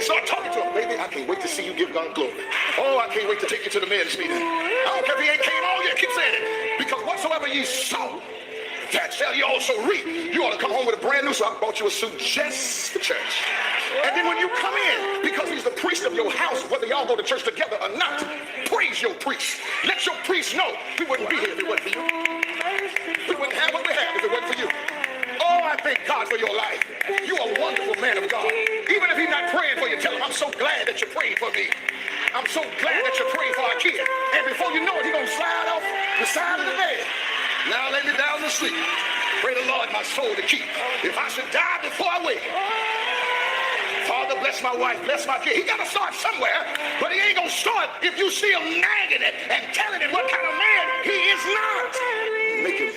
and start talking to him. Baby, I can't wait to see you give God glory. Oh, I can't wait to take you to the men's meeting. I don't care if he ain't came all year. Keep saying it. Because whatsoever ye sow, that shall you also reap. You ought to come home with a brand new suit. I bought you a suit just for church. And then when you come in, because he's the priest of your house, whether y'all go to church together or not, praise your priest. Let your priest know we wouldn't be here if it wasn't for you. We wouldn't have what we have if it wasn't for you. Oh, I thank God for your life. You are a wonderful man of God. Even if he's not praying for you, tell him, I'm so glad that you're praying for me. I'm so glad that you're praying for our kid. And before you know it, he's going to slide off the side of the bed. Now lay me down to sleep. Pray the Lord my soul to keep. If I should die before I wake, Father, bless my wife, bless my kid. He got to start somewhere, but he ain't going to start if you still nagging it and telling him what kind of man he is not. Make him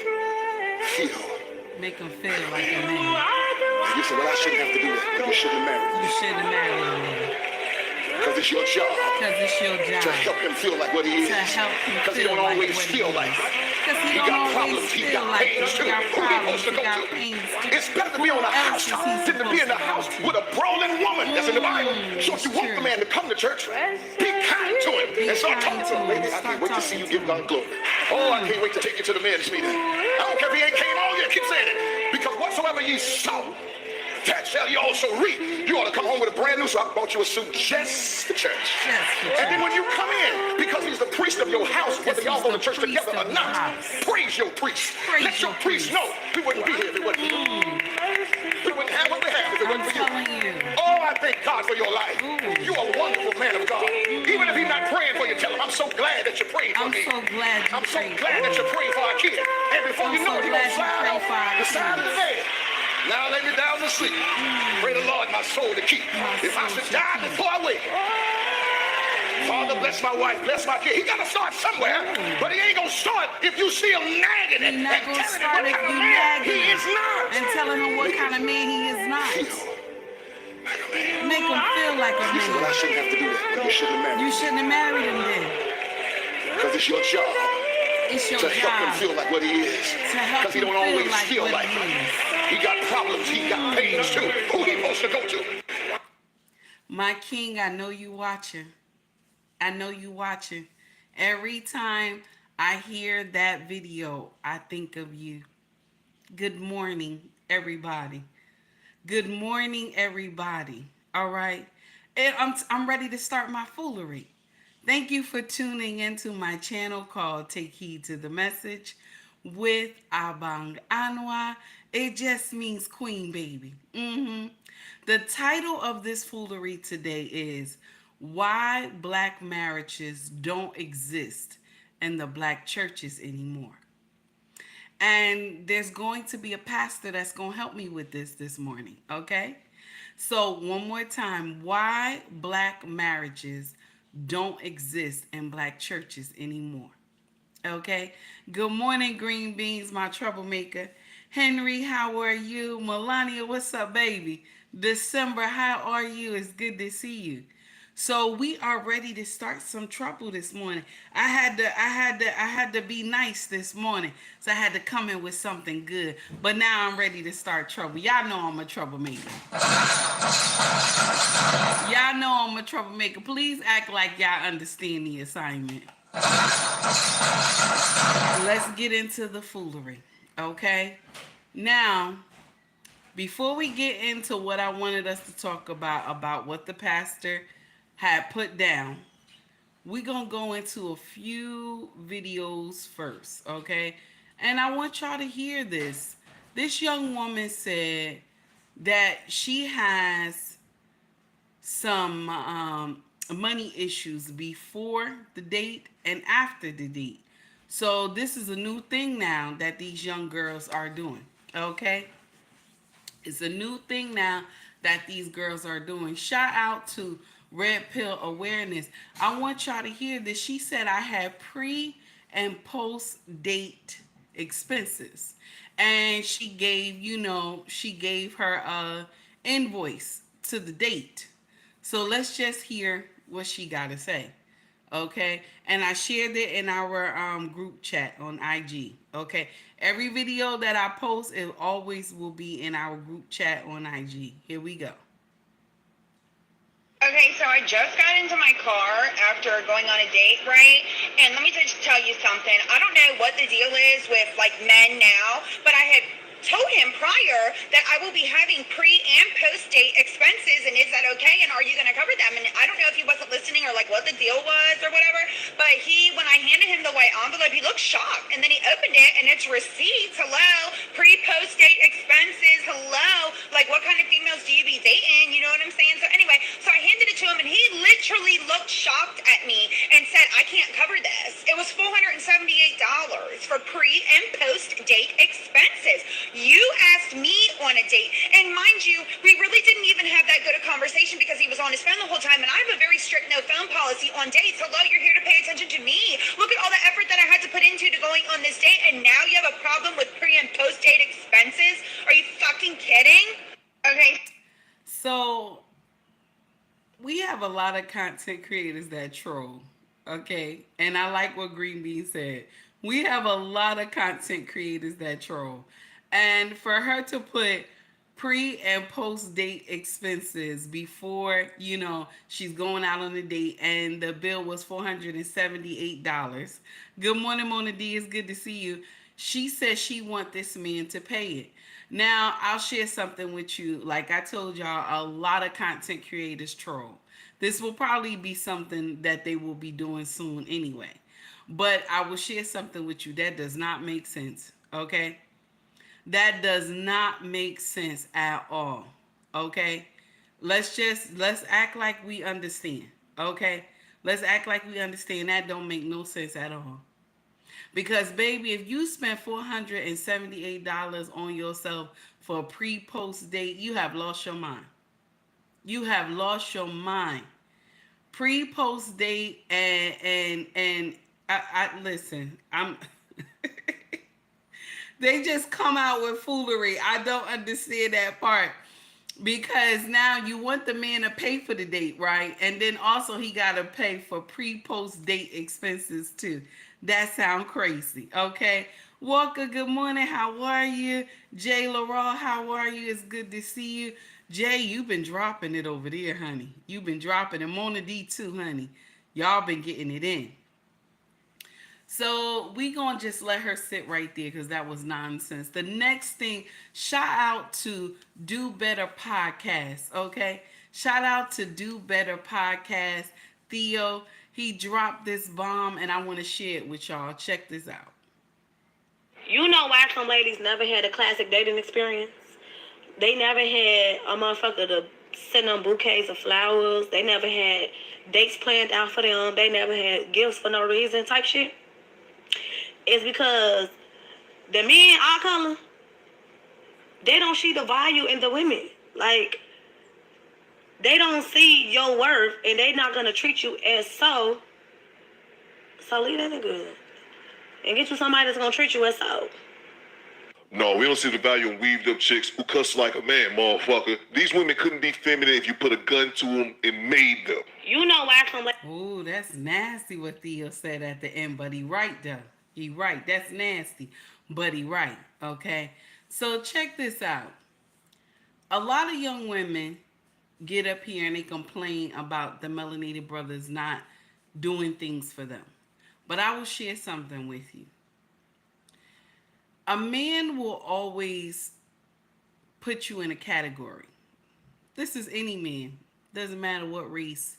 feel. Make him feel like a man. You say, well, I shouldn't have to do that. But you shouldn't have married him. You shouldn't have married him. Because it's your job. Because it's your job. To help him feel like what he is. To help him because he don't always feel like it. Because he got problems. He got pains too. Who he supposed to go to? It's better to be on a house top than to be in the house with a brawling woman. That's in the Bible. So if you want the man to come to church, be kind to him and start talking to him. Baby, I can't wait to see you give God glory. Oh, I can't wait to take you to the men's meeting. I don't care if he ain't came all year. Keep saying it. Because whatsoever ye sow, that shall you also reap. You ought to come home with a brand new suit. I bought you a suit just for church. And then when you come in, because he's the priest of your house, whether y'all go to church together or not, praise your priest. Let your priest know we wouldn't be here if it wasn't for you. We wouldn't have what we have if it wasn't for you. Oh, I thank God for your life. You are a wonderful man of God. Even if he's not praying for you, tell him, I'm so glad that you're praying for me. I'm so glad that you're praying for our kid. And before you know it, he's going to slide off the side of the bed. Now lay me down to sleep. Pray the Lord my soul to keep. If I should die before I wake, Father, bless my wife, bless my kid. He got to start somewhere, but he ain't going to start if you still nagging it and telling him what kind of man he is not. And telling him what kind of man he is not. Make him feel like a man. You said, well, I shouldn't have to do that. But you shouldn't have married him. You shouldn't have married him then. Because it's your job. It's your to job. help him feel like what he is. Because he don't always feel like it. He got problems. He got pains too. Who he supposed to go to? My king, I know you watching. I know you watching. Every time I hear that video, I think of you. Good morning, everybody. Good morning, everybody. All right. And I'm ready to start my foolery. Thank you for tuning into my channel called Take Heed to the Message with Abang Anwa. It just means queen, baby. The title of this foolery today is Why Black Marriages Don't Exist in the Black Churches Anymore. And there's going to be a pastor that's going to help me with this morning, okay? So one more time, why Black marriages don't exist in Black churches anymore. Okay. Good morning, Green Beans, my troublemaker. Henry, how are you? Melania, what's up, baby? December, how are you? It's good to see you. So we are ready to start some trouble this morning. I had to be nice this morning. So I had to come in with something good. But now I'm ready to start trouble. Y'all know I'm a troublemaker. Y'all know I'm a troublemaker. Please act like y'all understand the assignment. Let's get into the foolery, okay? Now, before we get into what I wanted us to talk about what the pastor had put down, we're going to go into a few videos first, okay? And I want y'all to hear this. This young woman said that she has some money issues before the date and after the date. So this is a new thing now that these young girls are doing, okay? It's a new thing now that these girls are doing. Shout out to Red Pill Awareness. I want y'all to hear this. She said I had pre and post date expenses. And she gave her invoice to the date. So let's just hear what she got to say. Okay, and I shared it in our group chat on IG. Okay, every video that I post, it always will be in our group chat on IG. Here we go. Okay, so I just got into my car after going on a date, right? And let me just tell you something. I don't know what the deal is with like men now, but I had told him prior that I will be having pre and post date expenses, and is that okay? And are you going to cover them? And I don't know if he wasn't listening or like what the deal was or whatever, but when I handed him the white envelope, he looked shocked, and then he opened it and it's receipts. Hello, pre post date expenses. Hello, like what kind of females do you be dating? You know what I'm saying? So anyway, so I handed it to him, and he literally looked shocked at me and said, I can't cover this. It was $478 for pre and post date expenses. You asked me on a date, and mind you, we really didn't even have that good a conversation because he was on his phone the whole time, and I have a very strict no phone policy on dates. Hello, you're here to pay attention to me. Look at all the effort that I had to put into going on this date, and now you have a problem with pre and post date expenses? Are you fucking kidding? Okay. So we have a lot of content creators that troll, okay? And I like what Green Bean said. We have a lot of content creators that troll. And for her to put pre and post date expenses before, she's going out on a date, and the bill was $478. Good morning, Mona D. It's good to see you. She says she want this man to pay it. Now, I'll share something with you. Like I told y'all, a lot of content creators troll. This will probably be something that they will be doing soon anyway. But I will share something with you that does not make sense, okay? That does not make sense at all, okay? Let's act like we understand, okay? Let's act like we understand. That don't make no sense at all. Because, baby, if you spend $478 on yourself for a pre-post date, you have lost your mind. You have lost your mind. Pre-post date and I listen. They just come out with foolery. I don't understand that part. Because now you want the man to pay for the date, right? And then also he got to pay for pre-post date expenses too. That sounds crazy, okay? Walker, good morning. How are you? Jay Laurel, how are you? It's good to see you. Jay, you've been dropping it over there, honey. You've been dropping it. Mona D too, honey. Y'all been getting it in. So we gonna just let her sit right there because that was nonsense. The next thing, shout out to Do Better Podcast, okay? Shout out to Do Better Podcast. Theo, he dropped this bomb and I want to share it with y'all. Check this out. You know why some ladies never had a classic dating experience? They never had a motherfucker to send them bouquets of flowers. They never had dates planned out for them. They never had gifts for no reason type shit. It's because the men, our color, they don't see the value in the women. Like, they don't see your worth, and they not going to treat you as so. So leave that nigga and get you somebody that's going to treat you as so. No, we don't see the value in weaved up chicks who cuss like a man, motherfucker. These women couldn't be feminine if you put a gun to them and made them. You know why some ladies... Ooh, that's nasty what Theo said at the end, but he right though. He right. That's nasty, but he right, okay? So check this out. A lot of young women get up here and they complain about the melanated brothers not doing things for them. But I will share something with you. A man will always put you in a category. This is any man. Doesn't matter what race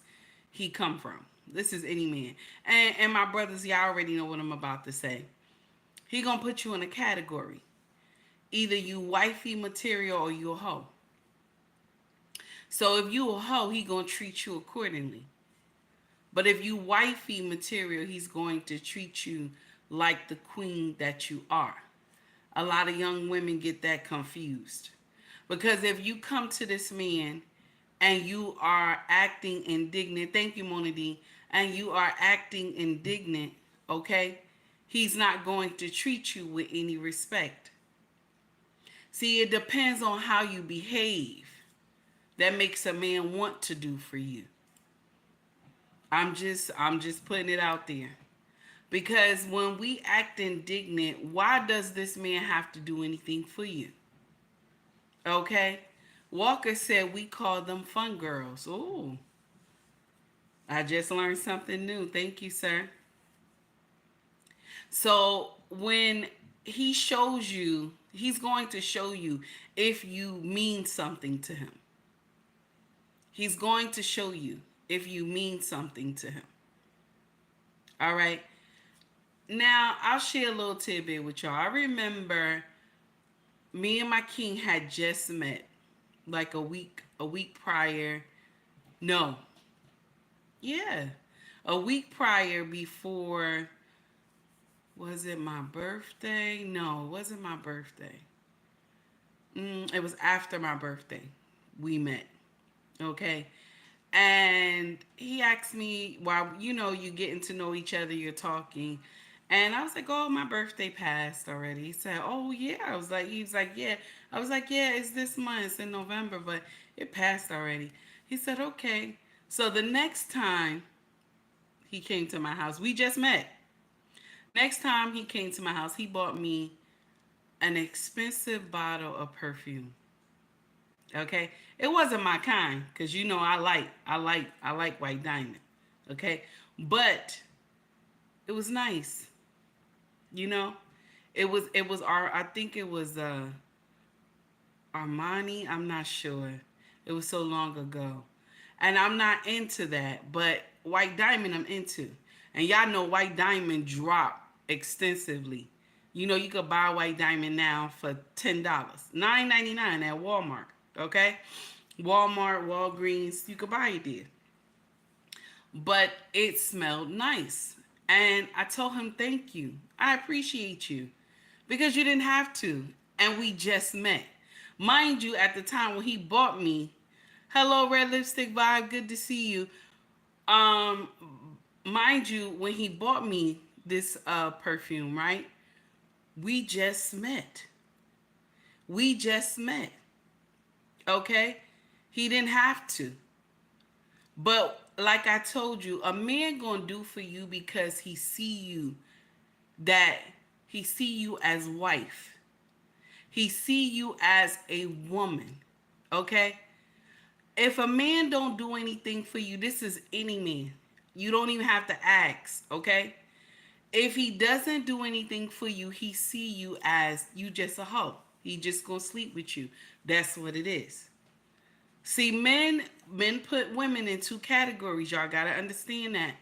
he come from. This is any man. And my brothers, y'all already know what I'm about to say. He gonna put you in a category. Either you wifey material or you a hoe. So if you a hoe, he gonna treat you accordingly. But if you wifey material, he's going to treat you like the queen that you are. A lot of young women get that confused. Because if you come to this man and you are acting indignant, thank you, Mona D, and you are acting indignant, okay, he's not going to treat you with any respect. See, it depends on how you behave. That makes a man want to do for you. I'm just putting it out there. Because when we act indignant, why does this man have to do anything for you? Okay? Walker said we call them fun girls. Ooh. I just learned something new. Thank you, sir. So when he shows you, he's going to show you if you mean something to him. He's going to show you if you mean something to him. All right. Now, I'll share a little tidbit with y'all. I remember me and my king had just met like a week prior. No. Yeah. A week prior before, was it my birthday? No, it wasn't my birthday. It was after my birthday. We met. Okay. And he asked me, while you getting to know each other, you're talking. And I was like, oh, my birthday passed already. He said, oh, yeah. He was like, yeah. I was like, yeah, it's this month. It's in November, but it passed already. He said, okay. So the next time he came to my house, we just met. Next time he came to my house, he bought me an expensive bottle of perfume. Okay, it wasn't my kind because I like white diamond. Okay, but it was nice. You know, it was our, I think it was Armani. I'm not sure. It was so long ago, and I'm not into that. But white diamond, I'm into. And y'all know white diamond drop extensively. You could buy white diamond now for $10, $9.99 at Walmart. Okay, Walmart, Walgreens, you could buy it there. But it smelled nice, and I told him thank you. I appreciate you because you didn't have to, and we just met. Mind you, at the time when he bought me, hello red lipstick vibe, good to see you. Um, Mind you, when he bought me this perfume, right? We just met. We just met. Okay? He didn't have to. But like I told you, a man gonna do for you because that he see you as wife. He see you as a woman. Okay? If a man don't do anything for you, this is any man. You don't even have to ask, okay? If he doesn't do anything for you, he see you as you just a hoe. He just gonna sleep with you. That's what it is. See, men put women in two categories. Y'all gotta understand that.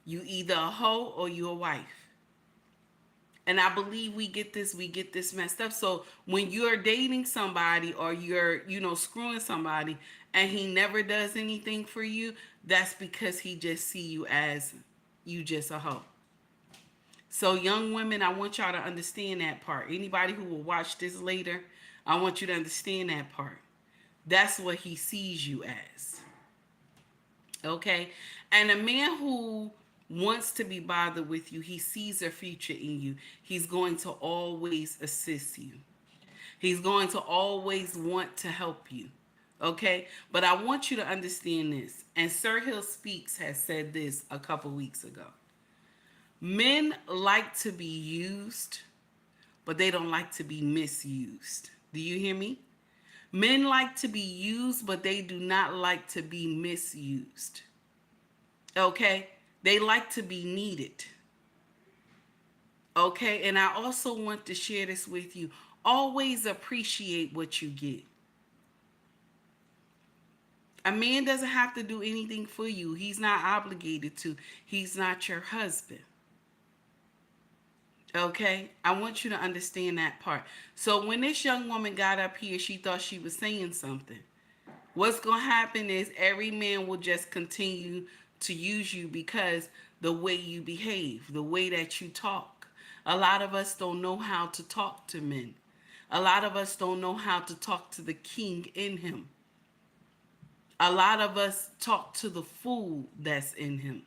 You either a hoe or you a wife. And I believe we get this messed up. So when you're dating somebody or you're, screwing somebody and he never does anything for you, that's because he just see you as you just a hoe. So young women, I want y'all to understand that part. Anybody who will watch this later, I want you to understand that part. That's what he sees you as. Okay? And a man who wants to be bothered with you, he sees a future in you. He's going to always assist you. He's going to always want to help you. Okay? But I want you to understand this. And Sir Hill Speaks has said this a couple weeks ago. Men like to be used, but they don't like to be misused. Do you hear me? Men like to be used, but they do not like to be misused. Okay? They like to be needed. Okay? And I also want to share this with you. Always appreciate what you get. A man doesn't have to do anything for you. He's not obligated to. He's not your husband. Okay? I want you to understand that part. So when this young woman got up here, she thought she was saying something. What's going to happen is every man will just continue to use you because the way you behave, the way that you talk. A lot of us don't know how to talk to men. A lot of us don't know how to talk to the king in him. A lot of us talk to the fool that's in him.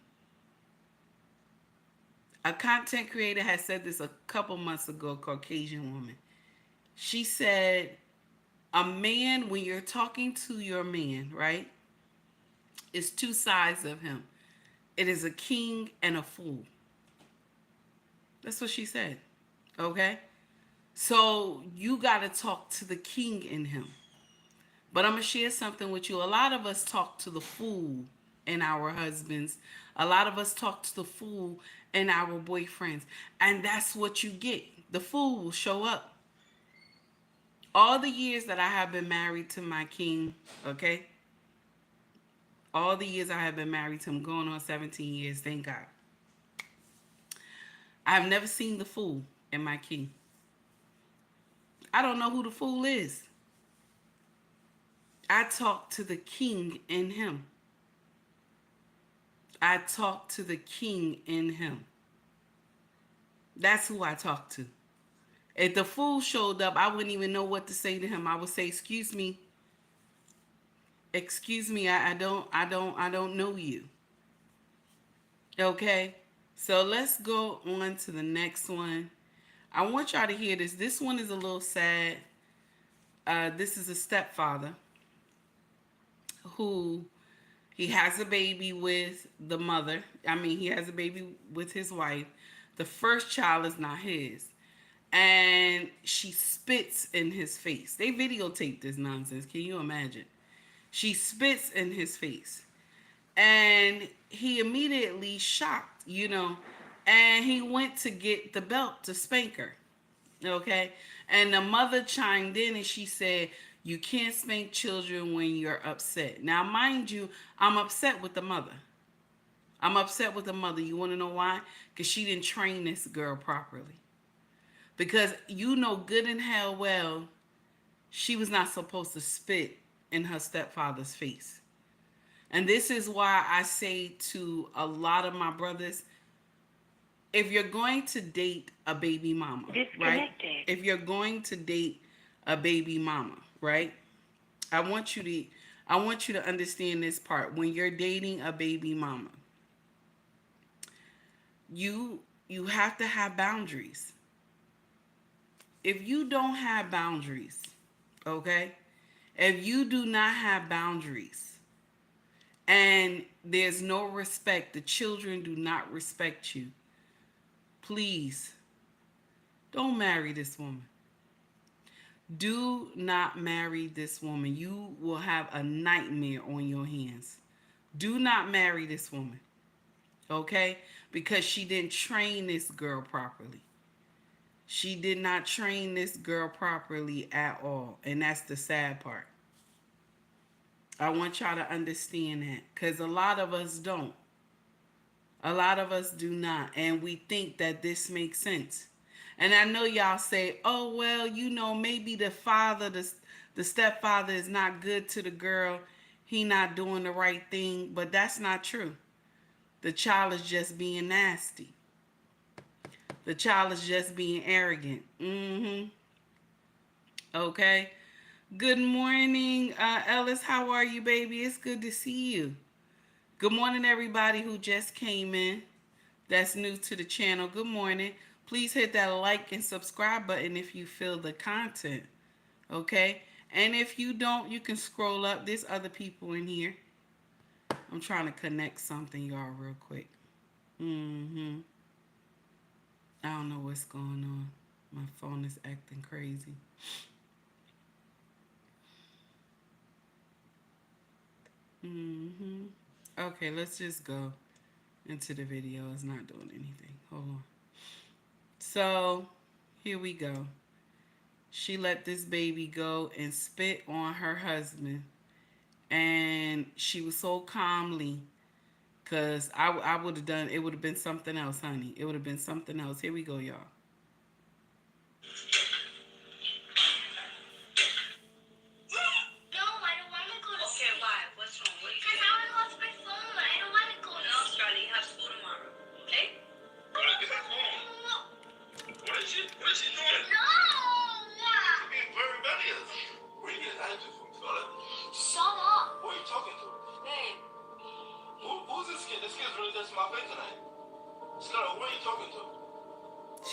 A content creator has said this a couple months ago, a Caucasian woman. She said, a man, when you're talking to your man, right, it's two sides of him. It is a king and a fool. That's what she said. Okay? So you got to talk to the king in him. But I'm going to share something with you. A lot of us talk to the fool in our husbands. A lot of us talk to the fool in our boyfriends. And that's what you get. The fool will show up. All the years that I have been married to my king, okay? All the years I have been married to him, going on 17 years, thank God. I've never seen the fool in my king. I don't know who the fool is. I talk to the king in him. I talk to the king in him. That's who I talk to. If the fool showed up, I wouldn't even know what to say to him. I would say, excuse me, I don't know you. Okay? So let's go on to the next one. I want y'all to hear this. This one is a little sad. This is a stepfather who he has a baby with the mother. I mean, he has a baby with his wife. The first child is not his. And she spits in his face. They videotaped this nonsense. Can you imagine? She spits in his face. And he immediately shocked, and he went to get the belt to spank her. Okay? And the mother chimed in and she said, you can't spank children when you're upset. Now, mind you, I'm upset with the mother. I'm upset with the mother. You want to know why? Because she didn't train this girl properly. Because you know good and hell well, she was not supposed to spit in her stepfather's face. And this is why I say to a lot of my brothers, if you're going to date a baby mama, right? If you're going to date a baby mama, right? I want you to understand this part. When you're dating a baby mama, you have to have boundaries. If you don't have boundaries, okay? If you do not have boundaries and there's no respect, the children do not respect you, please don't marry this woman. Do not marry this woman. You will have a nightmare on your hands. Do not marry this woman, okay? Because she didn't train this girl properly. She did not train this girl properly at all. And that's the sad part. I want y'all to understand that. Because a lot of us don't. A lot of us do not. And we think that this makes sense. And I know y'all say, oh, well, maybe the father, the stepfather is not good to the girl. He not doing the right thing. But that's not true. The child is just being nasty. The child is just being arrogant. Okay. Good morning, Ellis. How are you, baby? It's good to see you. Good morning, everybody who just came in. That's new to the channel. Good morning. Please hit that like and subscribe button if you feel the content. Okay. And if you don't, you can scroll up. There's other people in here. I'm trying to connect something, y'all, real quick. I don't know what's going on. My phone is acting crazy. Okay, let's just go into the video. It's not doing anything. Hold on. So, here we go. She let this baby go and spit on her husband. And she was so calmly, because I would have done, it would have been something else, honey. It would have been something else. Here we go, y'all.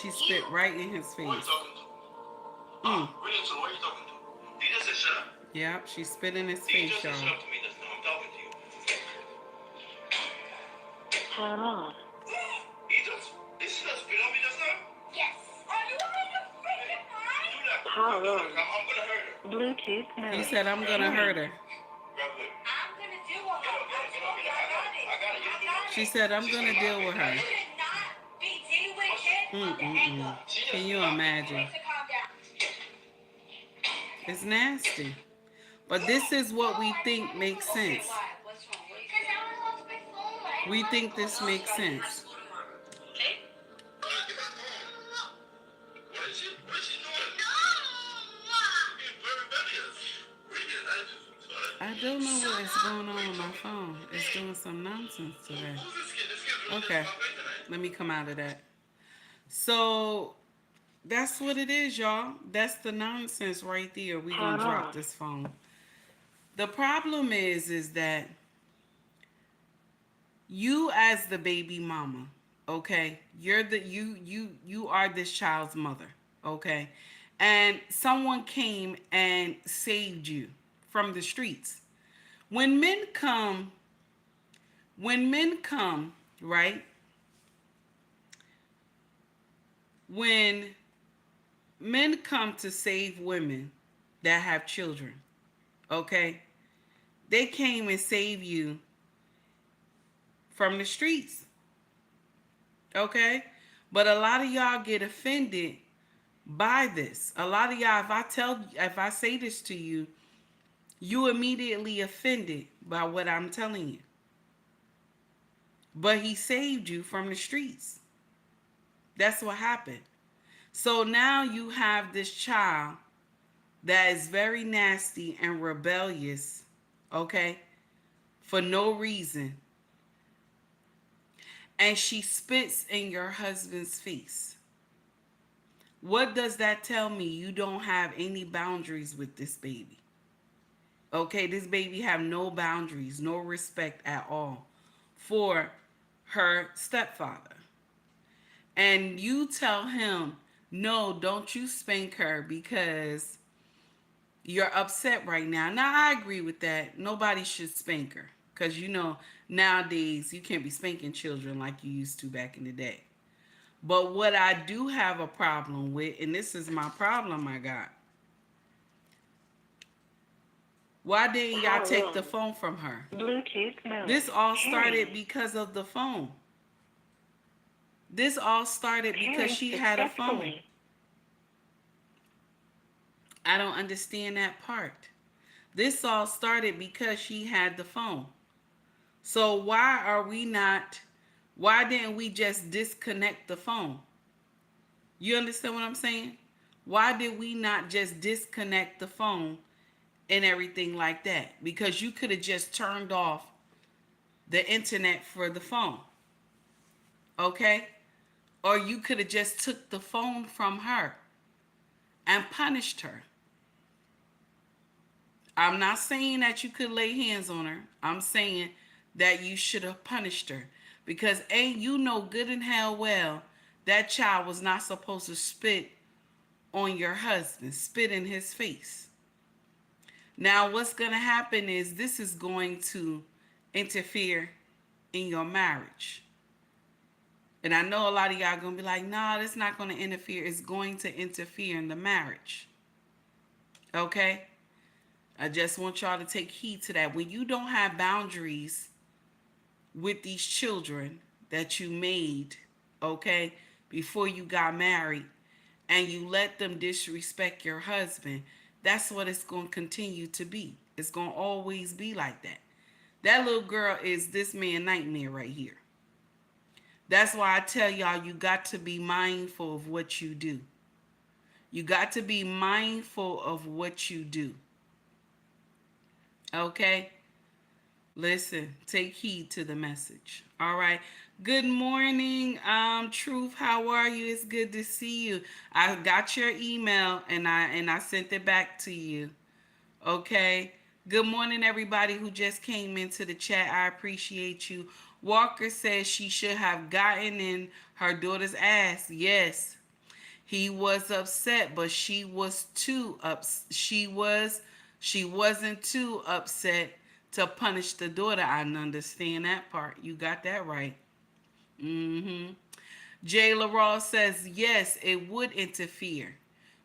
She spit right in his face. Who are you talking to? Really, so who are you talking to? He just said shut up. Yeah, she spit in his face, y'all. He just said shut up to me. That's not, I'm talking to you. Shut up. He just spit on me just now? Yes. Are you going to freaking mind? Do that. Hold on. I'm gonna hurt her. Bluetooth. He said, I'm gonna hurt her. Grab her. I'm going to do all that. She said, I'm going to deal with her. Mm-mm-mm. Can you imagine? It's nasty. But this is what we think makes sense. We think this makes sense. I don't know what is going on with my phone. It's doing some nonsense today. Okay, let me come out of that. So that's what it is, y'all. That's the nonsense right there. We gonna Hold drop on. this phone. The problem is that you as the baby mama, okay, you're the you are this child's mother, okay, and someone came and saved you from the streets. When men come, when men come, right? When men come to save women that have children, okay, they came and saved you from the streets, okay? But a lot of y'all get offended by this. A lot of y'all, if I say this to you, you immediately offended by what I'm telling you. But he saved you from the streets. That's what happened. So now you have this child that is very nasty and rebellious, okay, for no reason. And she spits in your husband's face. What does that tell me? You don't have any boundaries with this baby. Okay, this baby have no boundaries, no respect at all for her stepfather. And you tell him, no, don't you spank her because you're upset right now. Now, I agree with that. Nobody should spank her because, nowadays you can't be spanking children like you used to back in the day. But what I do have a problem with, and this is my problem I got, why didn't y'all take the phone from her? Bluetooth mode. This all started because of the phone. This all started because she had a phone. I don't understand that part. This all started because she had the phone. So why didn't we just disconnect the phone? You understand what I'm saying? Why did we not just disconnect the phone and everything like that? Because you could have just turned off the internet for the phone. Okay? Or you could have just took the phone from her and punished her. I'm not saying that you could lay hands on her. I'm saying that you should have punished her. Because ain't you know good and hell well that child was not supposed to spit on your husband, spit in his face. Now what's going to happen is this is going to interfere in your marriage. And I know a lot of y'all going to be like, nah, that's not going to interfere. It's going to interfere in the marriage. Okay? I just want y'all to take heed to that. When you don't have boundaries with these children that you made, okay, before you got married, and you let them disrespect your husband, that's what it's going to continue to be. It's going to always be like that. That little girl is this man's nightmare right here. That's why I tell y'all, you got to be mindful of what you do. You got to be mindful of what you do. Okay? Listen, take heed to the message. All right. Good morning, Truth. How are you? It's good to see you. I got your email and I sent it back to you. Okay. Good morning, everybody who just came into the chat. I appreciate you. Walker says she should have gotten in her daughter's ass. Yes. He was upset, but she was too she wasn't too upset to punish the daughter. I understand that part. You got that right. Jay LaRaw says, yes, it would interfere.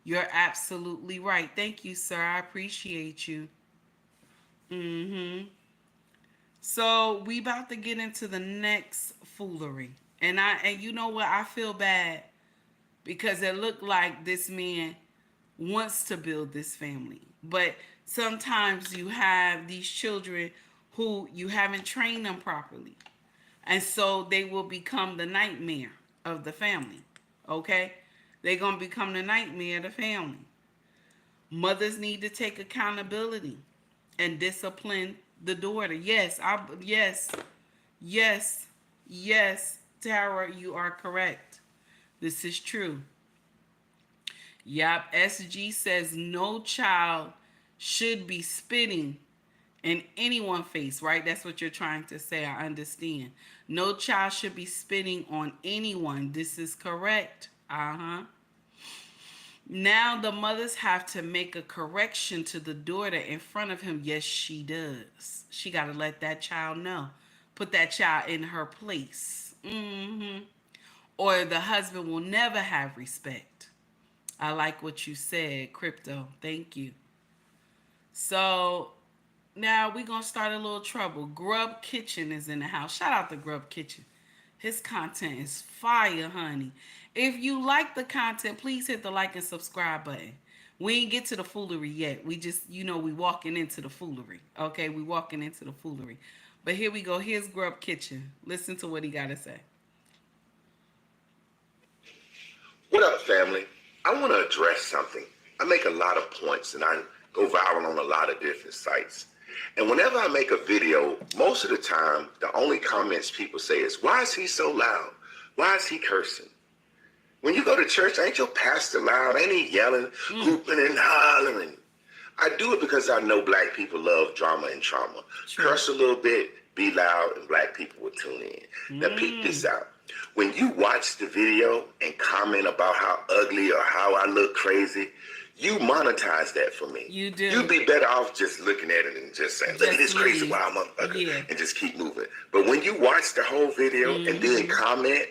You're absolutely right. Thank you, sir. I appreciate you. So we about to get into the next foolery. And you know what? I feel bad because it looked like this man wants to build this family. But sometimes you have these children who you haven't trained them properly. And so they will become the nightmare of the family. Okay? They're going to become the nightmare of the family. Mothers need to take accountability and discipline the daughter. Yes, Tara, you are correct. This is true. Yup, SG says no child should be spitting in anyone's face, right? That's what you're trying to say. I understand. No child should be spitting on anyone. This is correct. Now the mothers have to make a correction to the daughter in front of him. Yes, she does. She got to let that child know. Put that child in her place. Or the husband will never have respect. I like what you said, Crypto. Thank you. So now we're going to start a little trouble. Grub Kitchen is in the house. Shout out to Grub Kitchen. His content is fire, honey. If you like the content, please hit the like and subscribe button. We ain't get to the foolery yet. We just, we walking into the foolery. Okay, we walking into the foolery. But here we go. Here's Grub Kitchen. Listen to what he got to say. What up, family? I want to address something. I make a lot of points and I go viral on a lot of different sites. And whenever I make a video, most of the time, the only comments people say is, why is he so loud? Why is he cursing? When you go to church, ain't your pastor loud? Ain't he yelling, hooping and hollering? I do it because I know black people love drama and trauma. True. Curse a little bit, be loud, and black people will tune in. Now peep this out. When you watch the video and comment about how ugly or how I look crazy, you monetize that for me. You do. You'd be better off just looking at it and just saying, look at this crazy wild motherfucker, and just keep moving. But when you watch the whole video and then comment,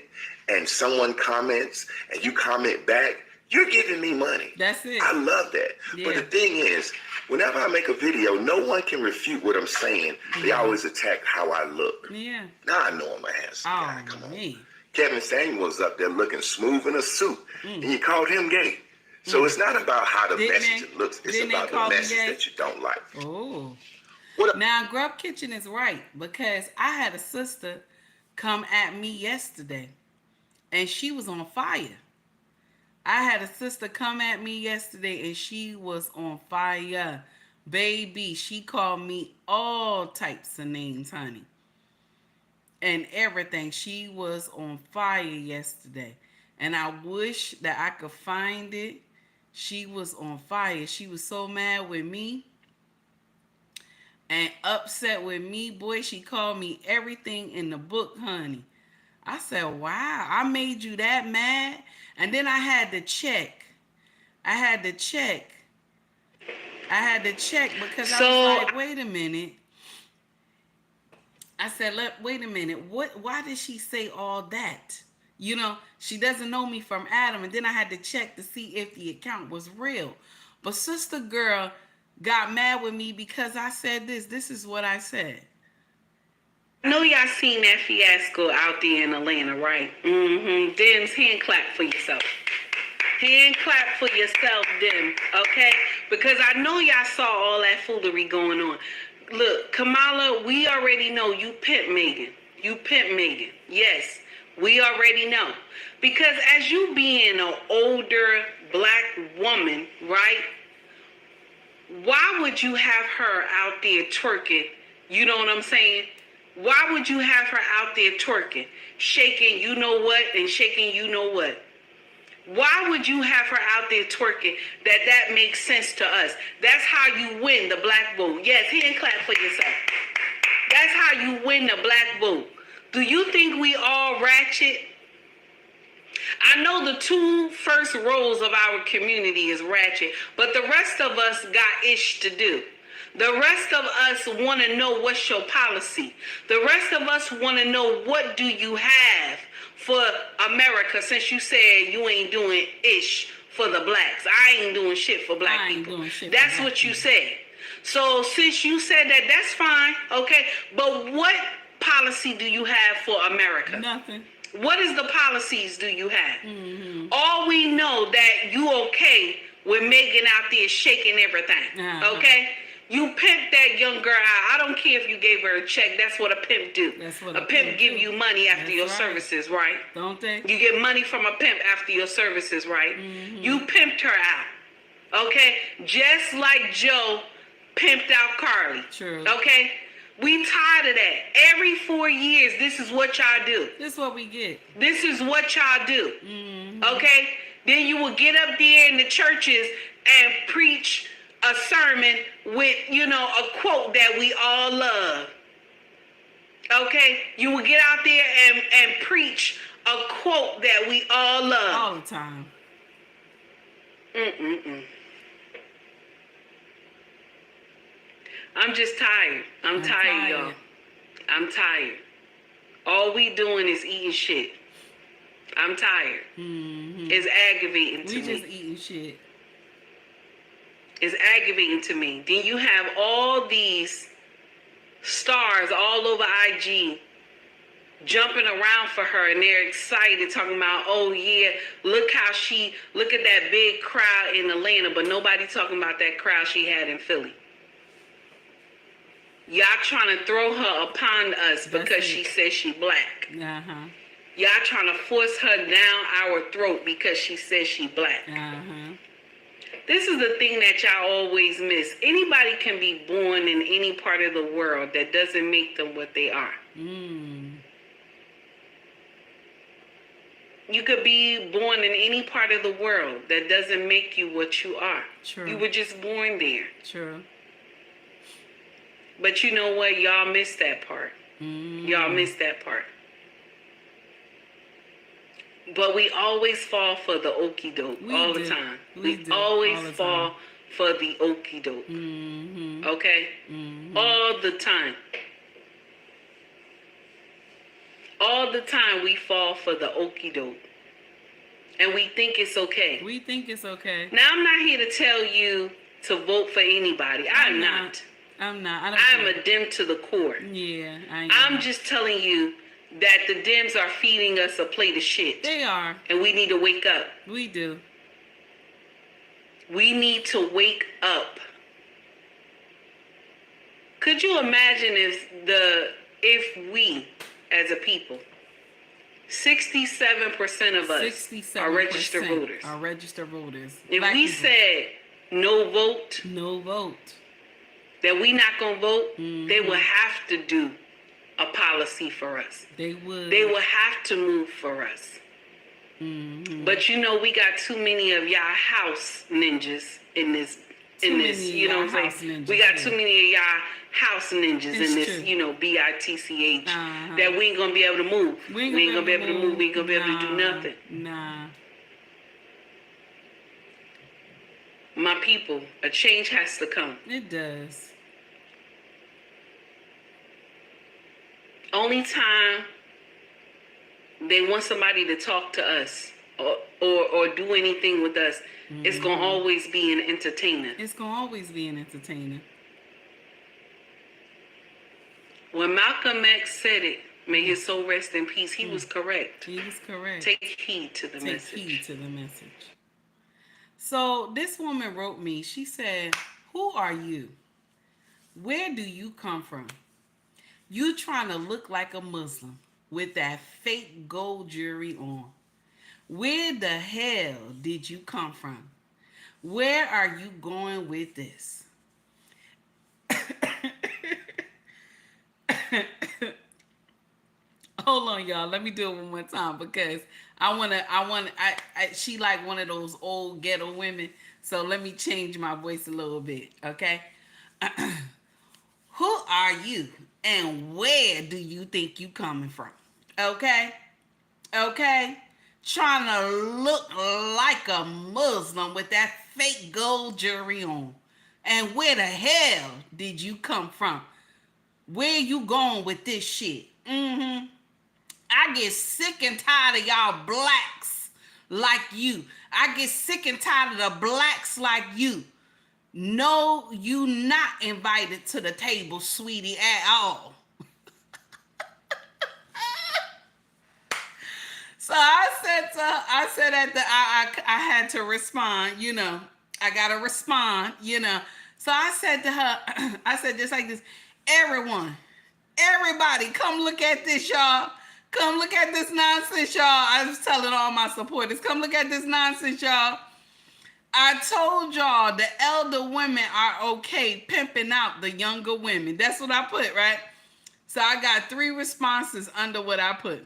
and someone comments and you comment back, you're giving me money. That's it. I love that. Yeah. But the thing is, whenever I make a video, no one can refute what I'm saying. They always attack how I look. Yeah. Now I know I'm a handsome guy. Come on. Me. Kevin Samuels up there looking smooth in a suit, and you called him gay. So it's not about how the message looks. It's about the message that you don't like. Oh. What now, Grub Kitchen is right, because I had a sister come at me yesterday, and she was on fire. I had a sister come at me yesterday, and she was on fire. Baby, she called me all types of names, honey. And everything. She was on fire yesterday. And I wish that I could find it. She was on fire. She was so mad with me and upset with me. Boy, she called me everything in the book, honey. I said, wow, I made you that mad? And then I had to check. I had to check because I was like, wait a minute. I said, wait a minute. Why did she say all that? She doesn't know me from Adam. And then I had to check to see if the account was real. But Sister Girl got mad with me because I said this. This is what I said. I know y'all seen that fiasco out there in Atlanta, right? Den's hand clap for yourself. Hand clap for yourself, Den, okay? Because I know y'all saw all that foolery going on. Look, Kamala, we already know you pimp Megan. You pimp Megan. Yes, we already know. Because as you being an older black woman, right? Why would you have her out there twerking? You know what I'm saying? Why would you have her out there twerking? Shaking you know what and shaking you know what? Why would you have her out there twerking? That makes sense to us. That's how you win the black vote. Yes, hand clap for yourself. That's how you win the black vote. Do you think we all ratchet? I know the 2 first rows of our community is ratchet, but the rest of us got ish to do. The rest of us want to know what's your policy. The rest of us want to know what do you have for America, since you said you ain't doing ish for the blacks. I ain't doing shit for black people. That's what you said. So since you said that, that's fine. Okay. But what policy do you have for America? Nothing. What is the policies do you have? Mm-hmm. All we know that you okay with Megan out there shaking everything. Uh-huh. Okay? You pimp that young girl out. I don't care if you gave her a check. That's what a pimp do. That's what a pimp give do. you money after That's your right. services, right? Don't they? You get money from a pimp after your services, right? Mm-hmm. You pimped her out. Okay? Just like Joe pimped out Carly. True. Okay? We tired of that. Every 4 years, this is what y'all do. This is what we get. This is what y'all do. Mm-hmm. Okay? Then you will get up there in the churches and preach a sermon with, a quote that we all love. Okay? You will get out there and preach a quote that we all love. All the time. I'm just tired. I'm tired, y'all. I'm tired. All we doing is eating shit. I'm tired. Mm-hmm. It's aggravating to me. We just eating shit. It's aggravating to me. Then you have all these stars all over IG jumping around for her, and they're excited, talking about, oh yeah, look at that big crowd in Atlanta, but nobody talking about that crowd she had in Philly. Y'all trying to throw her upon us because she says she black. Uh-huh. Y'all trying to force her down our throat because she says she black. Uh-huh. This is the thing that y'all always miss. Anybody can be born in any part of the world. That doesn't make them what they are. Mm. You could be born in any part of the world. That doesn't make you what you are. True. You were just born there. True. But you know what? Y'all miss that part. Mm. Y'all miss that part. But we always fall for the okie doke all the time. We always fall for the okie doke. Mm-hmm. Okay? Mm-hmm. All the time. All the time we fall for the okie doke. And we think it's okay. We think it's okay. Now, I'm not here to tell you to vote for anybody. I'm not. I'm not. I'm a Dem to the core. Yeah, I'm just telling you that the Dems are feeding us a plate of shit. They are. And we need to wake up. We do. We need to wake up. Could you imagine if we, as a people, 67% of us are registered voters. Are registered voters. If we said no vote, that we not gonna vote, they would have to do a policy for us. They would. They will have to move for us. Mm-hmm. But we got too many of y'all house ninjas in this. You know what I'm saying? We got too many of y'all house ninjas in this. True. BITCH that we ain't gonna be able to move. We ain't gonna be able to move. We ain't gonna be able to do nothing. Nah. My people, a change has to come. It does. Only time they want somebody to talk to us or do anything with us, it's going to always be an entertainer. It's going to always be an entertainer. When Malcolm X said it, may his soul rest in peace, he was correct. He was correct. Take heed to the message. Take heed to the message. So this woman wrote me, she said, who are you? Where do you come from? You trying to look like a Muslim with that fake gold jewelry on. Where the hell did you come from? Where are you going with this? Hold on, y'all. Let me do it one more time because she like one of those old ghetto women. So let me change my voice a little bit, okay? Who are you and where do you think you coming from? Okay? Okay? Trying to look like a Muslim with that fake gold jewelry on. And where the hell did you come from? Where you going with this shit? I get sick and tired of y'all blacks like you. I get sick and tired of the blacks like you. No, you not invited to the table, sweetie, at all. So I said at the, I had to respond, I gotta respond, So I said to her, I said just like this, everybody, come look at this, y'all. Come look at this nonsense, y'all. I was telling all my supporters, come look at this nonsense, y'all. I told y'all the elder women are okay pimping out the younger women. That's what I put, right? So I got 3 responses under what I put.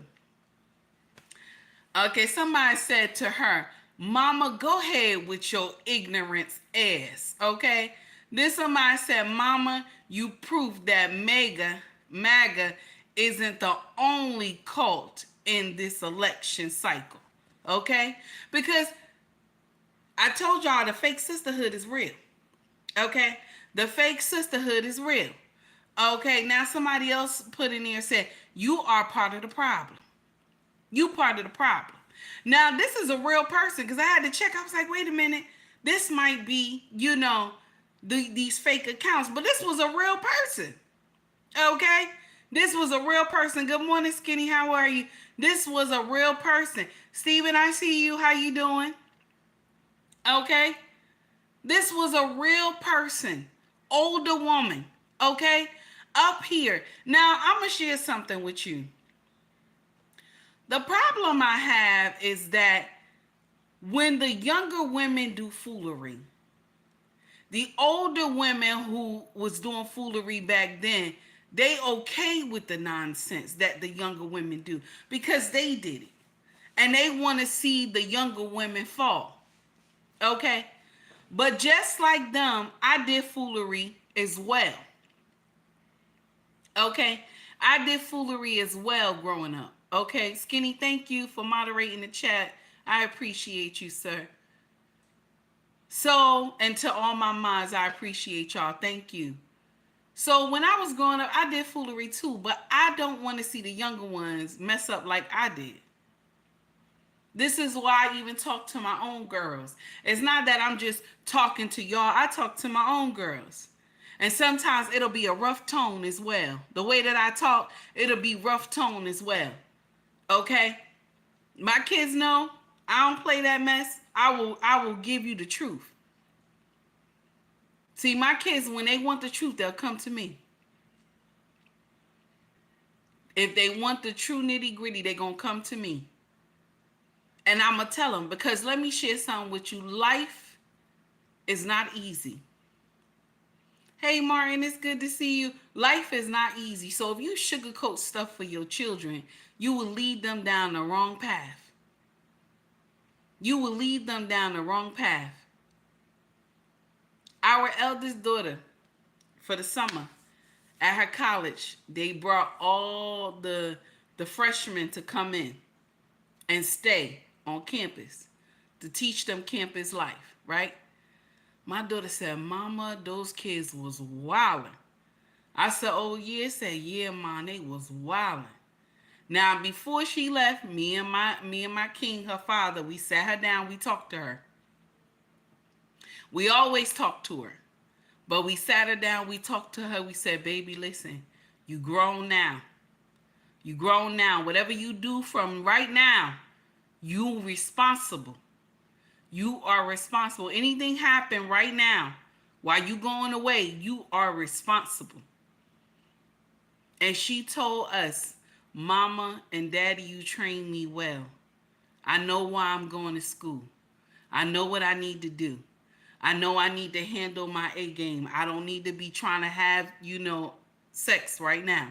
Okay, somebody said to her, Mama, go ahead with your ignorance ass, okay? Then somebody said, Mama, you proved that MAGA isn't the only cult in this election cycle, okay? Because I told y'all the fake sisterhood is real, okay? The fake sisterhood is real. Okay, now somebody else put in there and said, you are part of the problem. You part of the problem. Now, this is a real person because I had to check. I was like, wait a minute. This might be, these fake accounts. But this was a real person. Okay? This was a real person. Good morning, Skinny. How are you? This was a real person. Steven, I see you. How you doing? Okay? This was a real person. Older woman. Okay? Up here. Now, I'm going to share something with you. The problem I have is that when the younger women do foolery, the older women who was doing foolery back then, they okay with the nonsense that the younger women do because they did it. And they want to see the younger women fall. Okay? But just like them, I did foolery as well. Okay? I did foolery as well growing up. Okay, Skinny, thank you for moderating the chat. I appreciate you, sir. So, and to all my moms, I appreciate y'all. Thank you. So, when I was growing up, I did foolery too, but I don't want to see the younger ones mess up like I did. This is why I even talk to my own girls. It's not that I'm just talking to y'all. I talk to my own girls. And sometimes it'll be a rough tone as well. The way that I talk, it'll be rough tone as well. Okay, my kids know I don't play that mess. I will give you the truth. See, my kids, when they want the truth, they'll come to me. If they want the true nitty gritty, they're going to come to me. And I'm going to tell them, because let me share something with you. Life is not easy. Hey, Martin, it's good to see you. Life is not easy. So if you sugarcoat stuff for your children, you will lead them down the wrong path. You will lead them down the wrong path. Our eldest daughter, for the summer, at her college, they brought all the freshmen to come in and stay on campus to teach them campus life, right? My daughter said, Mama, those kids was wilding. I said, oh, yeah? Said, yeah, Mom, they was wilding. Now, before she left, me and my king, her father, we sat her down, we talked to her. We always talk to her. But we sat her down, we talked to her, we said, baby, listen, you grown now. You grown now. Whatever you do from right now, you responsible. You are responsible. Anything happen right now, while you going away, you are responsible. And she told us, Mama and Daddy, you trained me well. I know why I'm going to school. I know what I need to do. I know I need to handle my A game. I don't need to be trying to have, sex right now.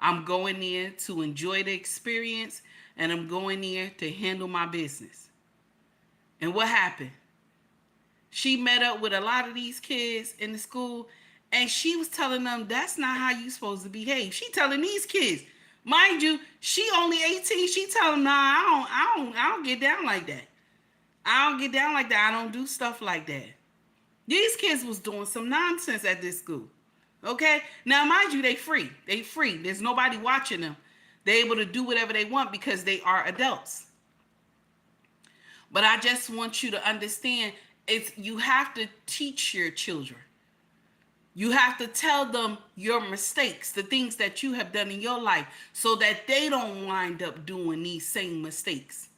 I'm going there to enjoy the experience, and I'm going there to handle my business. And what happened? She met up with a lot of these kids in the school, and she was telling them, that's not how you supposed to behave. She telling these kids, mind you, she only 18. She telling them, nah, I don't get down like that. I don't get down like that. I don't do stuff like that. These kids was doing some nonsense at this school. Okay? Now, mind you, they free. They free. There's nobody watching them. They're able to do whatever they want because they are adults. But I just want you to understand, You have to teach your children. You have to tell them your mistakes, the things that you have done in your life, so that they don't wind up doing these same mistakes.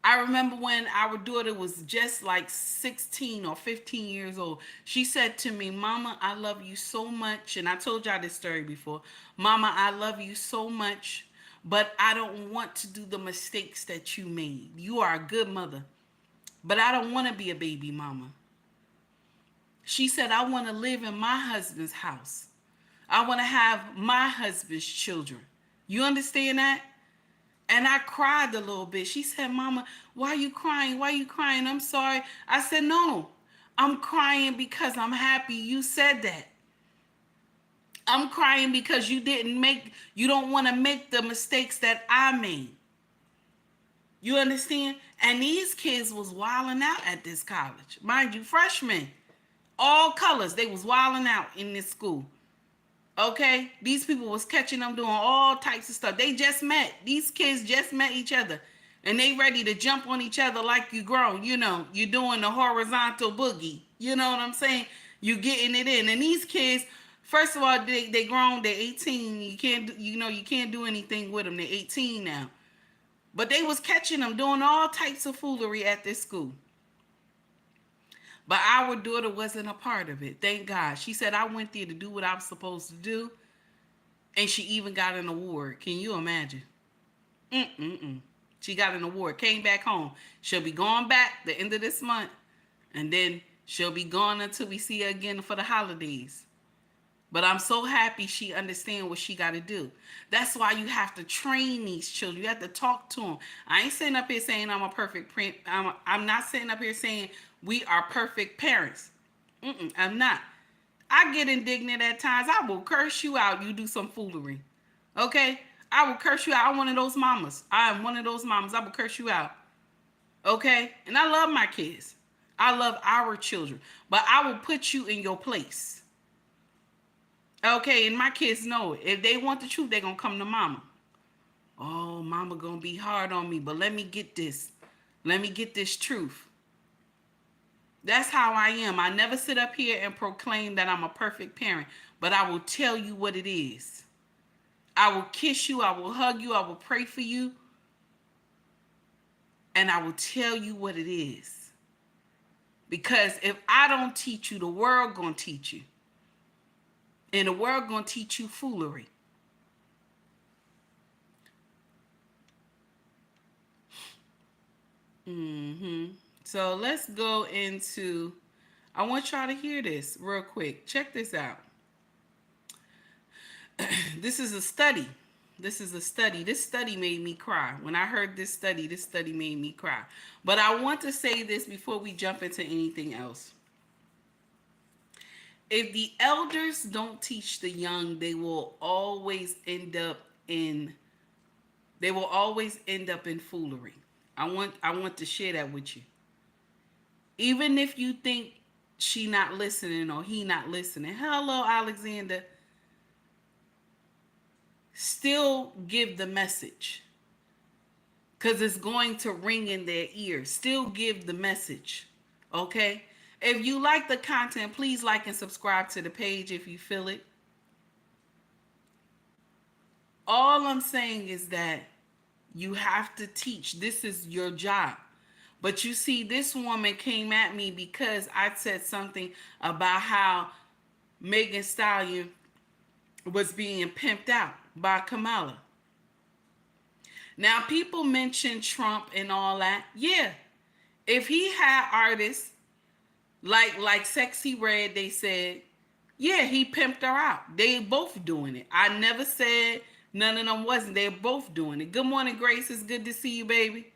I remember when our daughter was just like 16 or 15 years old. She said to me, Mama, I love you so much. And I told y'all this story before. Mama, I love you so much, but I don't want to do the mistakes that you made. You are a good mother, but I don't want to be a baby mama. She said, I want to live in my husband's house. I want to have my husband's children. You understand that? And I cried a little bit. She said, Mama, why are you crying? Why are you crying? I'm sorry. I said, no, I'm crying because I'm happy you said that. I'm crying because you don't want to make the mistakes that I made. You understand? And these kids was wilding out at this college. Mind you, freshmen. All colors. They was wilding out in this school. Okay? These people was catching them doing all types of stuff. They just met. These kids just met each other. And they ready to jump on each other like you grown. You know, you're doing the horizontal boogie. You know what I'm saying? You getting it in. And these kids, first of all, they grown. They're 18. You can't do anything with them. They're 18 now. But they was catching them doing all types of foolery at this school. But our daughter wasn't a part of it. Thank God. She said, I went there to do what I was supposed to do. And she even got an award. Can you imagine? She got an award. Came back home. She'll be going back the end of this month. And then she'll be gone until we see her again for the holidays. But I'm so happy she understands what she got to do. That's why you have to train these children. You have to talk to them. I ain't sitting up here saying I'm a perfect parent. I'm not sitting up here saying we are perfect parents. I'm not. I get indignant at times. I will curse you out. You do some foolery. Okay? I will curse you out. I'm one of those mamas. I am one of those mamas. I will curse you out. Okay? And I love my kids. I love our children. But I will put you in your place. Okay, and my kids know it. If they want the truth, they're going to come to mama. Oh, mama going to be hard on me, but let me get this. Let me get this truth. That's how I am. I never sit up here and proclaim that I'm a perfect parent, but I will tell you what it is. I will kiss you. I will hug you. I will pray for you. And I will tell you what it is. Because if I don't teach you, the world going to teach you. And the world going to teach you foolery. So let's go into, I want y'all to hear this real quick. Check this out. This is a study. This study made me cry. When I heard this study made me cry. But I want to say this before we jump into anything else. If the elders don't teach the young, they will always end up in foolery. I want to share that with you. Even if you think she not listening or he not listening. Hello, Alexander. Still give the message. Because it's going to ring in their ears. Still give the message. Okay? If you like the content, please like and subscribe to the page if you feel it. All I'm saying is that you have to teach. This is your job. But you see, this woman came at me because I said something about how Megan Thee Stallion was being pimped out by Kamala. Now, people mention Trump and all that. Yeah. If he had artists like Sexy Red, they said, yeah, he pimped her out. They both doing it. I never said none of them wasn't. They're both doing it. Good morning, Grace. It's good to see you, baby.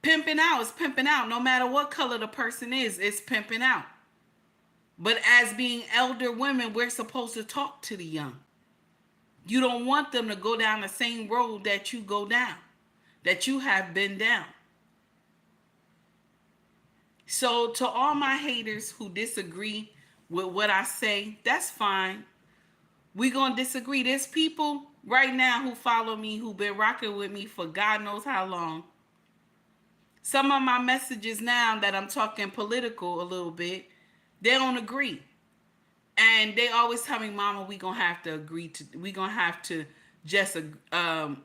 Pimping out is pimping out. No matter what color the person is, it's pimping out. But as being elder women, we're supposed to talk to the young. You don't want them to go down the same road that you go down, that you have been down. So to all my haters who disagree with what I say, that's fine. We're going to disagree. There's people right now who follow me, who've been rocking with me for God knows how long. Some of my messages now that I'm talking political a little bit, they don't agree. And they always tell me, Mama, we gonna have to agree to, we gonna have to just,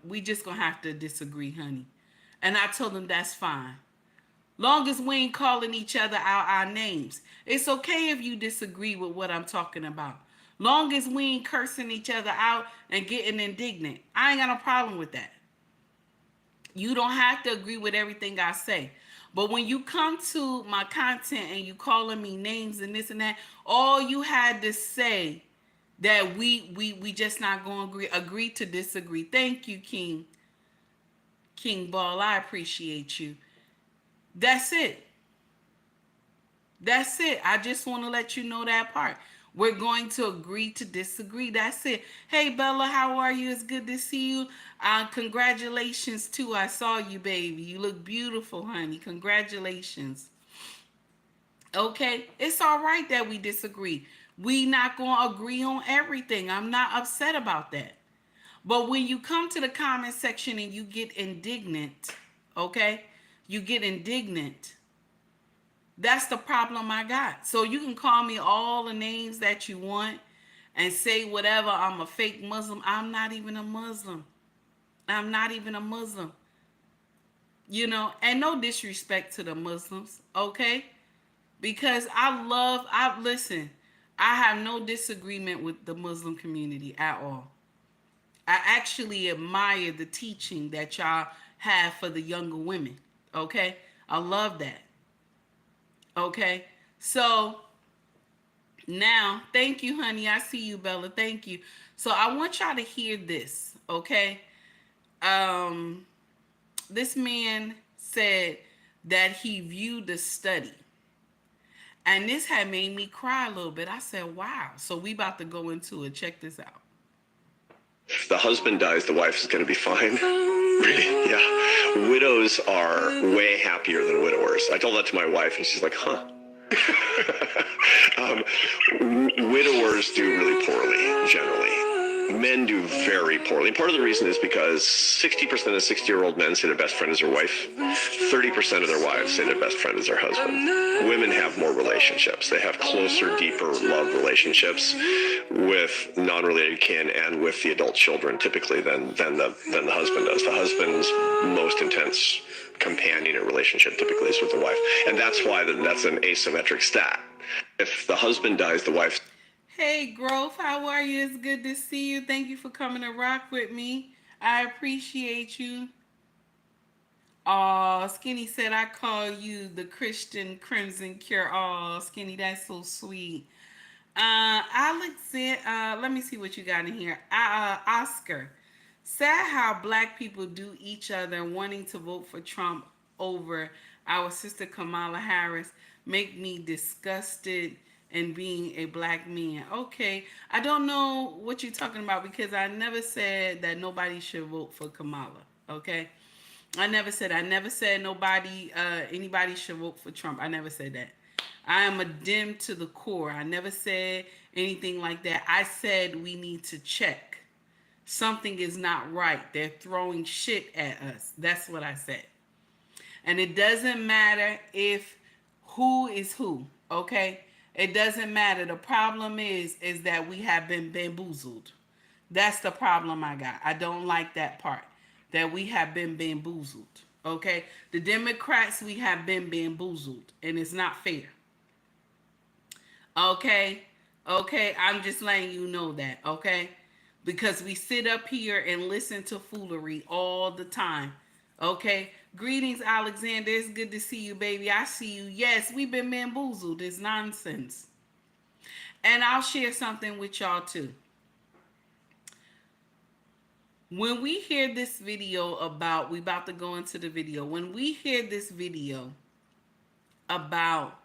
we just gonna have to disagree, honey. And I told them that's fine. Long as we ain't calling each other out our names. It's okay if you disagree with what I'm talking about. Long as we ain't cursing each other out and getting indignant. I ain't got no problem with that. You don't have to agree with everything I say. But when you come to my content and you calling me names and this and that, all you had to say that we just not going to agree to disagree. Thank you, King Ball. I appreciate you. That's it. That's it. I just want to let you know that part. We're going to agree to disagree. That's it. Hey, Bella, how are you? It's good to see you. Congratulations, too. I saw you, baby. You look beautiful, honey. Congratulations. Okay? It's all right that we disagree. We not going to agree on everything. I'm not upset about that. But when you come to the comment section and you get indignant, okay? You get indignant. That's the problem I got. So you can call me all the names that you want and say whatever. I'm a fake Muslim. I'm not even a Muslim. I'm not even a Muslim. You know, and no disrespect to the Muslims, okay? Because listen, I have no disagreement with the Muslim community at all. I actually admire the teaching that y'all have for the younger women, okay? I love that. Okay, so now, thank you, honey. I see you, Bella. Thank you. So I want y'all to hear this, okay? This man said that he viewed the study. And this had made me cry a little bit. I said, wow. So we about to go into it. Check this out. If the husband dies, the wife is going to be fine. Really? Yeah. Widows are way happier than widowers. I told that to my wife, and she's like, huh. Widowers do really poorly, generally. Men do very poorly. And part of the reason is because 60% of 60-year-old men say their best friend is their wife. 30% of their wives say their best friend is their husband. Women have more relationships. They have closer, deeper love relationships with non-related kin and with the adult children typically than the husband does. The husband's most intense companion or relationship typically is with the wife. And that's why that's an asymmetric stat. If the husband dies, the wife... Hey, Growth, how are you? It's good to see you. Thank you for coming to rock with me. I appreciate you. Oh, Skinny said I call you the Christian Crimson Cure. Oh, Skinny, that's so sweet. Let me see what you got in here. Oscar. Sad how black people do each other wanting to vote for Trump over our sister Kamala Harris. Make me disgusted and being a black man. Okay, I don't know what you're talking about because I never said that nobody should vote for Kamala. Okay, I never said anybody should vote for Trump. I never said that. I am a dim to the core. I never said anything like that. I said we need to check. Something is not right. They're throwing shit at us. That's what I said. And it doesn't matter if who is who, okay? It doesn't matter. The problem is that we have been bamboozled. That's the problem I got. I don't like that part, that we have been bamboozled, okay? The Democrats, we have been bamboozled, and it's not fair. Okay? Okay? I'm just letting you know that, okay? Because we sit up here and listen to foolery all the time, okay? Greetings, Alexander. It's good to see you, baby. I see you. Yes, we've been bamboozled. It's nonsense. And I'll share something with y'all, too. When we hear this video about, we about to go into the video. When we hear this video about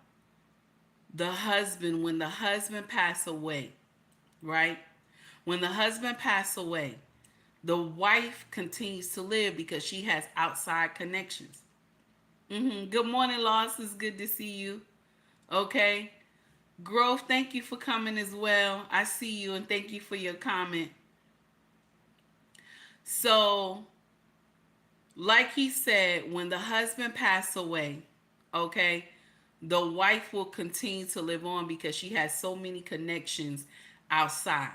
the husband, when the husband passed away, right? When the husband passed away, the wife continues to live because she has outside connections. Good morning, Loss. It's good to see you. Okay. Growth, thank you for coming as well. I see you and thank you for your comment. So like he said, when the husband passed away, okay, the wife will continue to live on because she has so many connections outside,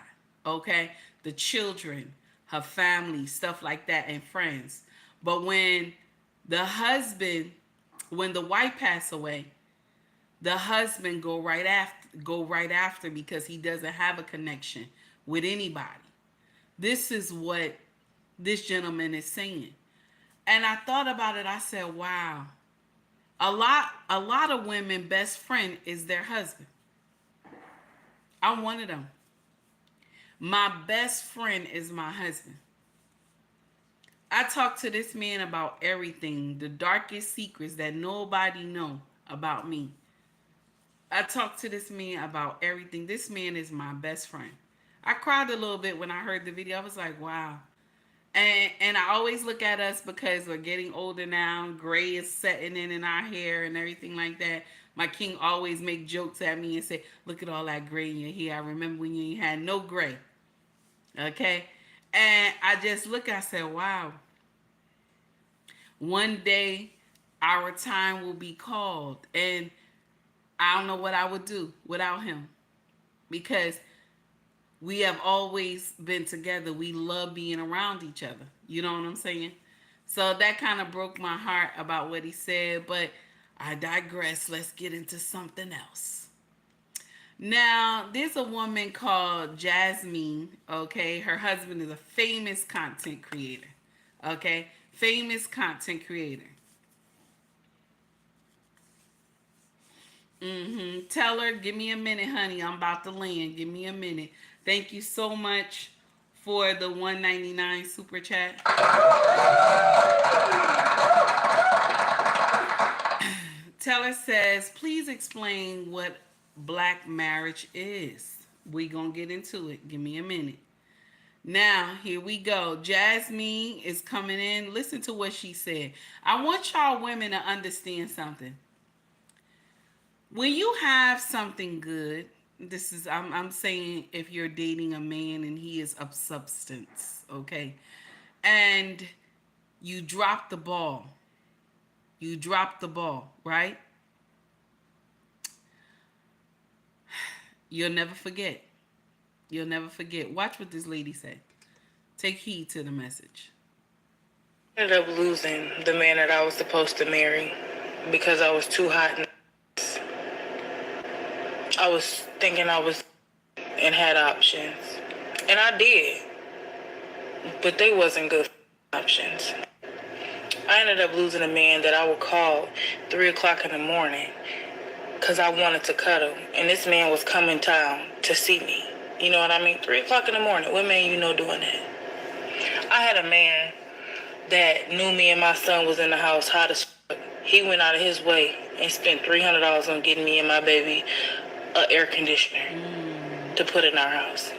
okay? The children, her family, stuff like that, and friends. But the husband, when the wife passed away, the husband go right after because he doesn't have a connection with anybody. This is what this gentleman is saying. And I thought about it. I said, wow. A lot of women best friend is their husband. I'm one of them. My best friend is my husband. I talk to this man about everything, the darkest secrets that nobody know about me. I talk to this man about everything. This man is my best friend. I cried a little bit when I heard the video. I was like, wow. And I always look at us because we're getting older now. Gray is setting in our hair and everything like that. My king always make jokes at me and say, look at all that gray in your hair. I remember when you had no gray. Okay? And I just look, I said, wow. One day our time will be called. And I don't know what I would do without him. Because we have always been together. We love being around each other. You know what I'm saying? So that kind of broke my heart about what he said, but I digress. Let's get into something else. Now, there's a woman called Jasmine, okay? Her husband is a famous content creator, okay? Famous content creator. Tell her, give me a minute, honey. I'm about to land. Give me a minute. Thank you so much for the $1.99 super chat. Teller says, please explain what black marriage is. We gonna get into it. Give me a minute. Now, here we go. Jasmine is coming in. Listen to what she said. I want y'all women to understand something. When you have something good, I'm saying if you're dating a man and he is of substance, okay? And you drop the ball. You drop the ball, right? You'll never forget. You'll never forget. Watch what this lady said. Take heed to the message. I ended up losing the man that I was supposed to marry because I was too hot. I was thinking I was and had options. And I did. But they wasn't good options. I ended up losing a man that I would call 3 o'clock in the morning because I wanted to cuddle. And this man was coming town to see me. You know what I mean? 3 o'clock in the morning. What man you know doing that? I had a man that knew me and my son was in the house hot as fuck. He went out of his way and spent $300 on getting me and my baby an air conditioner to put in our house.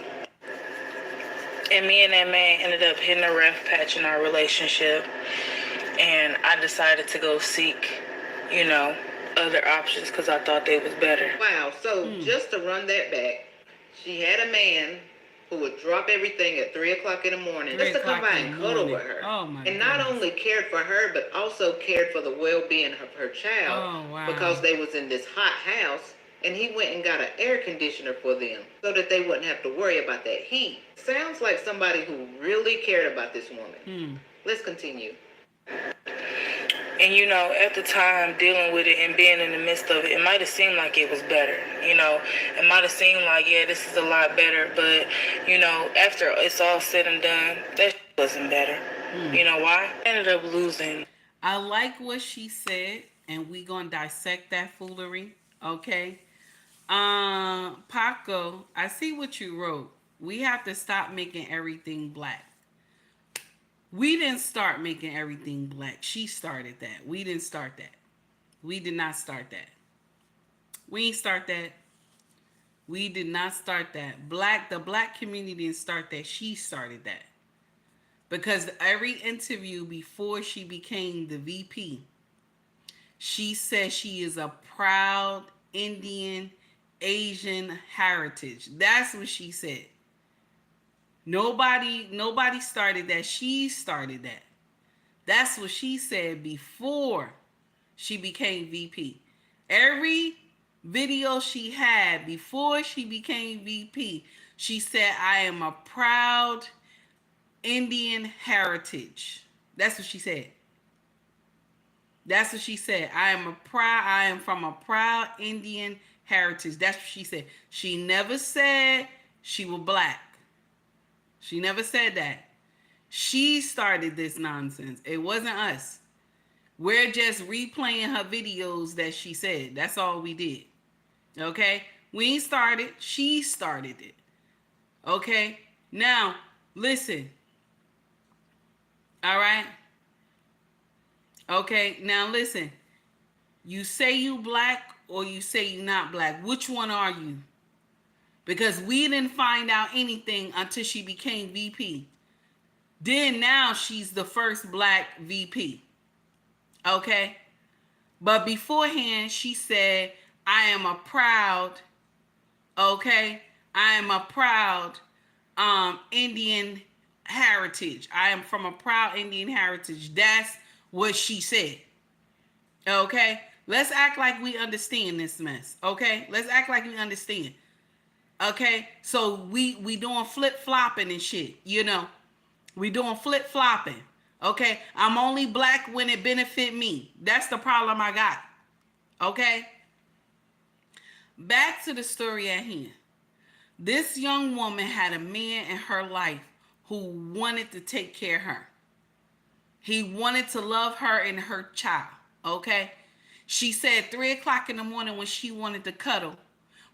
And me and that man ended up hitting a rough patch in our relationship. And I decided to go seek, other options because I thought they was better. Wow. So just to run that back, she had a man who would drop everything at 3 o'clock in the morning just to come by and cuddle with her. Oh my and not only cared for her, but also cared for the well-being of her child. Oh, wow. Because they was in this hot house. And he went and got an air conditioner for them so that they wouldn't have to worry about that heat. Sounds like somebody who really cared about this woman. Let's continue. And, at the time, dealing with it and being in the midst of it, it might have seemed like it was better. It might have seemed like, yeah, this is a lot better. But, after it's all said and done, that wasn't better. You know why? I ended up losing. I like what she said, and we gonna dissect that foolery, okay? Paco, I see what you wrote. We have to stop making everything black. We didn't start making everything black. She started that. We didn't start that. We did not start that. We ain't start that. We did not start that. The black community didn't start that. She started that. Because every interview before she became the VP, she said she is a proud Indian Asian heritage. That's what she said. Nobody started that. She started that. That's what she said before she became VP. Every video she had before she became VP, she said, I am a proud Indian heritage. That's what she said. That's what she said. I am from a proud Indian heritage. That's what she said. She never said she was black. She never said that. She started this nonsense. It wasn't us. We're just replaying her videos that she said. That's all we did. Okay? We ain't started. She started it. Okay? Now, listen. All right? Okay, now listen. You say you black or you say you not black. Which one are you? Because we didn't find out anything until she became VP. Then now she's the first black VP. Okay? But beforehand, she said, I am a proud, okay? I am a proud Indian heritage. I am from a proud Indian heritage. That's what she said. Okay? Let's act like we understand this mess. Okay? Let's act like we understand. Okay? So we doing flip-flopping and shit, you know. We doing flip-flopping. Okay? I'm only black when it benefit me. That's the problem I got. Okay? Back to the story at hand. This young woman had a man in her life who wanted to take care of her. He wanted to love her and her child. Okay? She said 3 o'clock in the morning when she wanted to cuddle,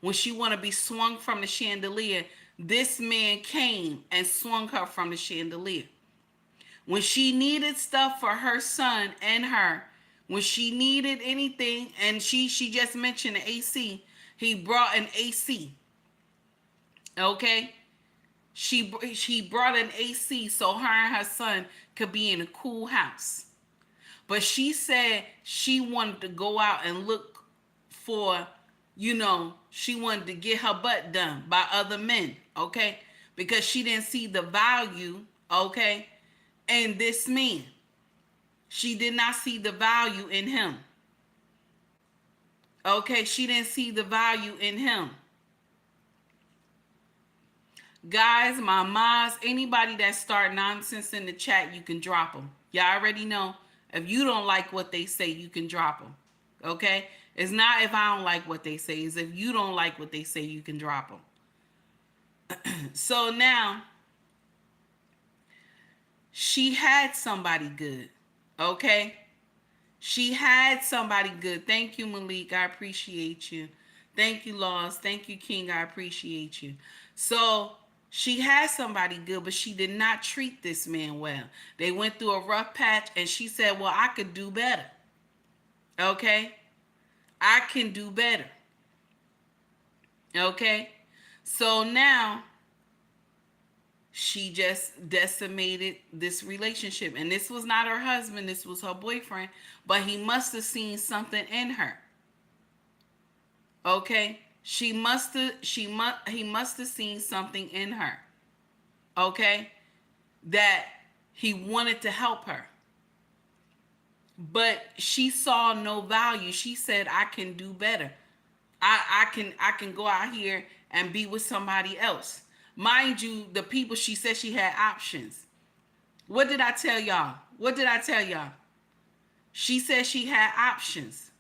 when she wanted to be swung from the chandelier, this man came and swung her from the chandelier. When she needed stuff for her son and her, when she needed anything, and she just mentioned the AC, he brought an AC. Okay? She brought an AC so her and her son could be in a cool house. But she said she wanted to go out and look for, you know, she wanted to get her butt done by other men, okay? Because she didn't see the value, okay, in this man. She did not see the value in him. Okay, she didn't see the value in him. Guys, my moms, anybody that start nonsense in the chat, you can drop them. Y'all already know. If you don't like what they say, you can drop them. Okay? It's not if I don't like what they say. It's if you don't like what they say, you can drop them. So now, she had somebody good. Okay? She had somebody good. Thank you, Malik. I appreciate you. Thank you, Laws. Thank you, King. I appreciate you. So, she had somebody good, but she did not treat this man well. They went through a rough patch, and she said, well, I could do better. Okay? I can do better. Okay? So now, she just decimated this relationship. And this was not her husband. This was her boyfriend. But he must have seen something in her. Okay? He must have seen something in her. Okay? That he wanted to help her. But she saw no value. She said, I can do better. I can go out here and be with somebody else. Mind you, the people, she said she had options. What did I tell y'all? What did I tell y'all? She said she had options.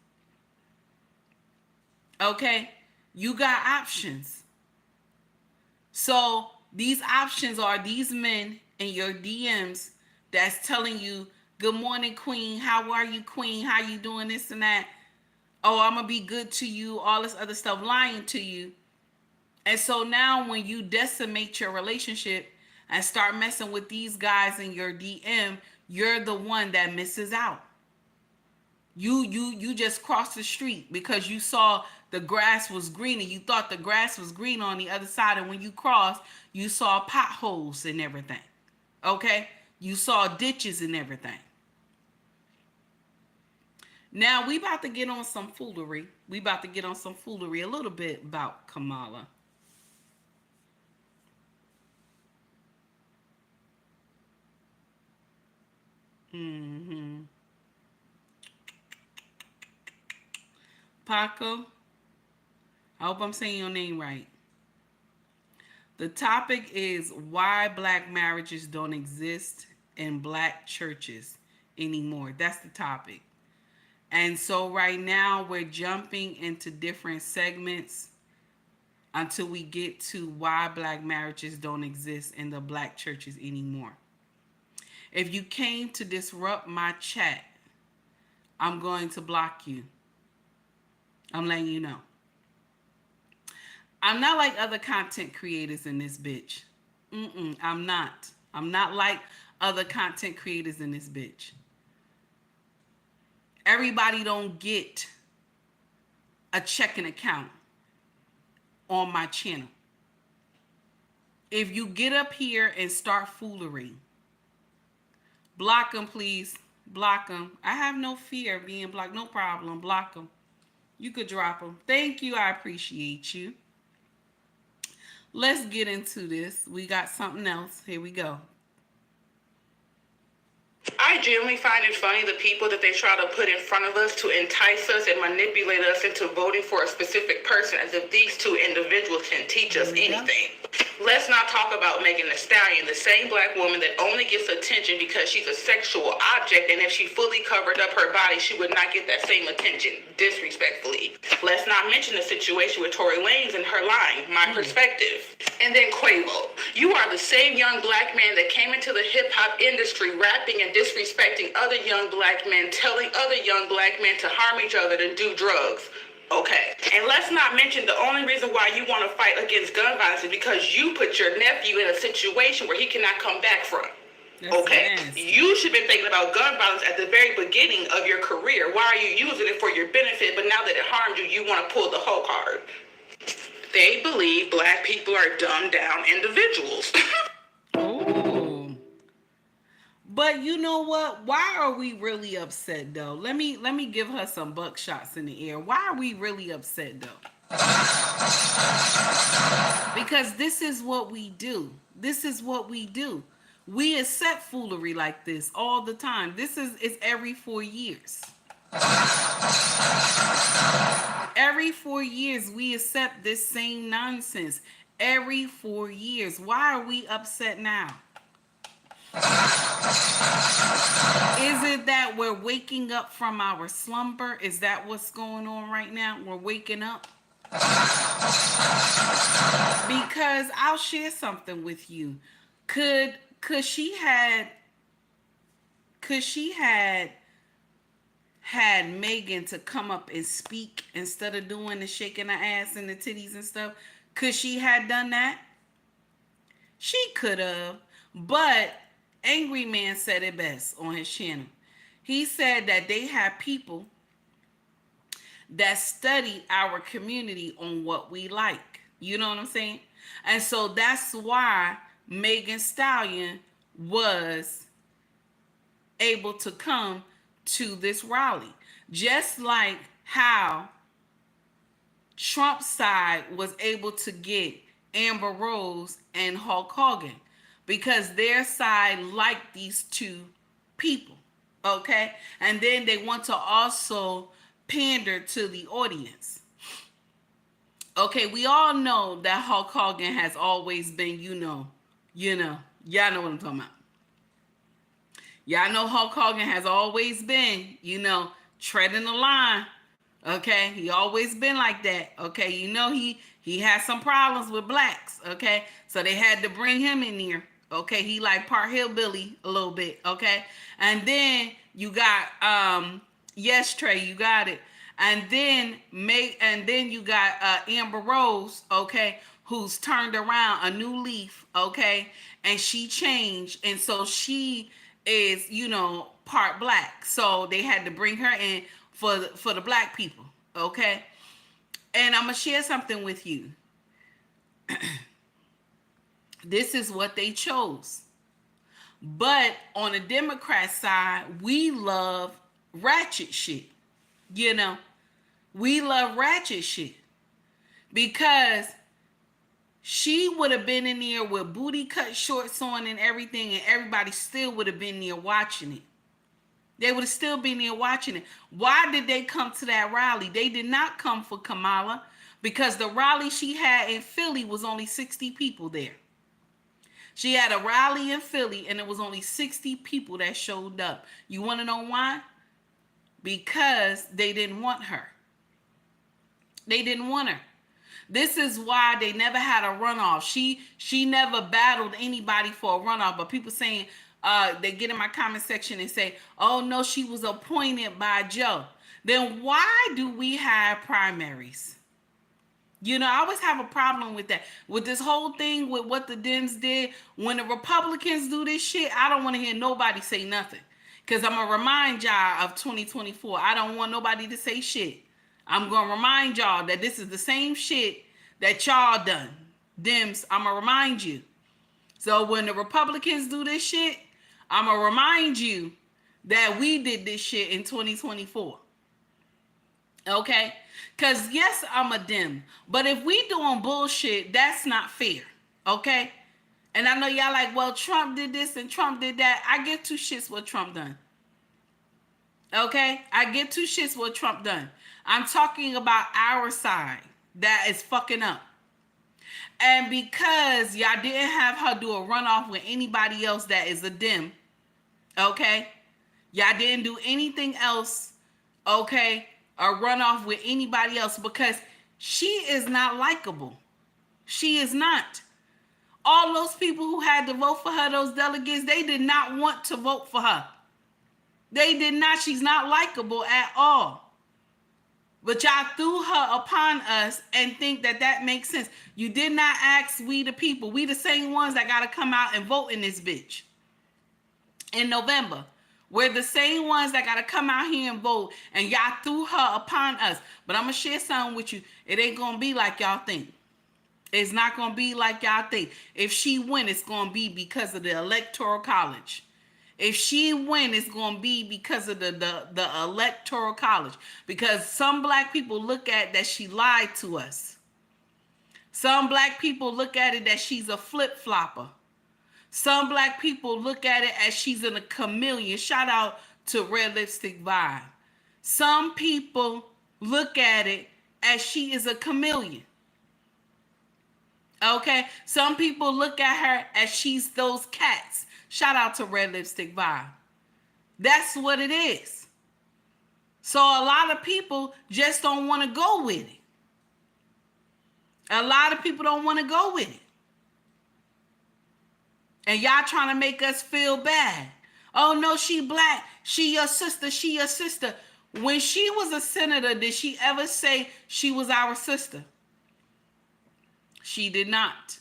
Okay? You got options. So these options are these men in your DMs that's telling you, good morning, queen. How are you, queen? How you doing this and that? Oh, I'm going to be good to you. All this other stuff, lying to you. And so now when you decimate your relationship and start messing with these guys in your DM, you're the one that misses out. You just crossed the street because you saw the grass was green and you thought the grass was green on the other side. And when you crossed, you saw potholes and everything. Okay? You saw ditches and everything. Now we about to get on some foolery. We about to get on some foolery a little bit about Kamala. Mm-hmm. Paco, I hope I'm saying your name right. The topic is why black marriages don't exist in black churches anymore. That's the topic. And so right now we're jumping into different segments until we get to why black marriages don't exist in the black churches anymore. If you came to disrupt my chat, I'm going to block you. I'm letting you know. I'm not like other content creators in this bitch. I'm not. I'm not like other content creators in this bitch. Everybody don't get a checking account on my channel. If you get up here and start foolery, block them, please. Block them. I have no fear of being blocked. No problem. Block them. You could drop them. Thank you. I appreciate you. Let's get into this. We got something else. Here we go. I genuinely find it funny the people that they try to put in front of us to entice us and manipulate us into voting for a specific person, as if these two individuals can teach us anything. Let's not talk about Megan Thee Stallion, the same black woman that only gets attention because she's a sexual object, and if she fully covered up her body, she would not get that same attention, disrespectfully. Let's not mention the situation with Tory Lanez and her line, my perspective. And then Quavo, you are the same young black man that came into the hip-hop industry rapping and disrespecting other young black men, telling other young black men to harm each other and do drugs. Okay. And let's not mention the only reason why you want to fight against gun violence is because you put your nephew in a situation where he cannot come back from. That's okay. nasty. You should have been thinking about gun violence at the very beginning of your career. Why are you using it for your benefit, but now that it harmed you, you want to pull the whole card? They believe black people are dumbed down individuals. Ooh. But you know what? Why are we really upset though? Let me give her some buckshots in the air. Why are we really upset though? Because this is what we do. This is what we do. We accept foolery like this all the time. It's every 4 years. Every 4 years we accept this same nonsense. Every 4 years. Why are we upset now? Is it that we're waking up from our slumber? Is that what's going on right now? We're waking up? Because I'll share something with you. Could she had Megan to come up and speak instead of doing the shaking her ass and the titties and stuff? Could she had done that? She could have, but Angry Man said it best on his channel. He said that they have people that study our community on what we like. You know what I'm saying? And so that's why Megan Thee Stallion was able to come to this rally. Just like how Trump's side was able to get Amber Rose and Hulk Hogan, because their side liked these two people, okay? And then they want to also pander to the audience. Okay, we all know that Hulk Hogan has always been, y'all know what I'm talking about. Y'all know Hulk Hogan has always been, treading the line. Okay, he always been like that. Okay, he has some problems with blacks. Okay, so they had to bring him in here. Okay, he like part hillbilly a little bit. Okay, and then you got yes, Trey, you got it. And then you got Amber Rose. Okay, who's turned around a new leaf. Okay, and she changed, and so she is part black. So they had to bring her in for the black people. Okay, and I'm gonna share something with you. This is what they chose. But on the Democrat side, we love ratchet shit. We love ratchet shit. Because she would have been in there with booty cut shorts on and everything, and everybody still would have been there watching it. They would have still been there watching it. Why did they come to that rally? They did not come for Kamala because the rally she had in Philly was only 60 people there. She had a rally in Philly and it was only 60 people that showed up. You want to know why? Because they didn't want her. They didn't want her. This is why they never had a runoff. She never battled anybody for a runoff. But people saying, they get in my comment section and say, oh no, she was appointed by Joe. Then why do we have primaries? You know, I always have a problem with that. With this whole thing with what the Dems did. When the Republicans do this shit, I don't want to hear nobody say nothing. Because I'm going to remind y'all of 2024. I don't want nobody to say shit. I'm going to remind y'all that this is the same shit that y'all done. Dems, I'm going to remind you. So when the Republicans do this shit, I'm going to remind you that we did this shit in 2024. Okay? Because yes, I'm a Dem. But if we doing bullshit, that's not fair. Okay? And I know y'all like, well, Trump did this and Trump did that. I give two shits what Trump done. Okay? I give two shits what Trump done. I'm talking about our side that is fucking up. And because y'all didn't have her do a runoff with anybody else that is a Dem, okay? Y'all didn't do anything else, okay? A runoff with anybody else because she is not likable. She is not. All those people who had to vote for her, those delegates, they did not want to vote for her. They did not. She's not likable at all. But y'all threw her upon us and think that that makes sense. You did not ask we the people. We the same ones that got to come out and vote in this bitch in November. We're the same ones that got to come out here and vote. And y'all threw her upon us. But I'm going to share something with you. It ain't going to be like y'all think. It's not going to be like y'all think. If she win, it's going to be because of the Electoral College. If she win, it's going to be because of the Electoral College. Because some black people look at that she lied to us. Some black people look at it that she's a flip-flopper. Some black people look at it as she's in a chameleon. Shout out to Red Lipstick Vibe. Some people look at it as she is a chameleon. Okay? Some people look at her as she's those cats. Shout out to Red Lipstick Vibe. That's what it is. So a lot of people just don't want to go with it. A lot of people don't want to go with it. And y'all trying to make us feel bad. Oh no, she black. She your sister. She your sister. When she was a senator, did she ever say she was our sister? She did not.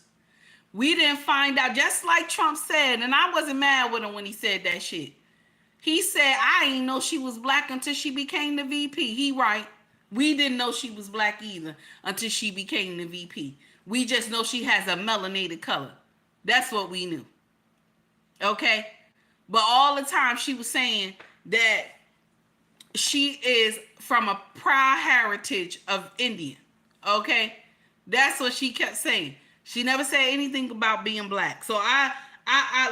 We didn't find out, just like Trump said, and I wasn't mad with him when he said that shit. He said, I didn't know she was black until she became the VP. He right. We didn't know she was black either until she became the VP. We just know she has a melanated color. That's what we knew. Okay? But all the time she was saying that she is from a proud heritage of Indian. Okay? That's what she kept saying. She never said anything about being black. So I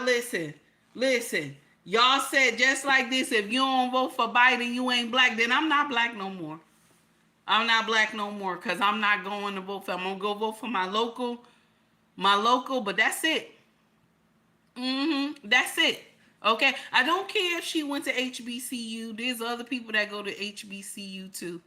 listen. Y'all said just like this, if you don't vote for Biden, you ain't black, then I'm not black no more. I'm not black no more because I'm not going to vote for, I'm going to go vote for my local, but that's it. That's it. Okay? I don't care if she went to HBCU. There's other people that go to HBCU too.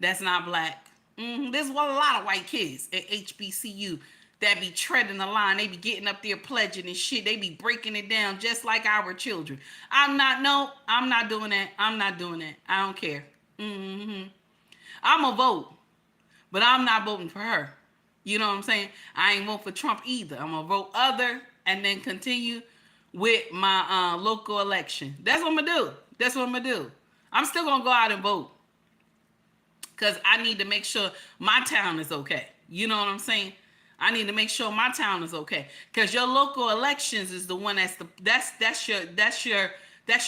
That's not black. There's a lot of white kids at HBCU that be treading the line. They be getting up there pledging and shit. They be breaking it down just like our children. I'm not doing that. I'm not doing that. I don't care. I'm a vote, but I'm not voting for her. You know what I'm saying? I ain't vote for Trump either. I'm gonna vote other and then continue with my local election. That's what I'm gonna do. I'm still gonna go out and vote. Because I need to make sure my town is okay. You know what I'm saying? I need to make sure my town is okay. Because your local elections is the one that's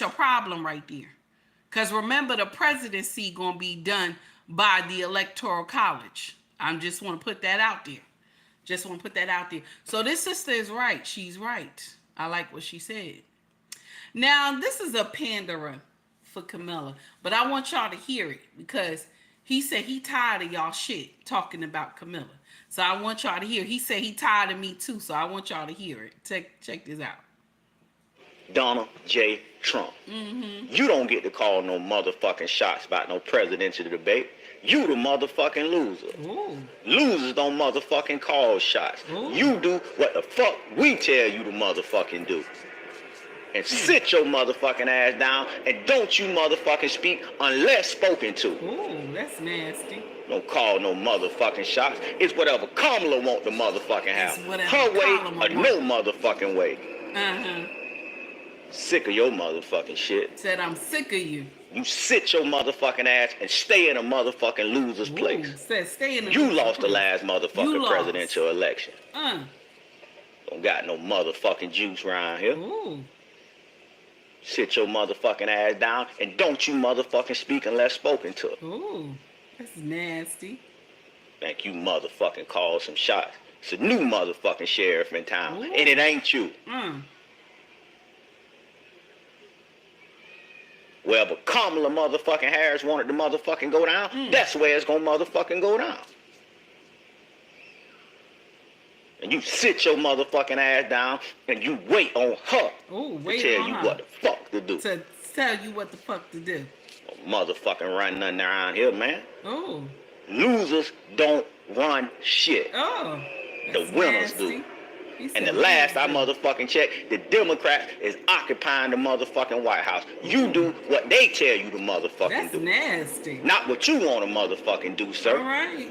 your problem right there. Because remember, the presidency gonna be done by the Electoral College. I just want to put that out there. So this sister is right. She's right. I like what she said. Now, this is a panderer for Camilla, but I want y'all to hear it because he said he tired of y'all shit talking about Camilla. So I want y'all to hear. He said he tired of me too, so I want y'all to hear it. Check this out. Donald J. Trump. You don't get to call no motherfucking shots about no presidential debate. You the motherfucking loser. Ooh. Losers don't motherfucking call shots. Ooh. You do what the fuck we tell you to motherfucking do. And sit your motherfucking ass down and don't you motherfucking speak unless spoken to. Ooh, that's nasty. Don't call no motherfucking shots. It's whatever Kamala want the motherfucking house. Her way or no motherfucking way. Uh-huh. Sick of your motherfucking shit. Said I'm sick of you. You sit your motherfucking ass and stay in a motherfucking loser's place. Said stay in You lost the last motherfucking presidential election. Don't got no motherfucking juice around here. Ooh. Sit your motherfucking ass down and don't you motherfucking speak unless spoken to. Ooh, that's nasty. Think you motherfucking called some shots. It's a new motherfucking sheriff in town, and it ain't you. Wherever Kamala motherfucking Harris wanted to motherfucking go down, that's where it's gonna motherfucking go down. And you sit your motherfucking ass down and you wait on her to tell you what the fuck to do. To tell you what the fuck to do. Don't motherfucking run nothing around here, man. Oh. Losers don't run shit. Oh. The winners do. And the last I motherfucking checked, the Democrats is occupying the motherfucking White House. You do what they tell you to motherfucking do. That's nasty. Not what you want to motherfucking do, sir. All right.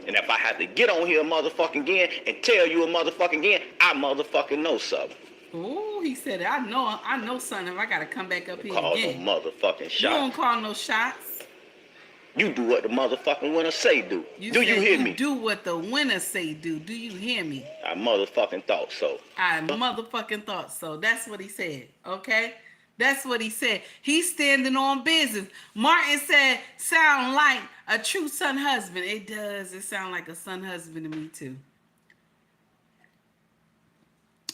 And if I have to get on here motherfucking again and tell you a motherfucking again, I motherfucking know something. Oh, he said, I know something if I gotta come back up here Call again. no motherfucking shots. You don't call no shots. You do what the motherfucking winners say do. Do you hear me? Do what the winners say do. Do you hear me? I motherfucking thought so. I motherfucking thought so. That's what he said. Okay? That's what he said. He's standing on business. Martin said, sound like a true son husband. It does. It sound like a son husband to me too.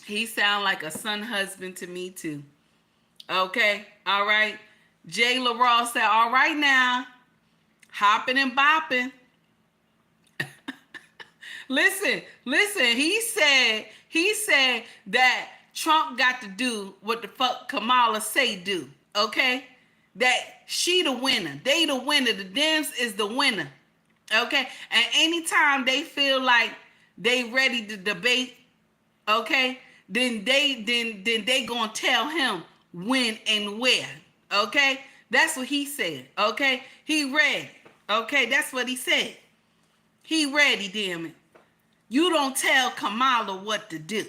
He sound like a son husband to me too. Okay? All right? Jay LaRaw said, all right now. Hopping and bopping. Listen. He said that Trump got to do what the fuck Kamala say do. Okay? That she the winner. They the winner. The Dems is the winner. Okay? And anytime they feel like they ready to debate, okay, then they gonna tell him when and where. Okay? That's what he said. Okay? He ready. Okay? That's what he said. He ready, damn it. You don't tell Kamala what to do.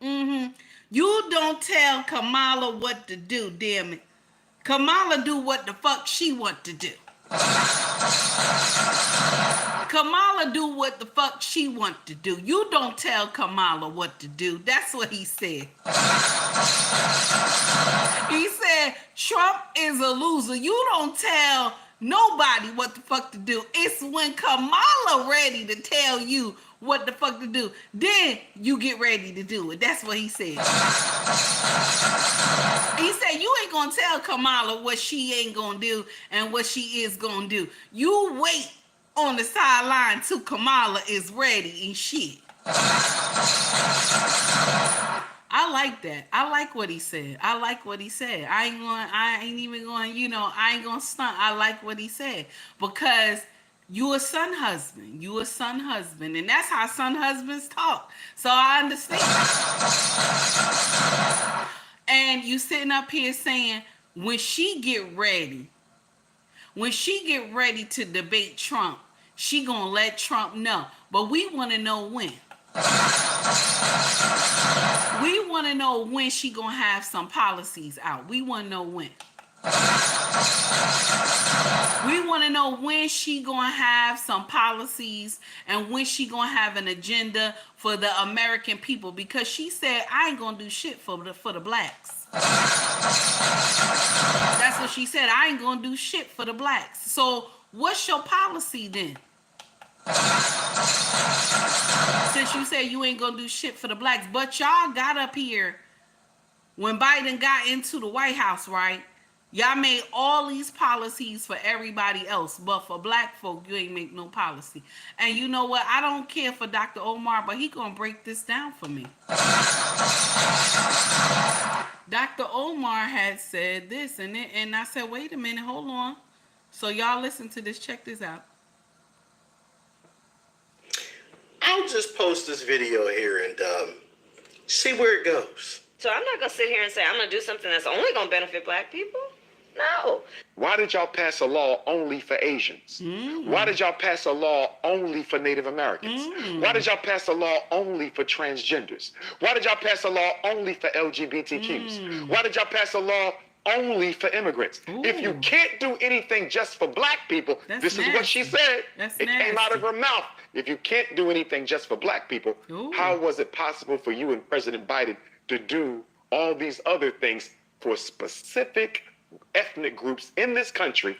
You don't tell Kamala what to do, damn it. Kamala do what the fuck she want to do. Kamala do what the fuck she want to do. You don't tell Kamala what to do. That's what he said. He said, Trump is a loser. You don't tell nobody what the fuck to do. It's when Kamala ready to tell you what the fuck to do, then you get ready to do it. That's what he said. He said, you ain't gonna tell Kamala what she ain't gonna do and what she is gonna do. You wait on the sideline till Kamala is ready and shit. I like that. I like what he said. I ain't even going, I ain't gonna stunt. I like what he said because you a son husband. And that's how son husbands talk. So I understand. And you sitting up here saying, when she get ready to debate Trump, she gonna let Trump know. But we want to know when. We want to know when she gonna have some policies out. We want to know when. We want to know when she gonna have some policies and when she gonna have an agenda for the American people, because she said, I ain't gonna do shit for the blacks. That's what she said. I ain't gonna do shit for the blacks. So what's your policy then? Since you say you ain't gonna do shit for the blacks, but y'all got up here when Biden got into the White House, right? Y'all made all these policies for everybody else, but for black folk, you ain't make no policy. And you know what? I don't care for Dr. Omar, but he gonna break this down for me. Dr. Omar had said this, and I said, wait a minute, hold on. So y'all listen to this. Check this out. I'll just post this video here and see where it goes. So I'm not gonna sit here and say I'm gonna do something that's only gonna benefit black people. No. Why did y'all pass a law only for Asians? Why did y'all pass a law only for Native Americans? Why did y'all pass a law only for transgenders? Why did y'all pass a law only for LGBTQs? Why did y'all pass a law only for immigrants? If you can't do anything just for black people, this is what she said. It came out of her mouth. If you can't do anything just for black people, how was it possible for you and President Biden to do all these other things for specific ethnic groups in this country,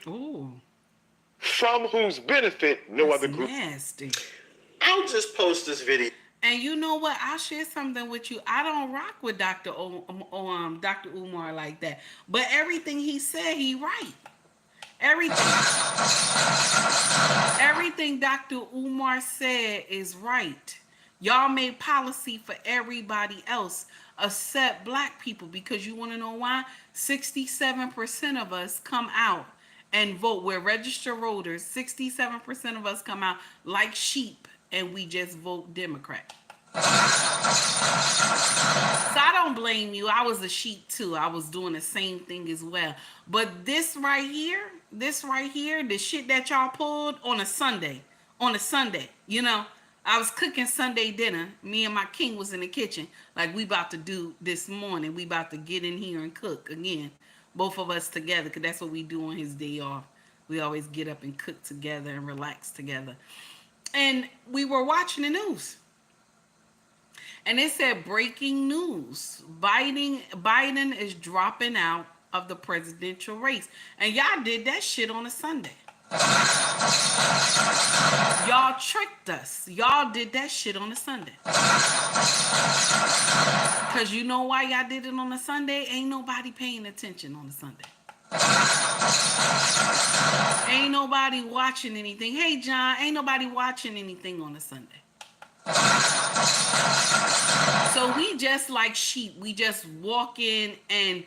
from whose benefit no other group? Nasty. I'll just post this video. And you know what? I'll share something with you. I don't rock with Dr. Dr. Umar like that. But everything he said, he right. Everything Dr. Umar said is right. Y'all made policy for everybody else except black people, because you want to know why? 67% of us come out and vote. We're registered voters. 67% of us come out like sheep and we just vote Democrat. So I don't blame you. I was a sheep too. I was doing the same thing as well. But this right here, the shit that y'all pulled on a Sunday, you know, I was cooking Sunday dinner. Me and my king was in the kitchen. Like we about to do this morning. We about to get in here and cook again. Both of us together, because that's what we do on his day off. We always get up and cook together and relax together. And we were watching the news. And it said, breaking news. Biden is dropping out of the presidential race. And y'all did that shit on a Sunday. Y'all tricked us. Y'all did that shit on a Sunday. Because you know why y'all did it on a Sunday? Ain't nobody paying attention on a Sunday. Ain't nobody watching anything. Hey, John, ain't nobody watching anything on a Sunday. So we just like sheep. We just walk in and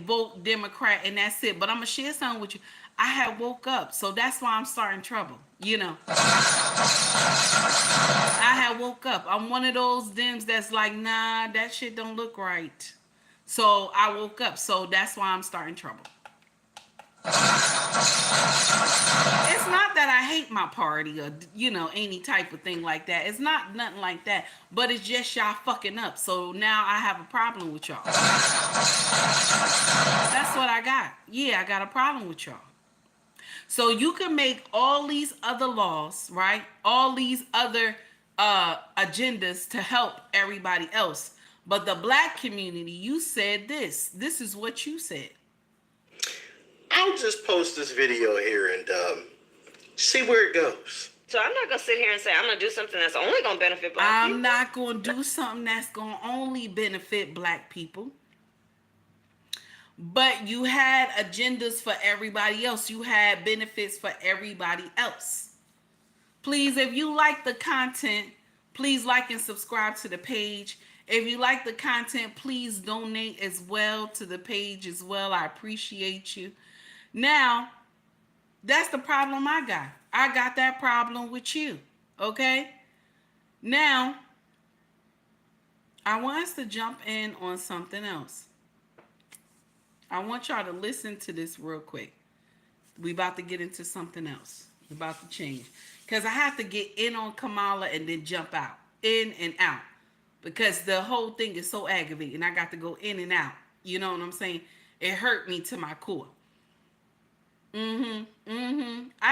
vote Democrat, and that's it. But I'm going to share something with you. I had woke up, so that's why I'm starting trouble, you know. I had woke up. I'm one of those Dems that's like, nah, that shit don't look right. So I woke up, so that's why I'm starting trouble. It's not that I hate my party or, you know, any type of thing like that. It's not nothing like that. But it's just y'all fucking up. So now I have a problem with y'all. That's what I got. Yeah, I got a problem with y'all. So you can make all these other laws, right? All these other agendas to help everybody else. But the black community, you said this. This is what you said. I'll just post this video here and see where it goes. So I'm not gonna sit here and say I'm gonna do something that's only gonna benefit black people. I'm not gonna do something that's gonna only benefit black people. But you had agendas for everybody else. You had benefits for everybody else. Please, if you like the content, please like and subscribe to the page. If you like the content, please donate as well to the page as well. I appreciate you. Now, that's the problem I got. I got that problem with you. Okay? Now, I want us to jump in on something else. I want y'all to listen to this real quick. We about to get into something else. We're about to change. Because I have to get in on Kamala and then jump out. In and out. Because the whole thing is so aggravating. I got to go in and out. You know what I'm saying? It hurt me to my core. I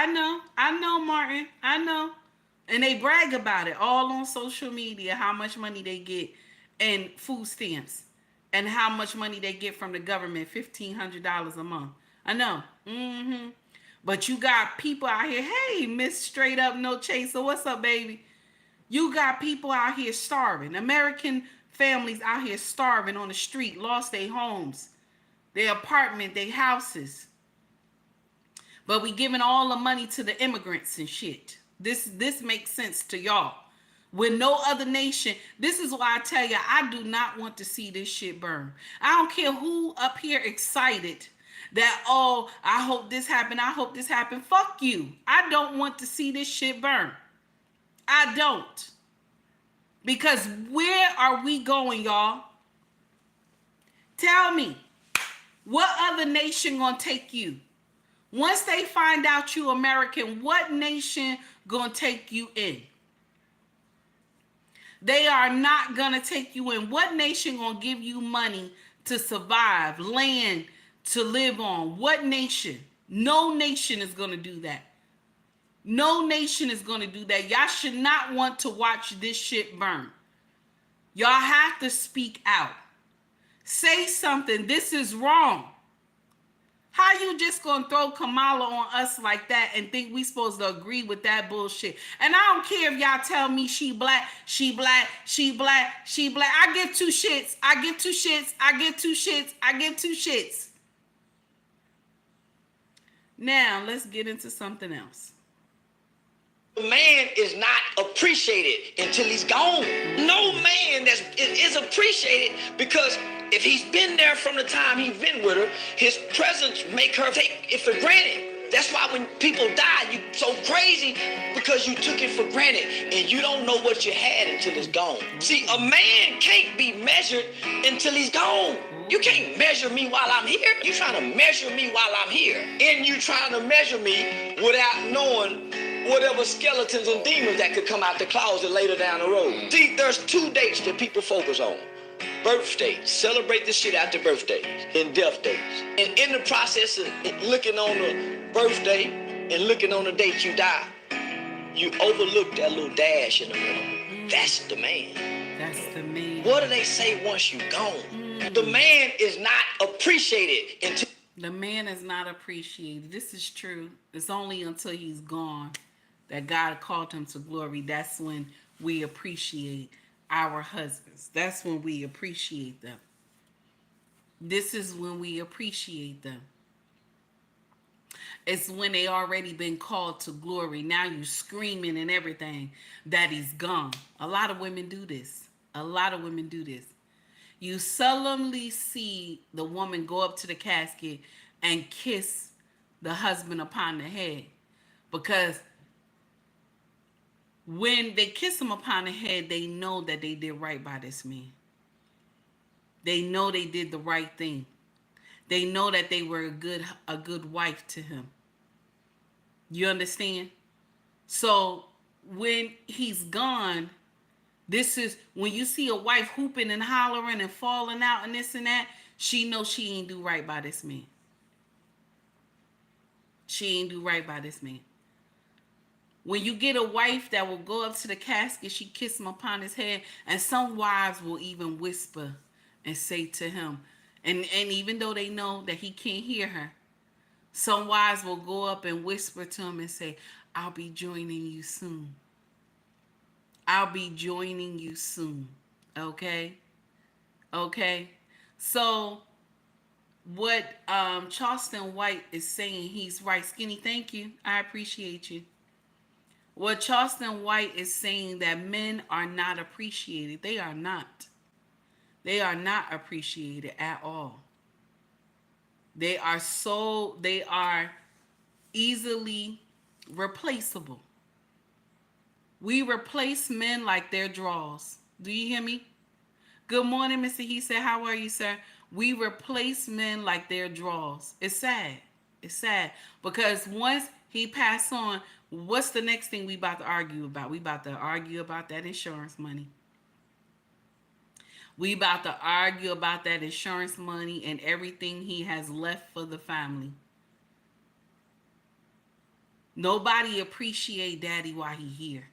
know, Martin. I know. And they brag about it all on social media, how much money they get in food stamps. And how much money they get from the government, $1,500 a month. I know. But you got people out here, hey, Miss Straight Up No Chaser, what's up, baby? You got people out here starving. American families out here starving on the street, lost their homes, their apartment, their houses. But we giving all the money to the immigrants and shit. This makes sense to y'all. With no other nation, this is why I tell you, I do not want to see this shit burn. I don't care who up here excited that, oh, I hope this happened, I hope this happened. Fuck you. I don't want to see this shit burn. I don't. Because where are we going, y'all? Tell me, what other nation gonna take you? Once they find out you American, what nation gonna take you in? They are not gonna take you in. What nation gonna give you money to survive, land to live on? What nation? No nation is gonna do that. No nation is gonna do that. Y'all should not want to watch this shit burn. Y'all have to speak out. Say something. This is wrong. How you just gonna throw Kamala on us like that and think we supposed to agree with that bullshit? And I don't care if y'all tell me she black, she black, she black, she black. I give two shits. I give two shits. I give two shits. I give two shits. Now let's get into something else. Man is not appreciated until he's gone. No man is appreciated, because if he's been there from the time he's been with her, his presence make her take it for granted. That's why when people die, you so crazy, because you took it for granted and you don't know what you had until it's gone. See, a man can't be measured until he's gone. You can't measure me while I'm here. You trying to measure me while I'm here, and you trying to measure me without knowing whatever skeletons and demons that could come out the closet later down the road. See, there's two dates that people focus on. Birthdays, celebrate the shit out the birthdays, and death days. And in the process of looking on the birthday and looking on the date you die, you overlook that little dash in the middle. That's the man. That's the man. What do they say once you gone? The man is not appreciated until... The man is not appreciated. This is true. It's only until he's gone that God called him to glory. That's when we appreciate our husbands. That's when we appreciate them. This is when we appreciate them. It's when they already been called to glory. Now you screaming and everything that he's gone. A lot of women do this. A lot of women do this. You seldomly see the woman go up to the casket and kiss the husband upon the head, because when they kiss him upon the head, they know that they did right by this man. They know they did the right thing. They know that they were a good wife to him. You understand? So when he's gone, this is when you see a wife hooping and hollering and falling out and this and that, she knows she ain't do right by this man. She ain't do right by this man. When you get a wife that will go up to the casket, she kiss him upon his head, and some wives will even whisper and say to him, and even though they know that he can't hear her, some wives will go up and whisper to him and say, I'll be joining you soon. I'll be joining you soon. Okay? Okay? So what Charleston White is saying, he's right. Skinny, thank you. I appreciate you. What Charleston White is saying, that men are not appreciated. They are not. They are not appreciated at all. They are easily replaceable. We replace men like their drawers. Do you hear me? Good morning, Mr. He said, how are you, sir? We replace men like their drawers. It's sad. It's sad. Because once he passed on, what's the next thing we about to argue about? We about to argue about that insurance money. We about to argue about that insurance money and everything he has left for the family. Nobody appreciate daddy while he here.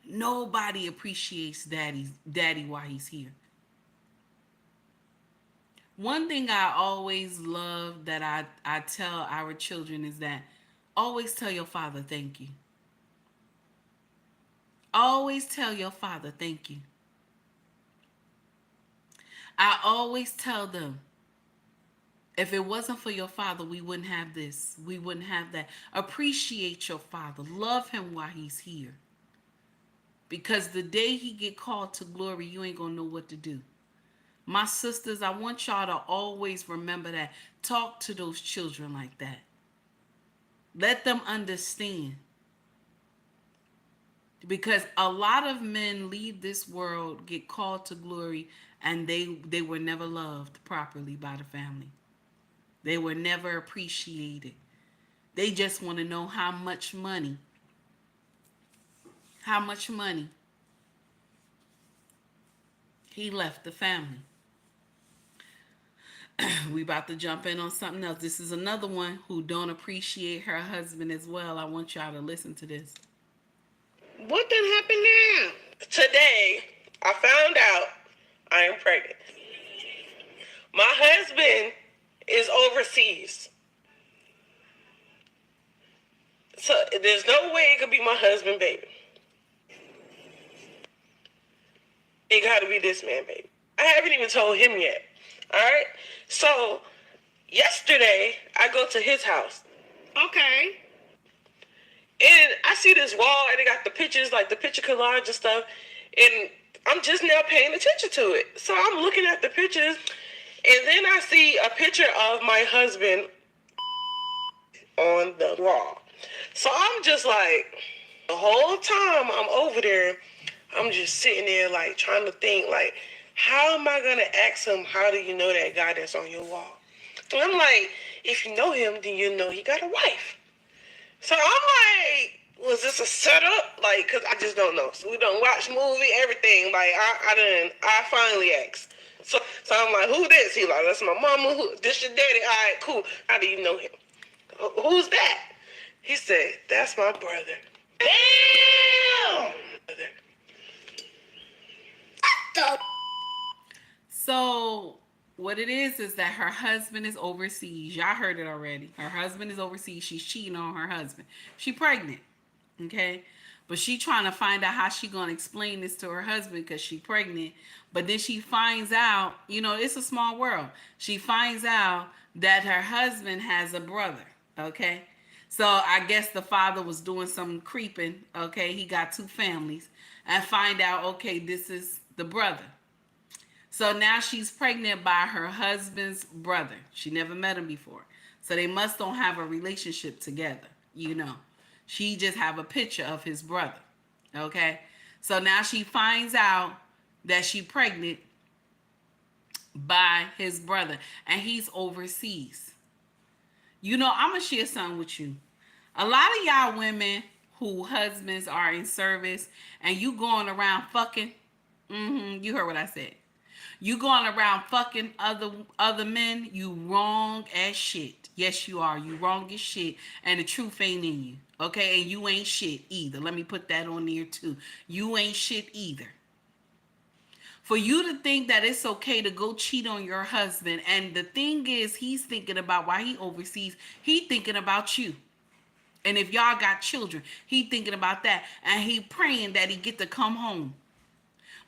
Nobody appreciates daddy while he's here. One thing I always love that I tell our children is that always tell your father thank you. Always tell your father thank you. I always tell them, if it wasn't for your father, we wouldn't have this. We wouldn't have that. Appreciate your father. Love him while he's here. Because the day he get called to glory, you ain't gonna know what to do. My sisters, I want y'all to always remember that. Talk to those children like that. Let them understand. Because a lot of men leave this world, get called to glory, and they were never loved properly by the family. They were never appreciated. They just want to know how much money he left the family. We about to jump in on something else. This is another one who don't appreciate her husband as well. I want y'all to listen to this. What done happened now? Today, I found out I am pregnant. My husband is overseas. So there's no way it could be my husband, baby. It got to be this man, baby. I haven't even told him yet. All right? So yesterday, I go to his house. Okay. And I see this wall, and it got the pictures, like the picture collage and stuff. And I'm just now paying attention to it. So I'm looking at the pictures, and then I see a picture of my husband on the wall. So I'm just like, the whole time I'm over there, I'm just sitting there like trying to think, like, how am I going to ask him, how do you know that guy that's on your wall? And I'm like, if you know him, then you know he got a wife. So I'm like, was this a setup? Like, because I just don't know. So we don't watch movie, everything. Like, I finally asked. So I'm like, who this? He like, that's my mama. Who, this your daddy? All right, cool. How do you know him? Who's that? He said, that's my brother. Damn! So what it is that her husband is overseas. Y'all heard it already. Her husband is overseas. She's cheating on her husband. She pregnant. Okay? But she trying to find out how she going to explain this to her husband because she pregnant. But then she finds out, you know, it's a small world. She finds out that her husband has a brother. Okay? So I guess the father was doing some creeping. Okay? He got two families. And find out, okay, this is the brother. So now she's pregnant by her husband's brother. She never met him before. So they must don't have a relationship together, you know. She just have a picture of his brother, okay? So now she finds out that she's pregnant by his brother, and he's overseas. You know, I'm going to share something with you. A lot of y'all women who husbands are in service and you going around fucking, you heard what I said. You going around fucking other men, you wrong as shit. Yes, you are. You wrong as shit. And the truth ain't in you. Okay? And you ain't shit either. Let me put that on there too. You ain't shit either. For you to think that it's okay to go cheat on your husband, and the thing is, he's thinking about why he overseas, he thinking about you. And if y'all got children, he thinking about that. And he praying that he get to come home.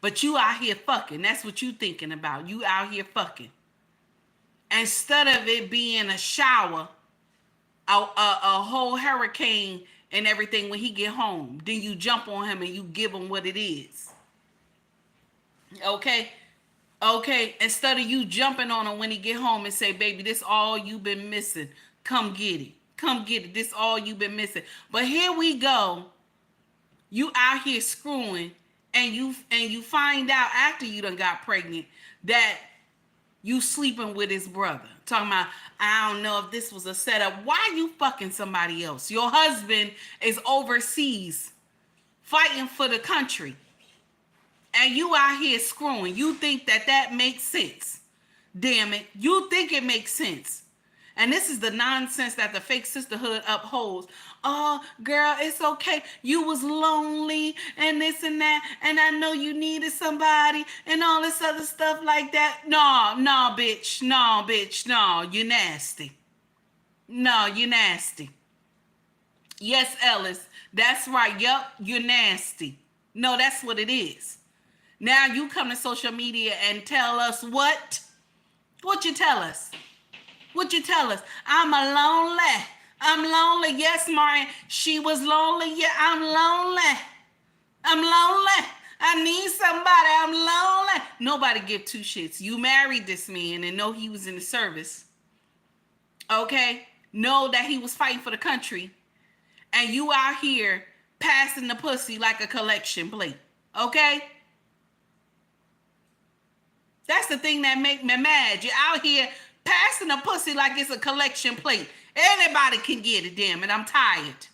But you out here fucking. That's what you thinking about. You out here fucking. Instead of it being a shower, a whole hurricane and everything when he get home, then you jump on him and you give him what it is. Okay? Okay? Instead of you jumping on him when he get home and say, baby, this all you been missing. Come get it. Come get it. This all you been missing. But here we go. You out here screwing. And you find out after you done got pregnant that you sleeping with his brother. Talking about, I don't know if this was a setup. Why you fucking somebody else? Your husband is overseas fighting for the country. And you out here screwing. You think that makes sense. Damn it. You think it makes sense. And this is the nonsense that the fake sisterhood upholds. Oh, girl, it's okay. You was lonely and this and that. And I know you needed somebody and all this other stuff like that. No, bitch. No, bitch. No, you nasty. No, you nasty. Yes, Ellis. That's right. Yup, you're nasty. No, that's what it is. Now you come to social media and tell us what? What you tell us? What you tell us? I'm lonely. I'm lonely. Yes, Martin. She was lonely. Yeah, I'm lonely. I'm lonely. I need somebody. I'm lonely. Nobody give two shits. You married this man and know he was in the service. Okay? Know that he was fighting for the country. And you out here passing the pussy like a collection plate. Okay? That's the thing that make me mad. You're out here passing the pussy like it's a collection plate. Anybody can get it, damn it. I'm tired.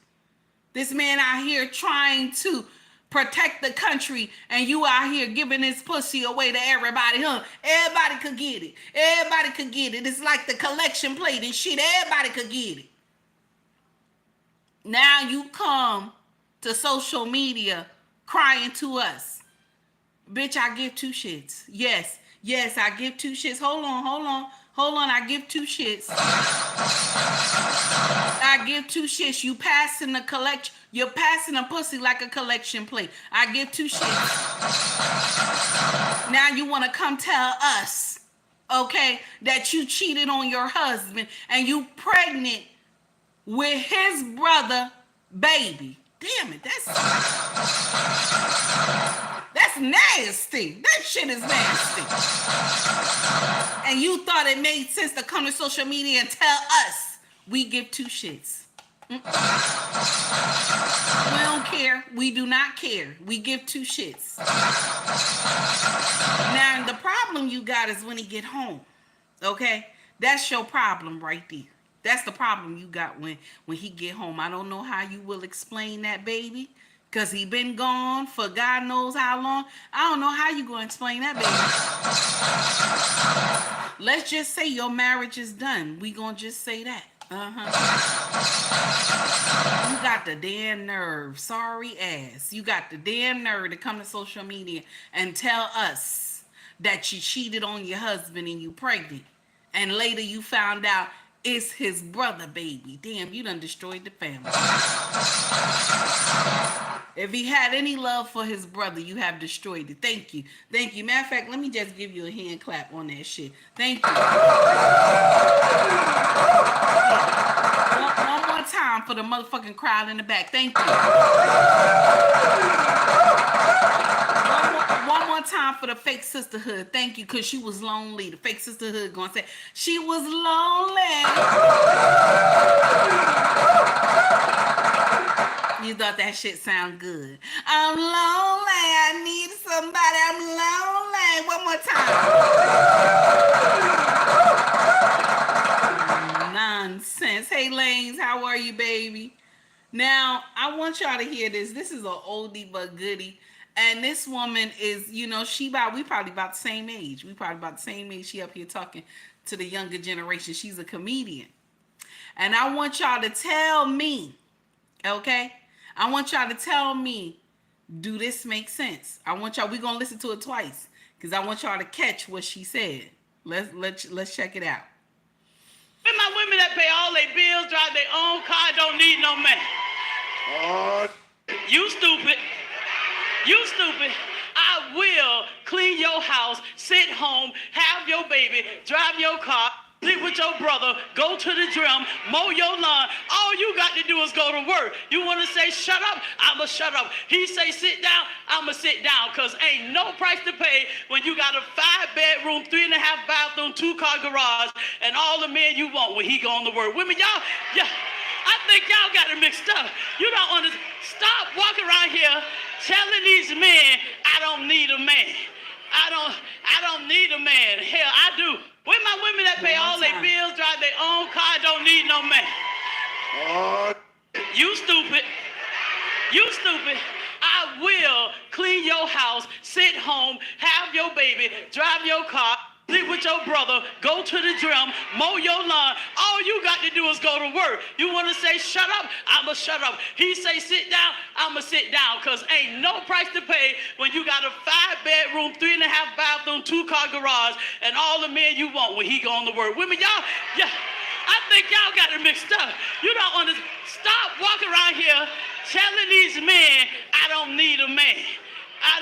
This man out here trying to protect the country, and you out here giving his pussy away to everybody, huh? Everybody could get it. Everybody could get it. It's like the collection plate and shit. Everybody could get it. Now you come to social media crying to us. Bitch, I give two shits. Yes, I give two shits. Hold on. I give two shits. I give two shits. You passing the collection. You're passing a pussy like a collection plate. I give two shits. Now you want to come tell us, okay, that you cheated on your husband and you pregnant with his brother, baby. Damn it, that's nasty. That shit is nasty. And you thought it made sense to come to social media and tell us we give two shits. We don't care. We do not care. We give two shits. Now, the problem you got is when he get home. Okay? That's your problem right there. That's the problem you got when he get home. I don't know how you will explain that, baby. Because he been gone for God knows how long. I don't know how you going to explain that, baby. Let's just say your marriage is done. We going to just say that. You got the damn nerve. Sorry ass. You got the damn nerve to come to social media and tell us that you cheated on your husband and you pregnant. And later you found out it's his brother, baby. Damn, you done destroyed the family. If he had any love for his brother, you have destroyed it. Thank you. Matter of fact, let me just give you a hand clap on that shit. Thank you. One more time for the motherfucking crowd in the back. Thank you. One more time for the fake sisterhood. Thank you, because she was lonely. The fake sisterhood gonna say, she was lonely. You thought that shit sound good. I'm lonely. I need somebody. I'm lonely. One more time. Nonsense. Hey, Lanes, how are you, baby? Now, I want y'all to hear this. This is an oldie but goodie. And this woman is, we probably about the same age. She up here talking to the younger generation. She's a comedian. And I want y'all to tell me, okay? I want y'all to tell me, do this make sense? We're going to listen to it twice because I want y'all to catch what she said. Let's check it out. With my women that pay all their bills, drive their own car, don't need no man. You stupid. I will clean your house, sit home, have your baby, drive your car, sleep with your brother, go to the gym, mow your lawn. All you got to do is go to work. You want to say shut up? I'ma shut up. He say sit down? I'ma sit down, because ain't no price to pay when you got a 5-bedroom, 3.5 bathroom, 2-car garage, and all the men you want when he going to work. Women, y'all, I think y'all got it mixed up. You don't understand. Stop walking around here telling these men I don't need a man. I don't need a man. Hell, I do. With my women that pay all their bills, drive their own car, don't need no man. You stupid. I will clean your house, sit home, have your baby, drive your car, sleep with your brother, go to the gym, mow your lawn. All you got to do is go to work. You want to say shut up? I'ma shut up. He say sit down? I'ma sit down, because ain't no price to pay when you got a 5-bedroom, 3.5 bathroom, 2-car garage, and all the men you want when he going to work. Women, y'all, I think y'all got it mixed up. You don't understand. Stop walking around here telling these men I don't need a man. I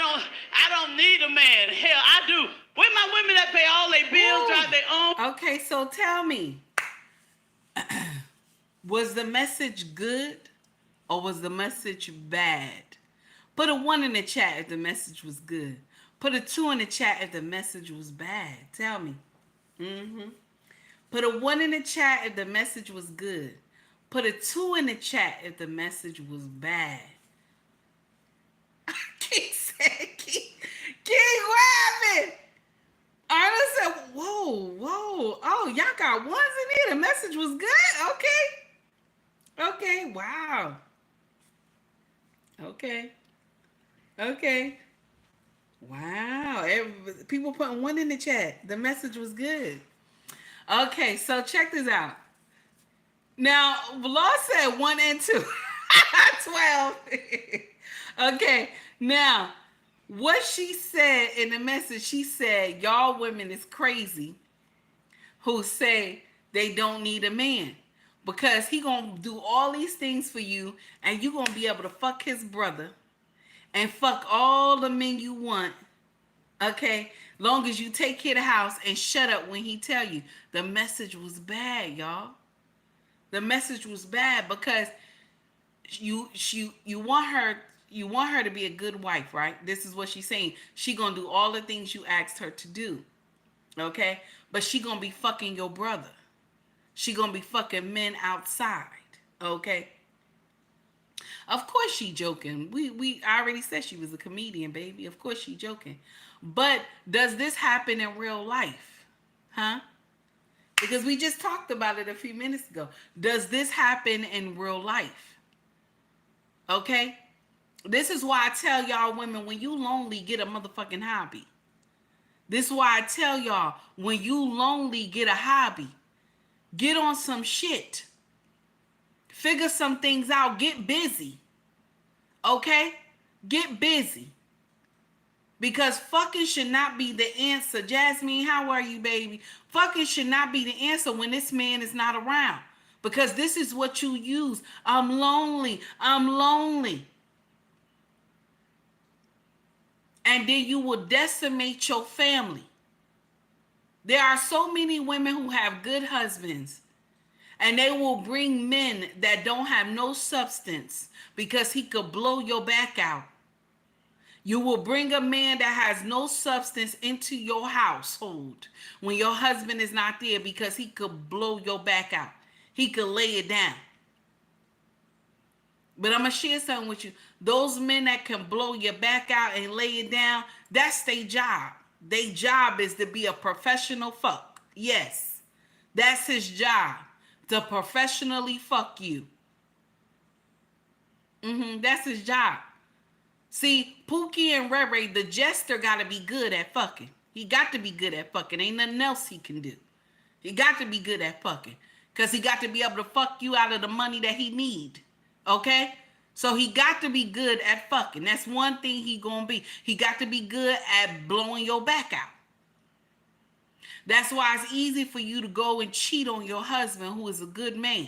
don't need a man. Hell, I do. Where my women that pay all their bills, drive their own? Okay, so tell me, was the message good or was the message bad? Put a 1 in the chat if the message was good. Put a 2 in the chat if the message was bad. Tell me. Put a 1 in the chat if the message was good. Put a 2 in the chat if the message was bad. King said, King grabbing. Arnold said, whoa. Oh, y'all got 1s in here. The message was good? Okay, wow. Okay. Wow. People putting 1 in the chat. The message was good. Okay, so check this out. Now, Law said 1 and 2. 12. Okay, now, what she said in the message, she said, y'all women is crazy who say they don't need a man because he gonna do all these things for you and you gonna be able to fuck his brother and fuck all the men you want, okay? Long as you take care of the house and shut up when he tell you. The message was bad, y'all. The message was bad because you want her to be a good wife, right? This is what she's saying. She gonna do all the things you asked her to do, okay? But she gonna be fucking your brother. She gonna be fucking men outside, okay? Of course she joking. I already said she was a comedian, baby. Of course she joking. But does this happen in real life? Huh? Because we just talked about it a few minutes ago. Does this happen in real life? Okay? This is why I tell y'all women, when you lonely, get a motherfucking hobby. This is why I tell y'all, when you lonely, get a hobby. Get on some shit. Figure some things out. Get busy. Okay? Get busy. Because fucking should not be the answer. Jasmine, how are you, baby? Fucking should not be the answer when this man is not around. Because this is what you use. I'm lonely. And then you will decimate your family. There are so many women who have good husbands. And they will bring men that don't have no substance because he could blow your back out. You will bring a man that has no substance into your household when your husband is not there because he could blow your back out. He could lay it down. But I'm going to share something with you. Those men that can blow your back out and lay it down, that's their job. Their job is to be a professional fuck. Yes, that's his job. To professionally fuck you. That's his job. See, Pookie and Ray Ray, the jester, got to be good at fucking. He got to be good at fucking. Ain't nothing else he can do. He got to be good at fucking. Because he got to be able to fuck you out of the money that he need. Okay? So he got to be good at fucking. That's one thing he gonna be. He got to be good at blowing your back out. That's why it's easy for you to go and cheat on your husband who is a good man.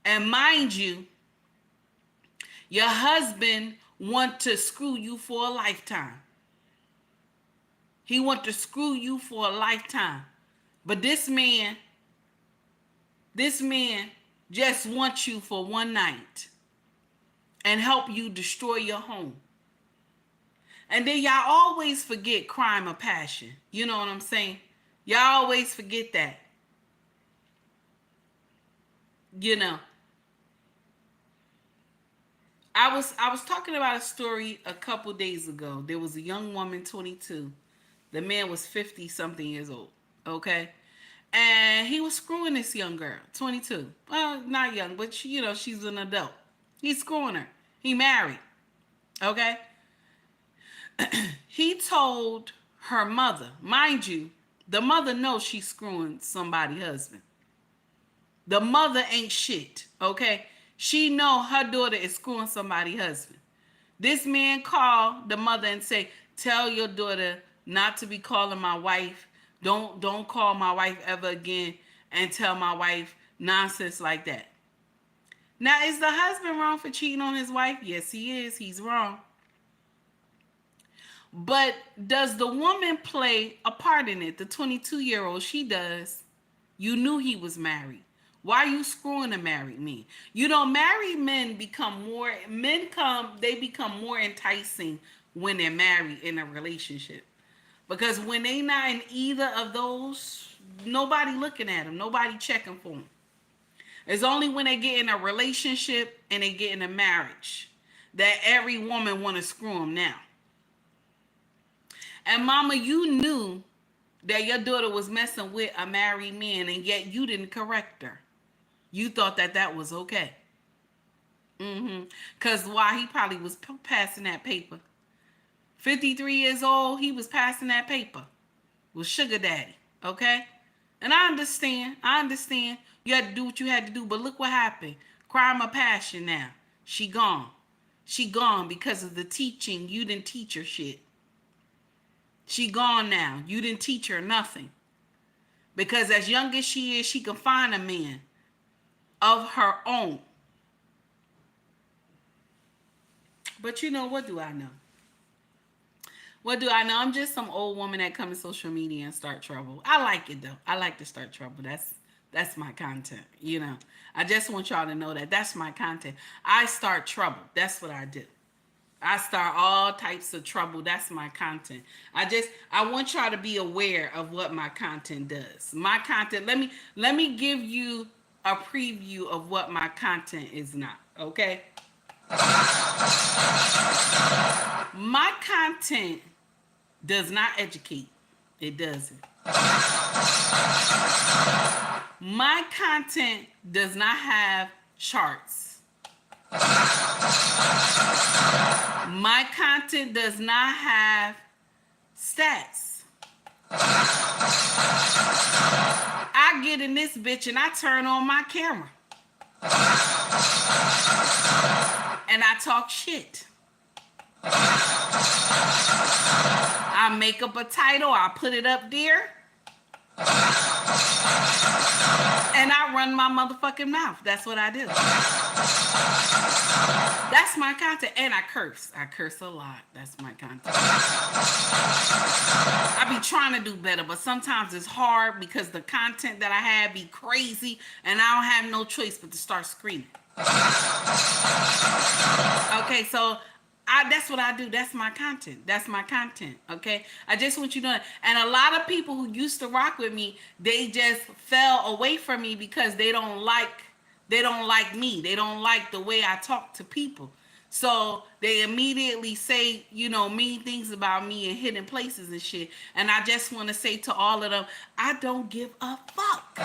And mind you, your husband want to screw you for a lifetime. He want to screw you for a lifetime. But this man just wants you for one night and help you destroy your home. And then y'all always forget crime or passion. You know what I'm saying? Y'all always forget that. You know. I was talking about a story a couple days ago. There was a young woman, 22. The man was 50 something years old. Okay? And he was screwing this young girl, 22. Well, not young, but she's an adult. He's screwing her. He married. Okay? He told her mother, mind you, the mother knows she's screwing somebody's husband. The mother ain't shit, okay? She know her daughter is screwing somebody's husband. This man called the mother and say, tell your daughter not to be calling my wife. Don't call my wife ever again and tell my wife nonsense like that. Now, is the husband wrong for cheating on his wife? Yes, he is. He's wrong. But does the woman play a part in it? The 22-year-old, she does. You knew he was married. Why are you screwing a married man? You know, married men become more enticing when they're married in a relationship. Because when they not in either of those, nobody looking at them, nobody checking for them. It's only when they get in a relationship and they get in a marriage that every woman want to screw them now. And mama, you knew that your daughter was messing with a married man, and yet you didn't correct her. You thought that that was okay. Because why? He probably was passing that paper. 53 years old, he was passing that paper with sugar daddy, okay? And I understand. You had to do what you had to do, but look what happened. Crime of passion now. She gone. She gone because of the teaching. You didn't teach her shit. She gone now. You didn't teach her nothing. Because as young as she is, she can find a man of her own. But you know, what do I know? What do I know? I'm just some old woman that comes to social media and start trouble. I like it though. I like to start trouble. That's my content, you know. I just want y'all to know that that's my content. I start trouble. That's what I do. I start all types of trouble. That's my content. I want y'all to be aware of what my content does. My content, let me give you a preview of what my content is not, okay? My content does not educate. It doesn't. My content does not have charts. My content does not have stats. I get in this bitch and I turn on my camera. And I talk shit. I make up a title, I put it up there, and I run my motherfucking mouth. That's what I do. That's my content. And I curse. I curse a lot. That's my content. I be trying to do better, but sometimes it's hard because the content that I have be crazy, and I don't have no choice but to start screaming. Okay, so that's what I do. That's my content. That's my content. Okay. I just want you to know. And a lot of people who used to rock with me, they just fell away from me because they don't like me. They don't like the way I talk to people. So they immediately say, you know, mean things about me in hidden places and shit. And I just want to say to all of them, I don't give a fuck.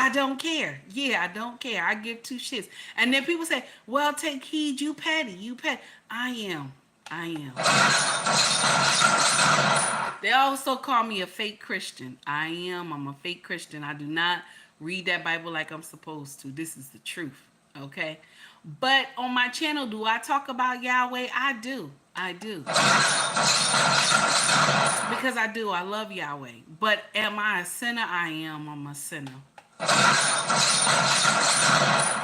I don't care. Yeah, I don't care. I give two shits. And then people say, well, take heed, you petty. I am. They also call me a fake Christian. I am. I'm a fake Christian. I do not read that Bible like I'm supposed to. This is the truth. Okay? But on my channel, do I talk about Yahweh? I do. Because I do. I love Yahweh. But am I a sinner? I am. I'm a sinner.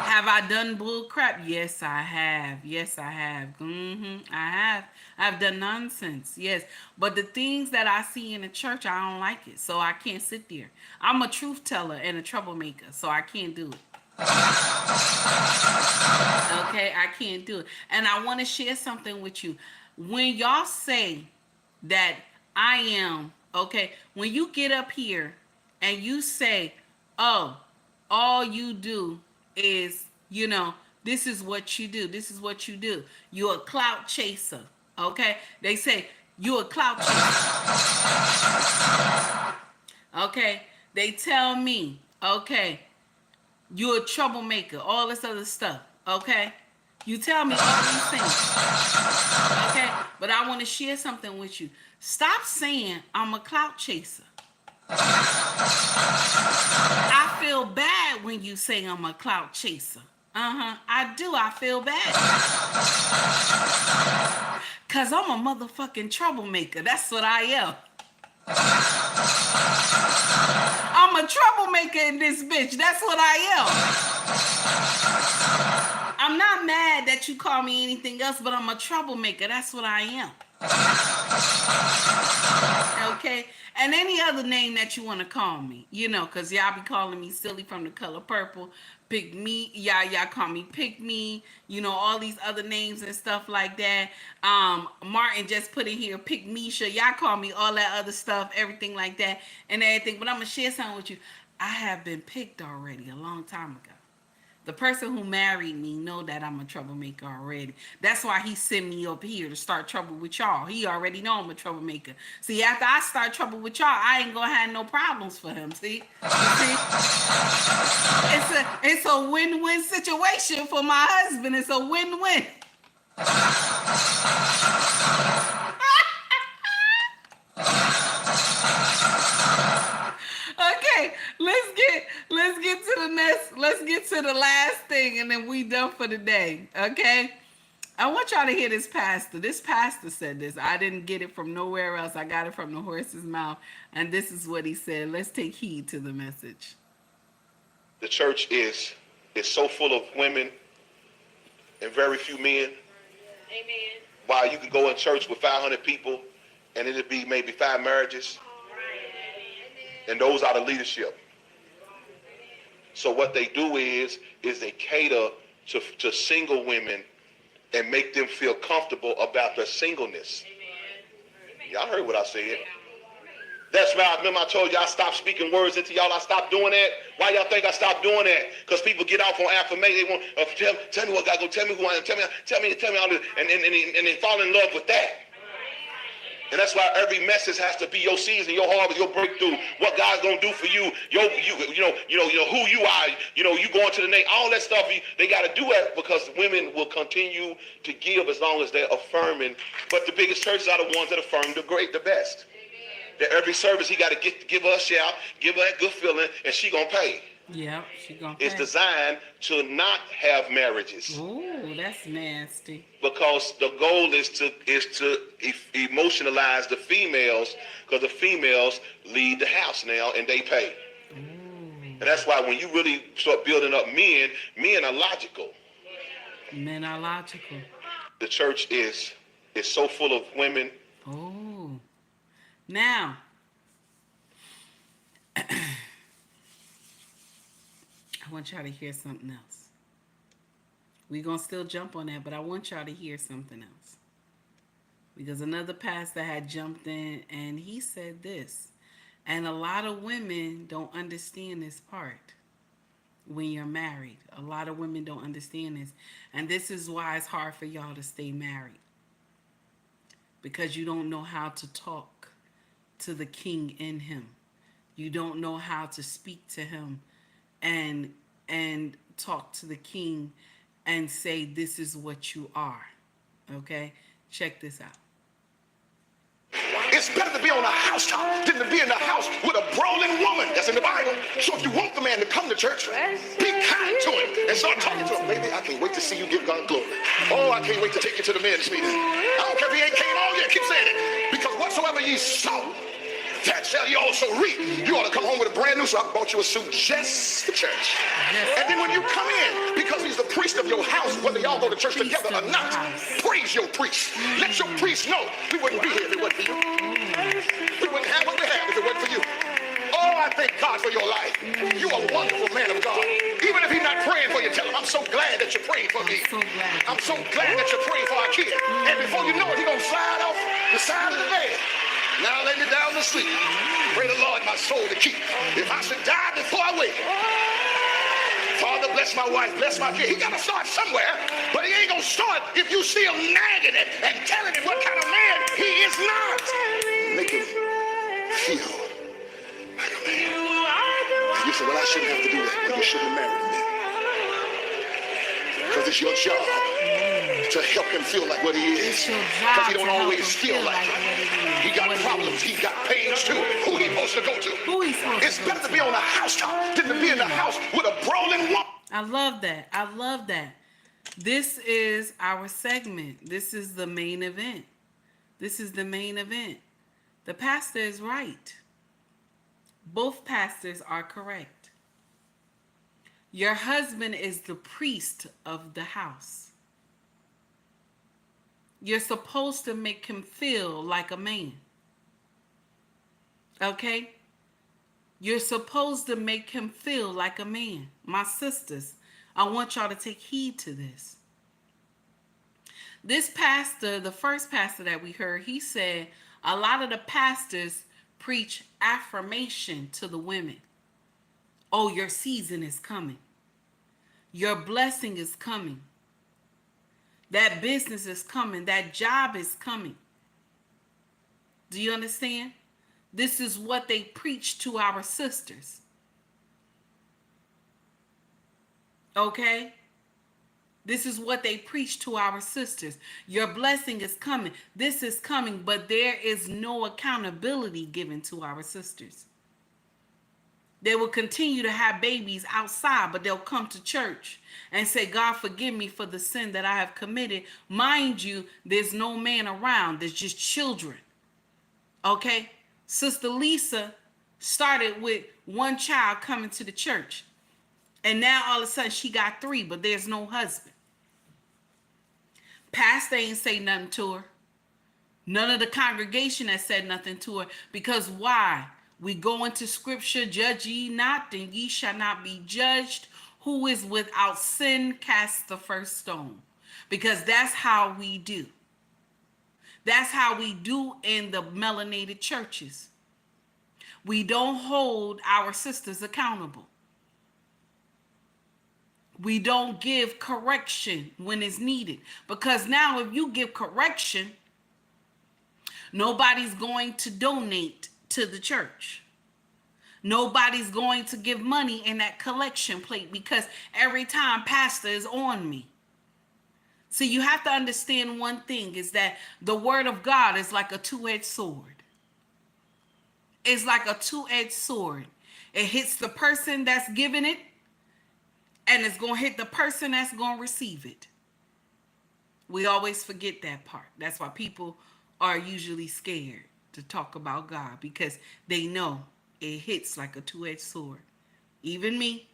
Have I done bull crap? Yes, I have. I have. I've done nonsense. Yes. But the things that I see in the church, I don't like it. So I can't sit there. I'm a truth teller and a troublemaker. So I can't do it. Okay, I can't do it. And I want to share something with you. When y'all say that I am, okay, when you get up here and you say, oh, all you do is, you know, this is what you do. This is what you do. You're a clout chaser, okay? They say, you're a clout chaser. Okay, they tell me, okay, you're a troublemaker, all this other stuff, okay? You tell me all these things, okay? But I want to share something with you. Stop saying I'm a clout chaser. I feel bad when you say I'm a clout chaser. I do. I feel bad. Because I'm a motherfucking troublemaker. That's what I am. I'm a troublemaker in this bitch. That's what I am. I'm not mad that you call me anything else, but I'm a troublemaker. That's what I am. Okay? And any other name that you want to call me, you know, because y'all be calling me silly from the color purple, pick me, y'all call me pick me, you know, all these other names and stuff like that. Martin just put in here, pick Misha, y'all call me all that other stuff, everything like that and everything. But I'm going to share something with you. I have been picked already a long time ago. The person who married me know that I'm a troublemaker already. That's why he sent me up here to start trouble with y'all. He already know I'm a troublemaker. See, after I start trouble with y'all, I ain't gonna have no problems for him. See? It's a win-win situation for my husband. It's a win-win. Okay, let's get to the next. Let's get to the last thing, and then we done for the day. Okay, I want y'all to hear this pastor. This pastor said this. I didn't get it from nowhere else. I got it from the horse's mouth, and this is what he said. Let's take heed to the message. The church is so full of women and very few men. Amen. While you can go in church with 500 people, and it'll be maybe 5 marriages. And those are the leadership. So what they do is they cater to single women and make them feel comfortable about their singleness. Y'all heard what I said. That's why I remember I told y'all I stopped speaking words into y'all. I stopped doing that. Why y'all think I stopped doing that? Because people get off on affirmation. They want tell me what God go, tell me who I am, tell me all this, and they fall in love with that. And that's why every message has to be your season, your harvest, your breakthrough, what God's gonna do for you, you know who you are, you going to the next, all that stuff. They got to do it because women will continue to give as long as they're affirming. But the biggest churches are the ones that affirm the best. That every service he got to give her a shout, give her that good feeling, and she gonna pay. Yeah, she gonna pay. It's designed to not have marriages. Ooh, that's nasty. Because the goal is to emotionalize the females, because the females lead the house now and they pay. Ooh. And that's why when you really start building up men are logical. Men are logical. The church is so full of women. Oh. Now, I want y'all to hear something else. We're going to still jump on that, but I want y'all to hear something else. Because another pastor had jumped in and he said this. And a lot of women don't understand this part when you're married. A lot of women don't understand this. And this is why it's hard for y'all to stay married. Because you don't know how to talk to the king in him. You don't know how to speak to him and talk to the king and say, this is what you are. Okay? Check this out. It's better to be on a housetop than to be in the house with a brawling woman. That's in the Bible. So if you want the man to come to church, be kind to him and start talking to him. Baby, I can't wait to see you give God glory. Oh, I can't wait to take you to the men's meeting. I don't care if he ain't came all year. Keep saying it. Because whatsoever ye sow, that shall you also reap. You ought to come home with a brand new, so I bought you a suit just for church. And then when you come in, because he's the priest of your house, whether y'all go to church together or not, praise your priest. Let your priest know we wouldn't be here if it wasn't for you. We wouldn't have what we have if it wasn't for you. Oh, I thank God for your life. You are a wonderful man of God. Even if he's not praying for you, tell him, I'm so glad that you're praying for me. I'm so glad that you're praying for our kid. And before you know it, he's going to slide off the side of the bed. Now lay me down to sleep. Pray the Lord my soul to keep. If I should die before I wake, Father, bless my wife, bless my kid. He got to start somewhere, but he ain't going to start if you still nagging it and telling him what kind of man he is not. Make him feel like a man. You say, well, I shouldn't have to do that. Well, you shouldn't have married me. Because it's your job to help him feel like what he is. Because he don't always feel like it. He got problems. He got pains too. Who he supposed to go to? It's better to be on a housetop than to be in the house with a brawling woman. I love that. I love that. This is our segment. This is the main event. This is the main event. The pastor is right. Both pastors are correct. Your husband is the priest of the house. You're supposed to make him feel like a man. Okay? You're supposed to make him feel like a man. My sisters, I want y'all to take heed to this. This pastor, the first pastor that we heard, he said a lot of the pastors preach affirmation to the women. Oh, your season is coming. Your blessing is coming. That business is coming. That job is coming. Do you understand? This is what they preach to our sisters. Okay? This is what they preach to our sisters. Your blessing is coming. This is coming, but there is no accountability given to our sisters. They will continue to have babies outside, but they'll come to church and say, God, forgive me for the sin that I have committed. Mind you, there's no man around. There's just children. Okay? Sister Lisa started with one child coming to the church. And now all of a sudden she got 3, but there's no husband. Pastor ain't say nothing to her. None of the congregation has said nothing to her. Because why? We go into scripture, judge ye not, and ye shall not be judged. Who is without sin, cast the first stone. Because that's how we do. That's how we do in the melanated churches. We don't hold our sisters accountable. We don't give correction when it's needed. Because now if you give correction, nobody's going to donate to the church. Nobody's going to give money in that collection plate because every time pastor is on me. So you have to understand one thing is that the word of God is like a two-edged sword. It's like a two-edged sword. It hits the person that's giving it, and it's going to hit the person that's going to receive it. We always forget that part. That's why people are usually scared to talk about God, because they know it hits like a two-edged sword. Even me,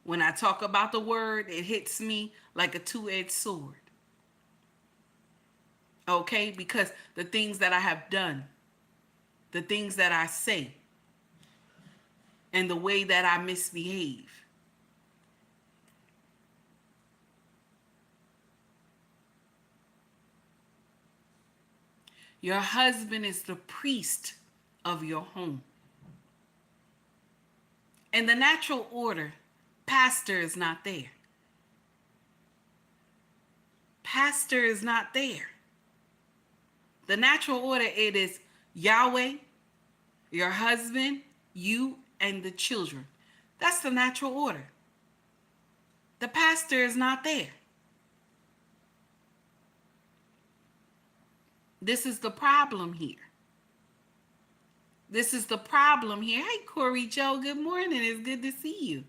when I talk about the word, it hits me like a two-edged sword. Okay? Because the things that I have done, the things that I say, and the way that I misbehave. Your husband is the priest of your home. In the natural order, pastor is not there. Pastor is not there. The natural order, it is Yahweh, your husband, you, and the children. That's the natural order. The pastor is not there. This is the problem here. This is the problem here. Hey, Corey Joe, good morning. It's good to see you.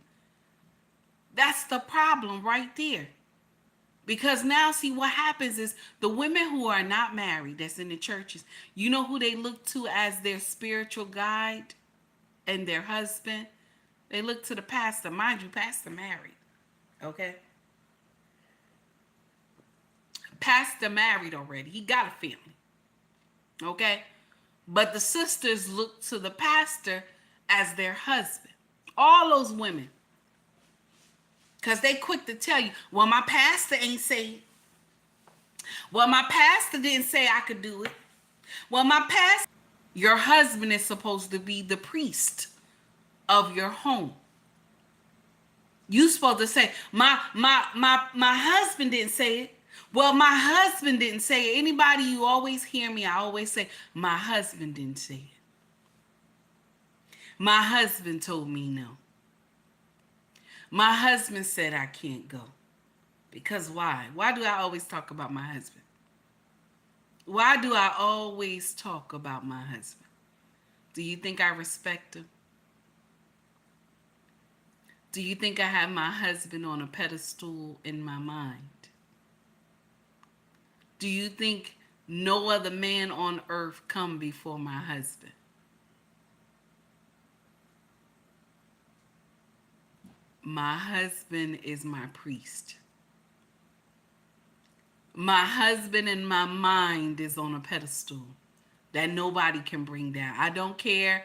That's the problem right there. Because now, see, what happens is the women who are not married, that's in the churches, you know who they look to as their spiritual guide and their husband? They look to the pastor. Mind you, pastor married. Okay? Pastor married already. He got a family. Okay? But the sisters look to the pastor as their husband. All those women. Because they quick to tell you, well, my pastor ain't say it. Well, my pastor didn't say I could do it. Well, my pastor... Your husband is supposed to be the priest of your home. You supposed to say, my husband didn't say it. Well, my husband didn't say it. Anybody, you always hear me, I always say, my husband didn't say it. My husband told me no. My husband said I can't go. Because why? Why do I always talk about my husband? Why do I always talk about my husband? Do you think I respect him? Do you think I have my husband on a pedestal in my mind? Do you think no other man on earth come before my husband? My husband is my priest. My husband in my mind is on a pedestal that nobody can bring down. I don't care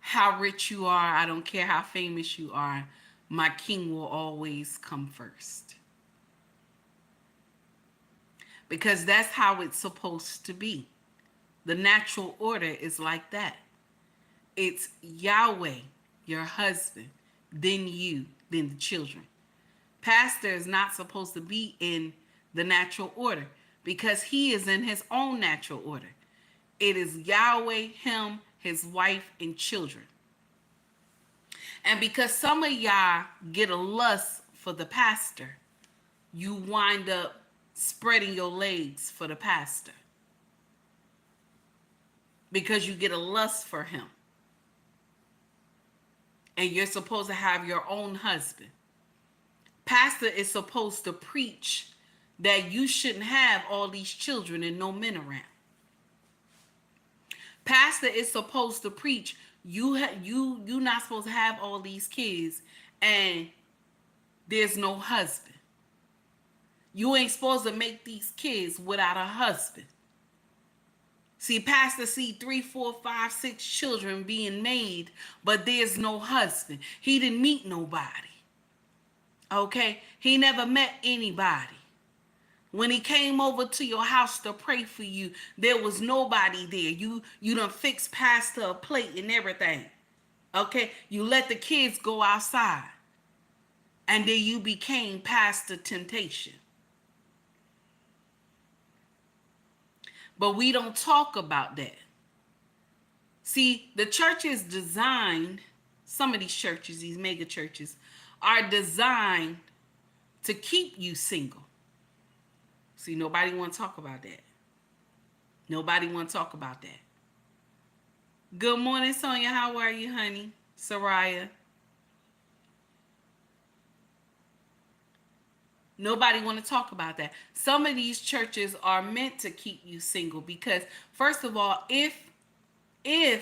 how rich you are. I don't care how famous you are. My king will always come first. Because that's how it's supposed to be. The natural order is like that. It's Yahweh, your husband, then you, then the children. Pastor is not supposed to be in the natural order because he is in his own natural order. It is Yahweh, him, his wife, and children. And because some of y'all get a lust for the pastor, you wind up spreading your legs for the pastor. Because you get a lust for him. And you're supposed to have your own husband. Pastor is supposed to preach that you shouldn't have all these children and no men around. Pastor is supposed to preach you're not supposed to have all these kids and there's no husband. You ain't supposed to make these kids without a husband. See, pastor see 3, 4, 5, 6 children being made, but there's no husband. He didn't meet nobody. Okay? He never met anybody. When he came over to your house to pray for you, there was nobody there. You done fixed pastor a plate and everything. Okay? You let the kids go outside. And then you became pastor temptation. But we don't talk about that. See, the church is designed, some of these churches, these mega churches, are designed to keep you single. See, nobody want to talk about that. Nobody want to talk about that. Good morning, Sonia. How are you, honey? Soraya. Nobody want to talk about that. Some of these churches are meant to keep you single because, first of all, if I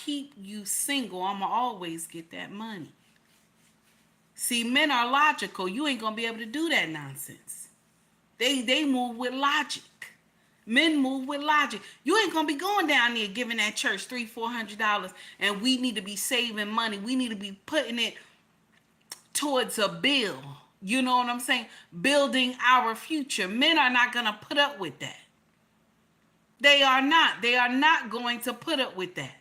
keep you single, I'm going to always get that money. See, men are logical. You ain't going to be able to do that nonsense. They move with logic. Men move with logic. You ain't going to be going down there giving that church $300-400 and we need to be saving money. We need to be putting it towards a bill. You know what I'm saying? Building our future. Men are not going to put up with that. They are not. They are not going to put up with that.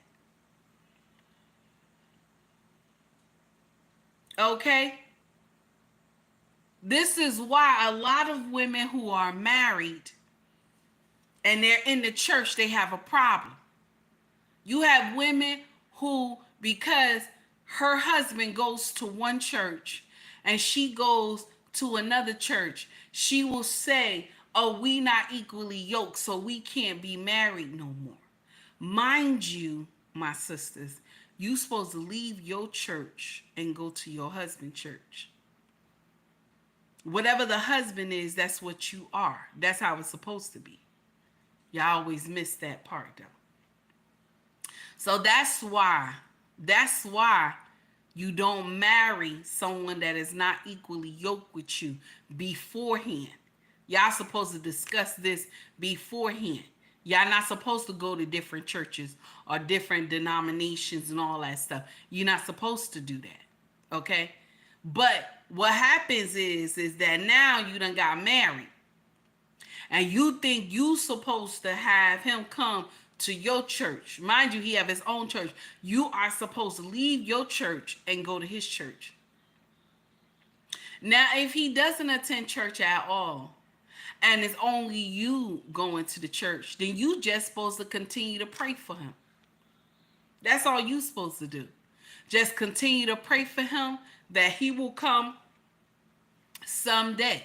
Okay? This is why a lot of women who are married and they're in the church, they have a problem. You have women who, because her husband goes to one church and she goes to another church, she will say, oh, we not equally yoked, so we can't be married no more. Mind you, my sisters, you supposed to leave your church and go to your husband's church. Whatever the husband is, that's what you are. That's how it's supposed to be. Y'all always miss that part, though. So that's why you don't marry someone that is not equally yoked with you beforehand. Y'all supposed to discuss this beforehand. Y'all not supposed to go to different churches or different denominations and all that stuff. You're not supposed to do that, okay? But what happens is that now you done got married. And you think you supposed to have him come to your church. Mind you, he have his own church. You are supposed to leave your church and go to his church. Now, if he doesn't attend church at all, and it's only you going to the church, then you just supposed to continue to pray for him. That's all you supposed to do. Just continue to pray for him that he will come someday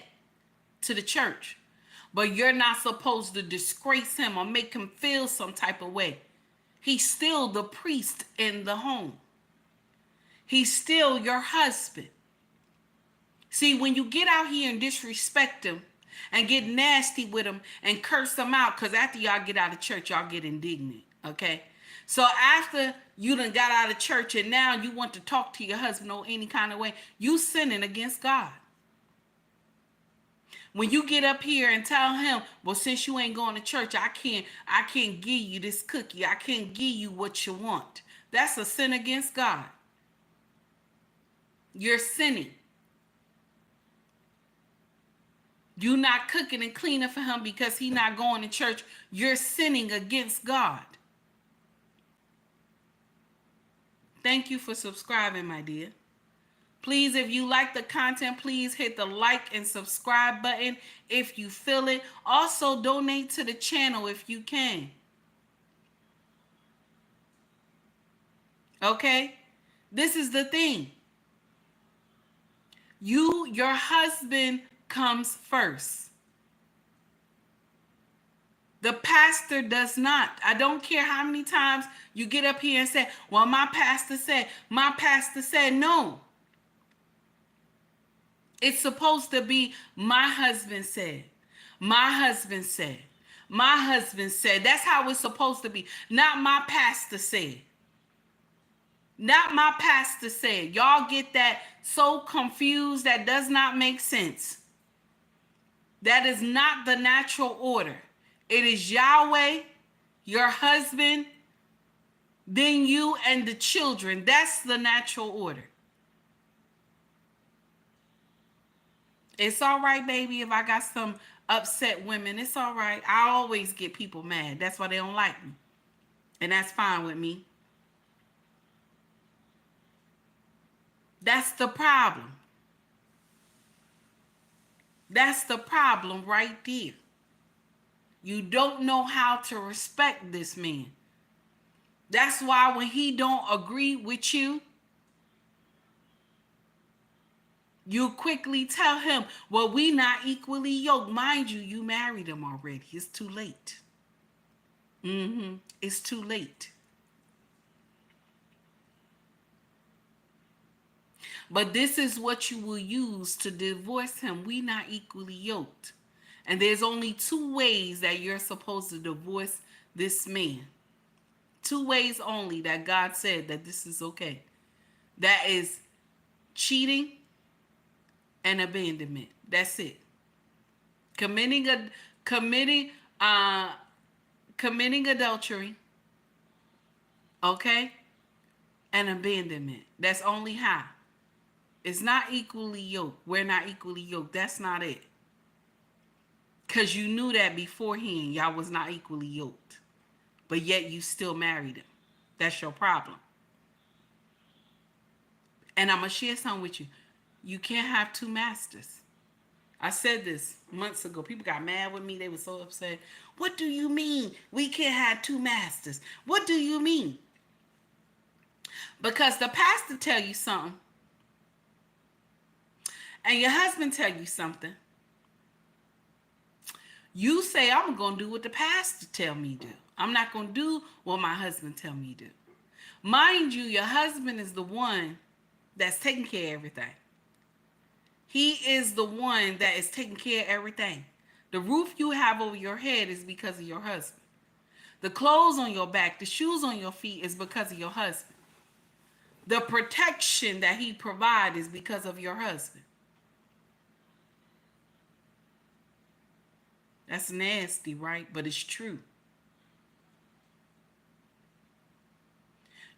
to the church. But you're not supposed to disgrace him or make him feel some type of way. He's still the priest in the home. He's still your husband. See, when you get out here and disrespect him and get nasty with him and curse him out, because after y'all get out of church, y'all get indignant, okay? So after you done got out of church and now you want to talk to your husband or any kind of way, you sinning against God. When you get up here and tell him, well, since you ain't going to church, I can't give you this cookie. I can't give you what you want. That's a sin against God. You're sinning. You not cooking and cleaning for him because he not going to church. You're sinning against God. Thank you for subscribing, my dear. Please, if you like the content, please hit the like and subscribe button if you feel it. Also, donate to the channel if you can. Okay? This is the thing. Your husband comes first. The pastor does not. I don't care how many times you get up here and say, well, my pastor said. No. It's supposed to be my husband said. My husband said. My husband said. That's how it's supposed to be. Not my pastor said. Not my pastor said. Y'all get that so confused. That does not make sense. That is not the natural order. It is Yahweh, your husband, then you and the children. That's the natural order. It's all right, baby, if I got some upset women. It's all right. I always get people mad. That's why they don't like me. And that's fine with me. That's the problem. That's the problem right there. You don't know how to respect this man. That's why when he don't agree with you, you quickly tell him, well, we not equally yoked. Mind you, you married him already. It's too late. It's too late. But this is what you will use to divorce him. We not equally yoked. And there's only 2 ways that you're supposed to divorce this man. 2 ways only that God said that this is okay. That is cheating and abandonment. That's it. Committing adultery, okay, and abandonment. That's only how. It's not equally yoked. We're not equally yoked. That's not it. Because you knew that beforehand. Y'all was not equally yoked. But yet you still married him. That's your problem. And I'm going to share something with you. You can't have 2 masters. I said this months ago. People got mad with me. They were so upset. What do you mean we can't have 2 masters? What do you mean? Because the pastor tell you something. And your husband tell you something. You say, I'm going to do what the pastor tell me to do. I'm not going to do what my husband tell me to do. Mind you, your husband is the one that's taking care of everything. He is the one that is taking care of everything. The roof you have over your head is because of your husband. The clothes on your back, the shoes on your feet is because of your husband. The protection that he provides is because of your husband. That's nasty, right? But it's true.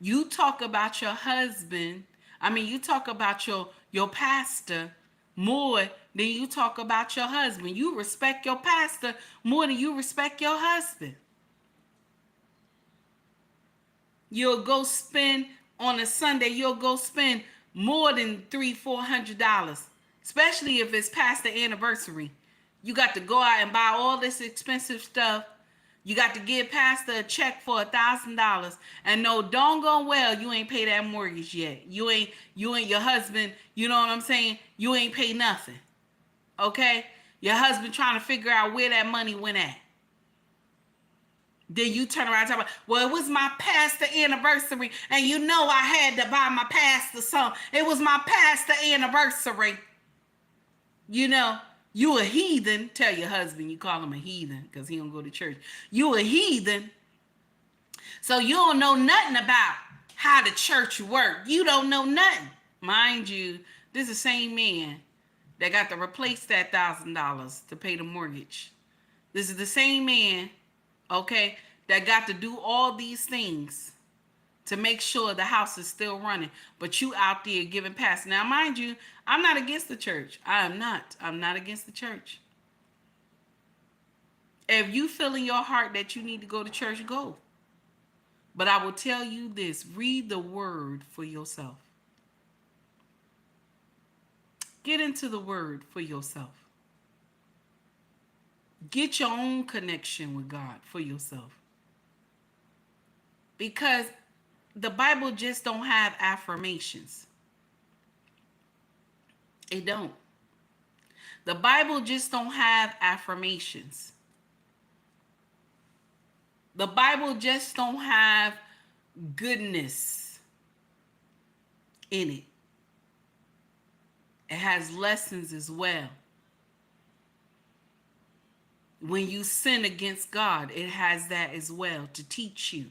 You talk about your husband, you talk about your pastor more than you talk about your husband. You respect your pastor more than you respect your husband. You'll go spend on a Sunday, you'll go spend more than $300-400, especially if it's past the anniversary. You got to go out and buy all this expensive stuff. You got to give pastor a check for $1,000. And no, don't go well, you ain't pay that mortgage yet. You ain't your husband, you know what I'm saying? You ain't pay nothing. Okay? Your husband trying to figure out where that money went at. Then you turn around and talk about, well, it was my pastor anniversary, and you know I had to buy my pastor something. It was my pastor anniversary. You know, you a heathen. Tell your husband you call him a heathen because he don't go to church. You a heathen. So you don't know nothing about how the church work. You don't know nothing. Mind you, this is the same man that got to replace that $1,000 to pay the mortgage. This is the same man, okay, that got to do all these things to make sure the house is still running. But you out there giving passes. Now, mind you, I'm not against the church. I'm not against the church. If you feel in your heart that you need to go to church, go. But I will tell you this, read the word for yourself. Get into the word for yourself. Get your own connection with God for yourself. Because the Bible just don't have affirmations. It don't. The Bible just don't have affirmations. The Bible just don't have goodness in it. It has lessons as well. When you sin against God, it has that as well to teach you.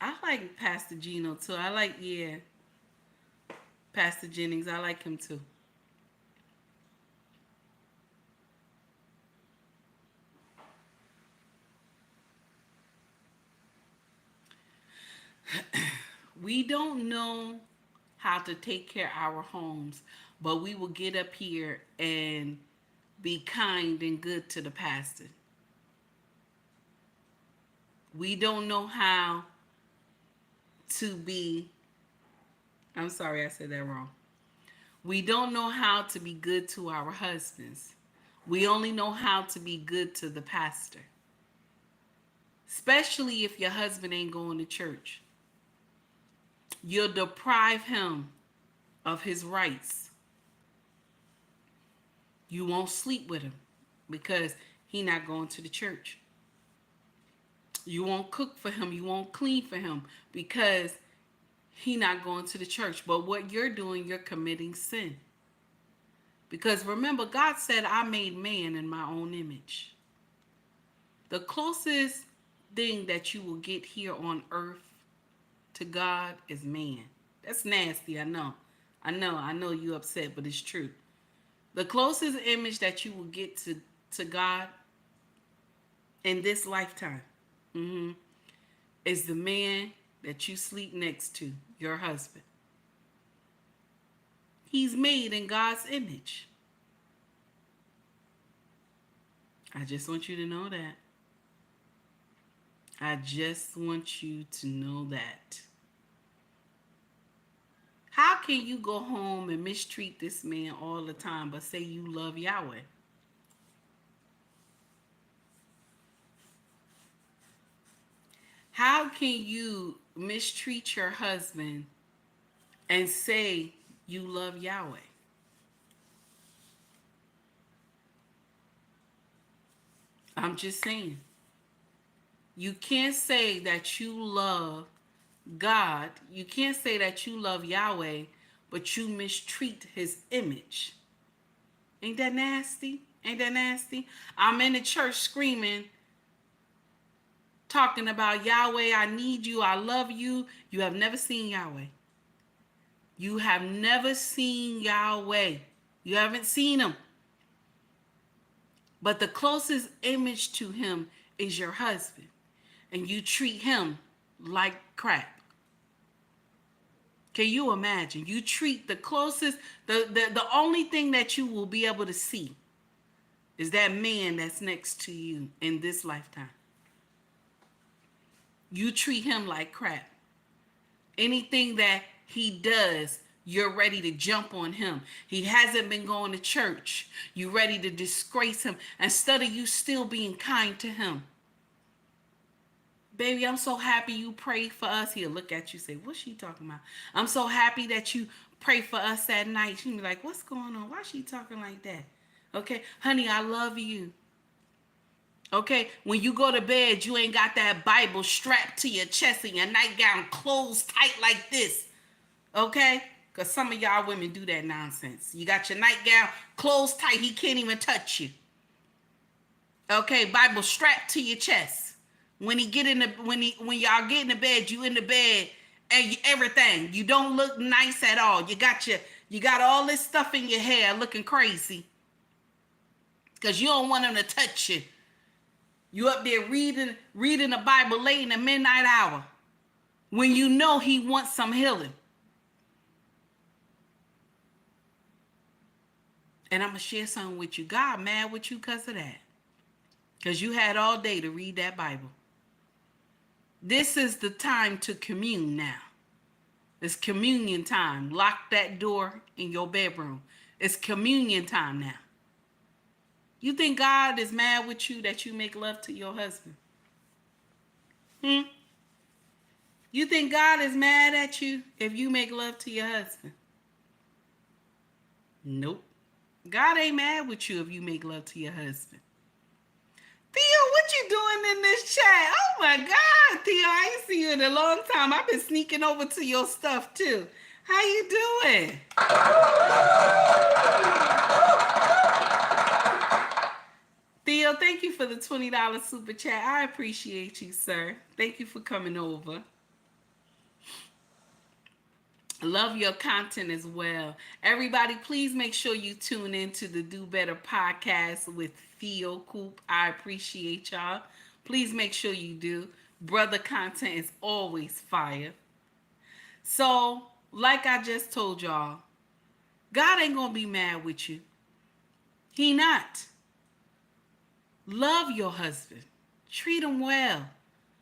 I like Pastor Gino too. Pastor Jennings. I like him too. We don't know how to take care of our homes, but we will get up here and be kind and good to the pastor. We don't know how to be, I'm sorry I said that wrong. We don't know how to be good to our husbands. We only know how to be good to the pastor. Especially if your husband ain't going to church. You'll deprive him of his rights. You won't sleep with him because he not going to the church. You won't cook for him. You won't clean for him because he not going to the church. But what you're doing, you're committing sin. Because remember, God said, I made man in my own image. The closest thing that you will get here on earth to God is man. That's nasty, I know. I know you upset, but it's true. The closest image that you will get to God in this lifetime is the man that you sleep next to, your husband. He's made in God's image. I just want you to know that. I just want you to know that. How can you go home and mistreat this man all the time but say you love Yahweh? How can you mistreat your husband and say you love Yahweh? I'm just saying. You can't say that you love God. You can't say that you love Yahweh, but you mistreat his image. Ain't that nasty? Ain't that nasty? I'm in the church screaming, talking about Yahweh, I need you, I love you. You have never seen Yahweh. You have never seen Yahweh. You haven't seen him. But the closest image to him is your husband. And you treat him like crap. Can you imagine? You treat the closest, the only thing that you will be able to see is that man that's next to you in this lifetime. You treat him like crap. Anything that he does, you're ready to jump on him. He hasn't been going to church. You're ready to disgrace him instead of you still being kind to him. Baby, I'm so happy you prayed for us. He'll look at you and say, what's she talking about? I'm so happy that you pray for us at night. She'll be like, what's going on? Why is she talking like that? Okay, honey, I love you. Okay, when you go to bed, you ain't got that Bible strapped to your chest and your nightgown closed tight like this. Okay? Because some of y'all women do that nonsense. You got your nightgown closed tight. He can't even touch you. Okay, Bible strapped to your chest. When y'all get in the bed, you in the bed and everything. You don't look nice at all. You got all this stuff in your hair looking crazy. Because you don't want him to touch you. You up there reading the Bible late in the midnight hour. When you know he wants some healing. And I'm going to share something with you. God mad with you because of that. Because you had all day to read that Bible. This is the time to commune now. It's communion time. Lock that door in your bedroom. It's communion time now. You think God is mad with you that you make love to your husband? You think God is mad at you if you make love to your husband? Nope. God ain't mad with you if you make love to your husband. Theo, what you doing in this chat? Oh my God, Theo, I ain't seen you in a long time. I've been sneaking over to your stuff too. How you doing? Theo, thank you for the $20 super chat. I appreciate you, sir. Thank you for coming over. Love your content as well. Everybody, please make sure you tune in to the Do Better podcast with Theo Coop. I appreciate y'all. Please make sure you do. Brother content is always fire. So, like I just told y'all, God ain't gonna be mad with you. He not. Love your husband. Treat him well.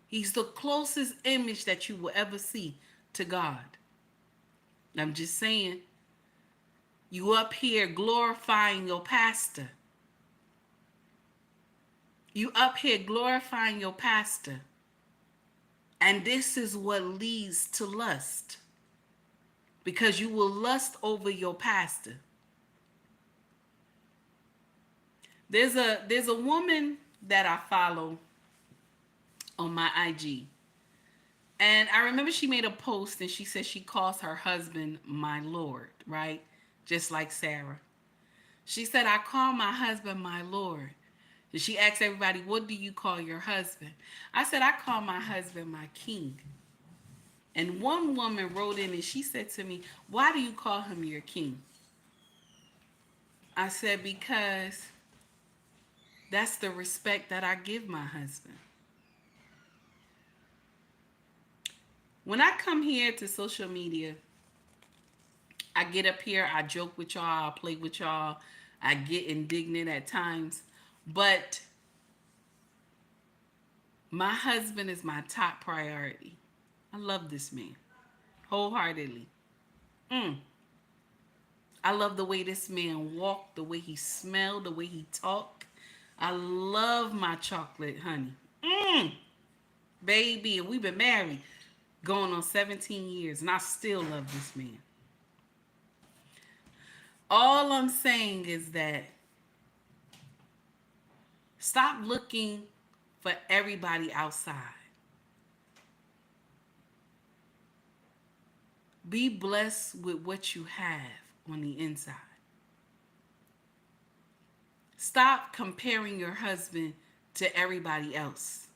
He's the closest image that you will ever see to God. I'm just saying, you up here glorifying your pastor. You up here glorifying your pastor. And this is what leads to lust. Because you will lust over your pastor. There's a woman that I follow on my IG. And I remember she made a post and she said she calls her husband my Lord, right? Just like Sarah. She said, I call my husband my Lord. And she asked everybody, what do you call your husband? I said, I call my husband my king. And one woman wrote in and she said to me, why do you call him your king? I said, because that's the respect that I give my husband. When I come here to social media, I get up here, I joke with y'all, I play with y'all, I get indignant at times, but my husband is my top priority. I love this man, wholeheartedly. I love the way this man walked, the way he smelled, the way he talked. I love my chocolate honey. Baby, and we've been married going on 17 years, and I still love this man. All I'm saying is that stop looking for everybody outside. Be blessed with what you have on the inside. Stop comparing your husband to everybody else.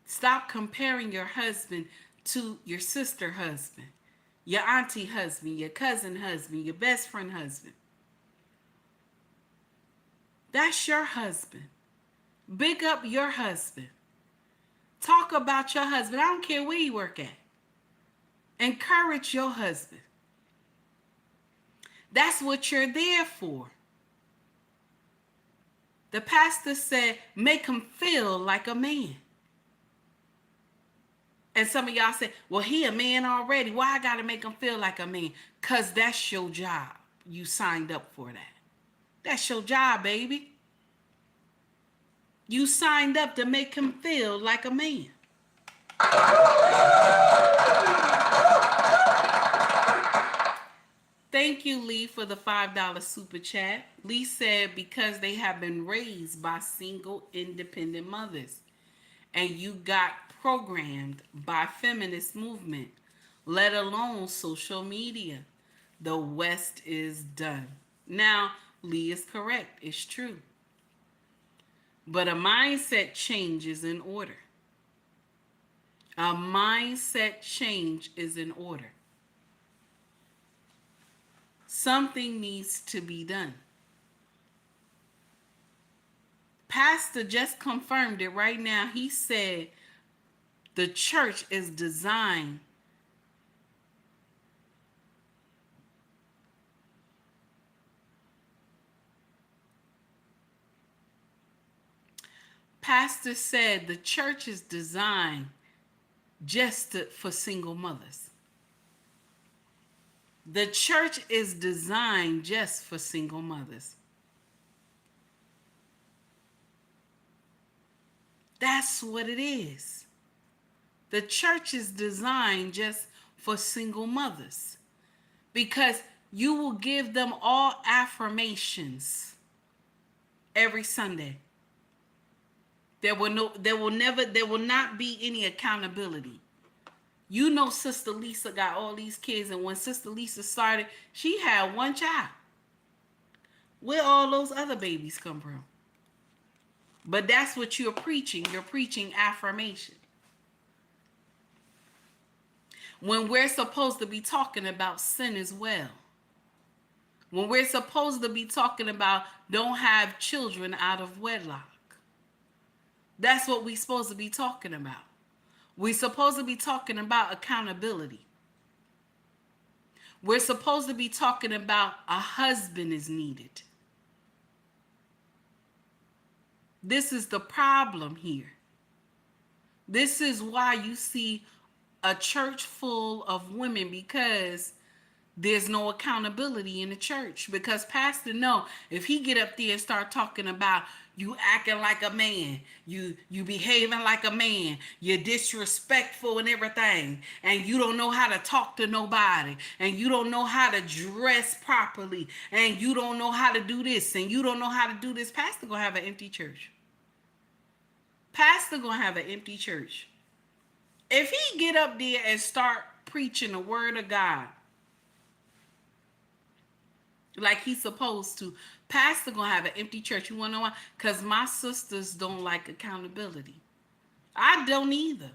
Stop comparing your husband to your sister husband, your auntie husband, your cousin husband, your best friend husband. That's your husband. Big up your husband. Talk about your husband. I don't care where you work at. Encourage your husband. That's what you're there for. The pastor said, make him feel like a man. And some of y'all say, well, he a man already. Why I got to make him feel like a man? Because that's your job. You signed up for that. That's your job, baby. You signed up to make him feel like a man. Thank you, Lee, for the $5 super chat. Lee said, because they have been raised by single, independent mothers. And you got programmed by feminist movement, let alone social media. The West is done. Now, Lee is correct. It's true. But a mindset change is in order. A mindset change is in order. Something needs to be done. Pastor just confirmed it right now. He said the church is designed Pastor said the church is designed for single mothers. The church is designed just for single mothers. That's what it is. The church is designed just for single mothers because you will give them all affirmations every Sunday. There will not be any accountability. You know, Sister Lisa got all these kids, and when Sister Lisa started, she had one child. Where all those other babies come from? But that's what you're preaching. You're preaching affirmation. When we're supposed to be talking about sin as well. When we're supposed to be talking about don't have children out of wedlock. That's what we're supposed to be talking about. We're supposed to be talking about accountability. We're supposed to be talking about a husband is needed. This is the problem here. This is why you see a church full of women, because there's no accountability in the church. Because pastor, no, if he get up there and start talking about you acting like a man, you behaving like a man, you're disrespectful and everything, and you don't know how to talk to nobody, and you don't know how to dress properly, and you don't know how to do this, and you don't know how to do this, pastor gonna have an empty church. Pastor gonna have an empty church. If he get up there and start preaching the word of God like he's supposed to, pastor gonna have an empty church. You wanna know why? Because my sisters don't like accountability. I don't either.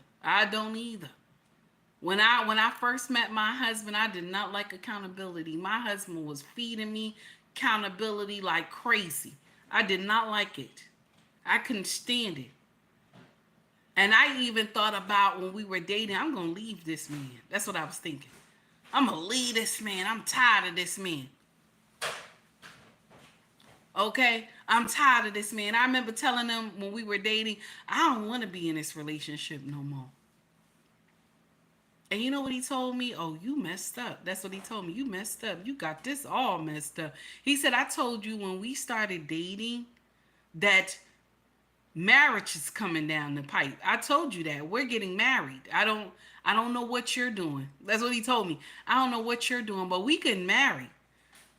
When I first met my husband, I did not like accountability. My husband was feeding me accountability like crazy. I did not like it. I couldn't stand it. And I even thought about when we were dating, I'm going to leave this man. That's what I was thinking. I'm going to leave this man. I'm tired of this man. Okay? I'm tired of this man. I remember telling him when we were dating, I don't want to be in this relationship no more. And you know what he told me? Oh, you messed up. That's what he told me. You messed up. You got this all messed up. He said, I told you when we started dating that marriage is coming down the pipe. I told you that. We're getting married. I don't know what you're doing. That's what he told me. I don't know what you're doing, but we can marry.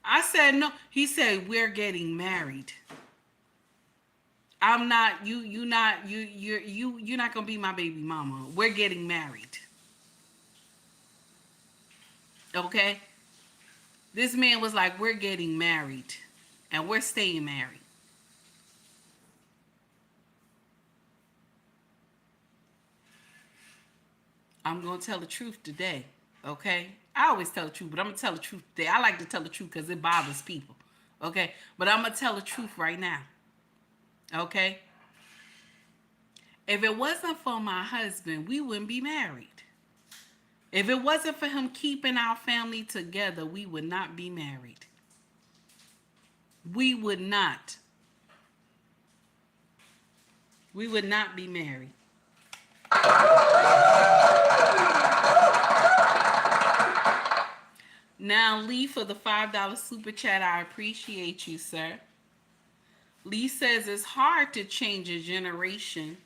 I said no. He said we're getting married. I'm not you're not gonna be my baby mama. We're getting married. Okay? This man was like, we're getting married and we're staying married. I'm going to tell the truth today, okay? I always tell the truth, but I'm going to tell the truth today. I like to tell the truth because it bothers people, okay? But I'm going to tell the truth right now, okay? If it wasn't for my husband, we wouldn't be married. If it wasn't for him keeping our family together, we would not be married. We would not. We would not be married. Now, Lee, for the $5 super chat, I appreciate you, sir. Lee says it's hard to change a generation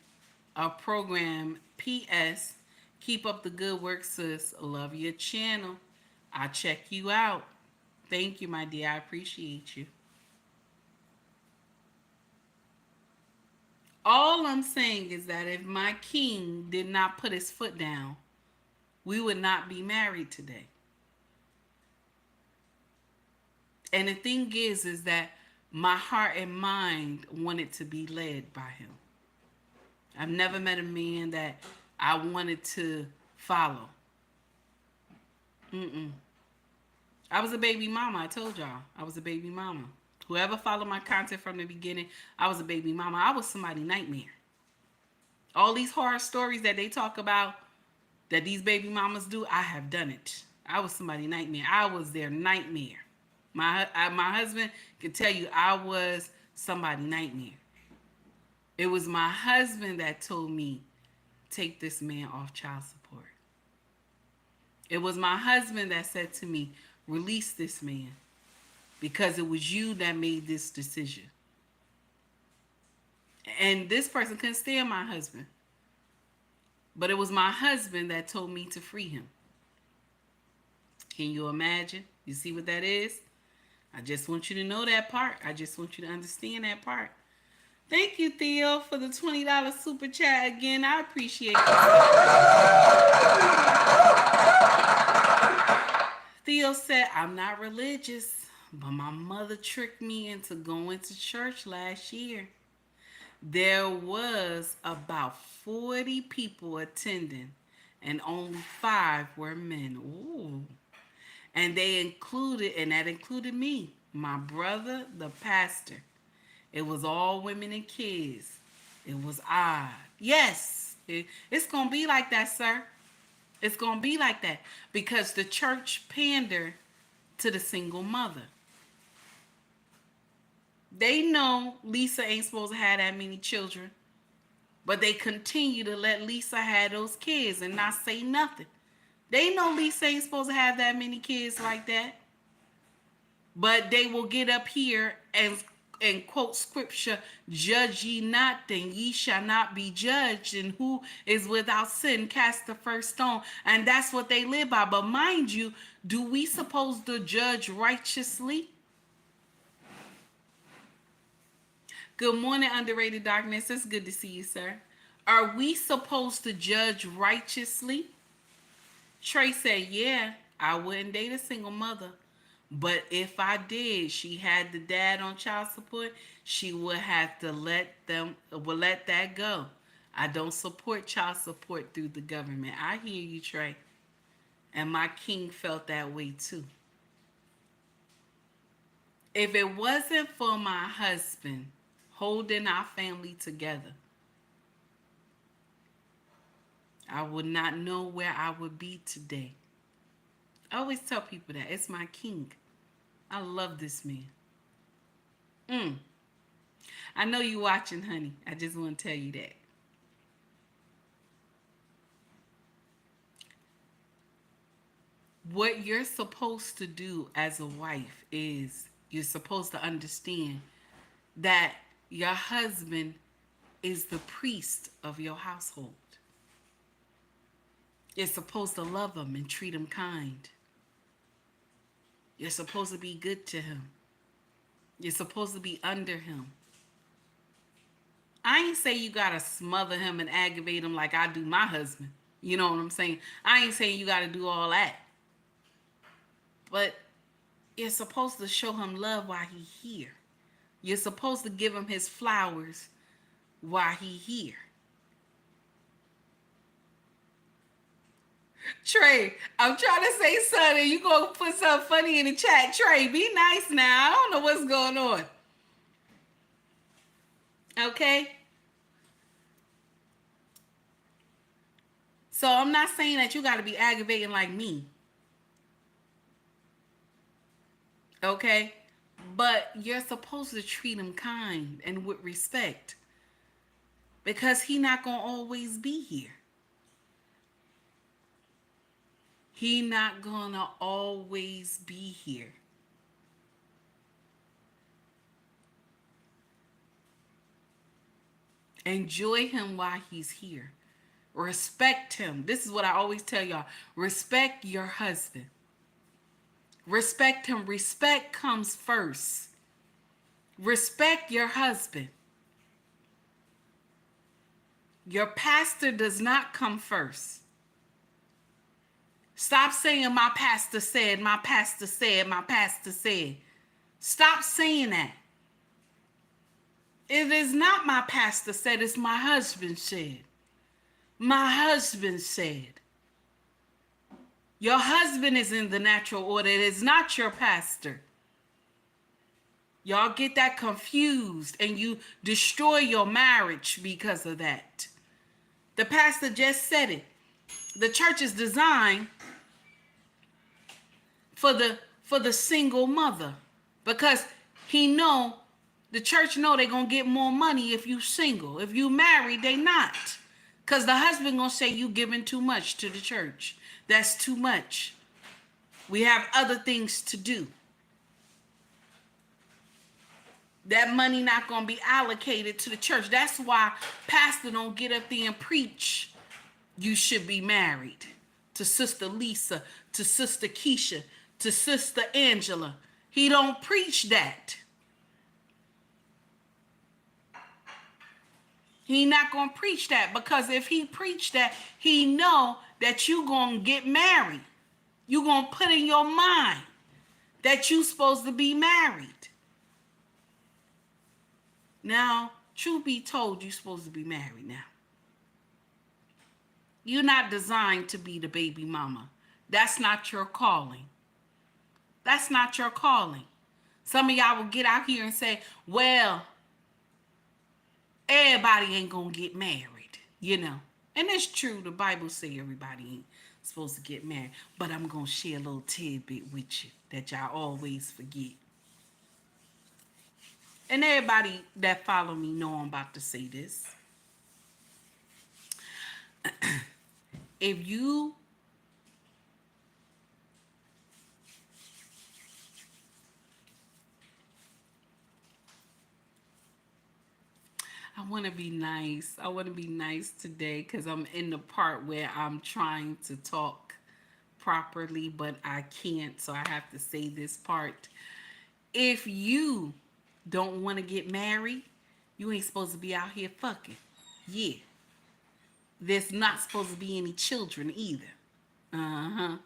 of program. P.S. Keep up the good work, sis. Love your channel. I'll check you out. Thank you, my dear. I appreciate you. All I'm saying is that if my king did not put his foot down, we would not be married today. And the thing is that my heart and mind wanted to be led by him. I've never met a man that I wanted to follow. I was a baby mama. I told y'all. I was a baby mama. Whoever followed my content from the beginning, I was a baby mama. I was somebody's nightmare. All these horror stories that they talk about that these baby mamas do, I have done it. I was somebody's nightmare. I was their nightmare. My husband can tell you I was somebody's nightmare. It was my husband that told me, take this man off child support. It was my husband that said to me, release this man, because it was you that made this decision. And this person couldn't stand my husband. But it was my husband that told me to free him. Can you imagine? You see what that is? I just want you to know that part. I just want you to understand that part. Thank you, Theo, for the $20 super chat again. I appreciate it. Theo said, I'm not religious, but my mother tricked me into going to church last year. There was about 40 people attending, and only 5 were men. Ooh. And that included me, my brother, the pastor. It was all women and kids. It was odd. Yes, it's going to be like that, sir. It's going to be like that because the church pander to the single mother. They know Lisa ain't supposed to have that many children, but they continue to let Lisa have those kids and not say nothing. They know Lisa ain't supposed to have that many kids like that, but they will get up here and quote scripture, judge ye not, then ye shall not be judged, and who is without sin cast the first stone. And that's what they live by. But mind you, do we supposed to judge righteously? Good morning, Underrated Darkness. It's good to see you, sir. Are we supposed to judge righteously? Trey said, yeah, I wouldn't date a single mother. But if I did, she had the dad on child support, she would have to let that go. I don't support child support through the government. I hear you, Trey. And my king felt that way too. If it wasn't for my husband holding our family together, I would not know where I would be today. I always tell people that. It's my king. I love this man. I know you watching, honey. I just want to tell you that. What you're supposed to do as a wife is you're supposed to understand that your husband is the priest of your household. You're supposed to love him and treat him kind. You're supposed to be good to him. You're supposed to be under him. I ain't say you gotta smother him and aggravate him like I do my husband. You know what I'm saying? I ain't saying you gotta do all that. But you're supposed to show him love while he's here. You're supposed to give him his flowers while he's here. Trey, I'm trying to say something. You gonna put something funny in the chat. Trey, be nice now. I don't know what's going on. Okay? So I'm not saying that you got to be aggravating like me. Okay? But you're supposed to treat him kind and with respect. Because he's not going to always be here. He not gonna always be here. Enjoy him while he's here. Respect him. This is what I always tell y'all. Respect your husband. Respect him. Respect comes first. Respect your husband. Your pastor does not come first. Stop saying my pastor said, my pastor said, my pastor said. Stop saying that. It is not my pastor said, it's my husband said. My husband said. Your husband is in the natural order. It is not your pastor. Y'all get that confused and you destroy your marriage because of that. The pastor just said it. The church is designed for the single mother, because the church know they're gonna get more money if you single. If you married, they not. Because the husband gonna say you giving too much to the church. That's too much. We have other things to do. That money not gonna be allocated to the church. That's why pastor don't get up there and preach you should be married to Sister Lisa, to Sister Keisha, to Sister Angela. He don't preach that. He not gonna preach that, because if he preach that, he know that you gonna get married. You gonna put in your mind that you supposed to be married. Now, truth be told, you supposed to be married now. You're not designed to be the baby mama. That's not your calling. That's not your calling. Some of y'all will get out here and say, well, everybody ain't gonna get married, you know. And it's true, the Bible say everybody ain't supposed to get married. But I'm gonna share a little tidbit with you that y'all always forget. And everybody that follow me know I'm about to say this. If you I want to be nice. I want to be nice today because I'm in the part where I'm trying to talk properly, but I can't, so I have to say this part. If you don't want to get married, you ain't supposed to be out here fucking. Yeah. There's not supposed to be any children either. Uh-huh.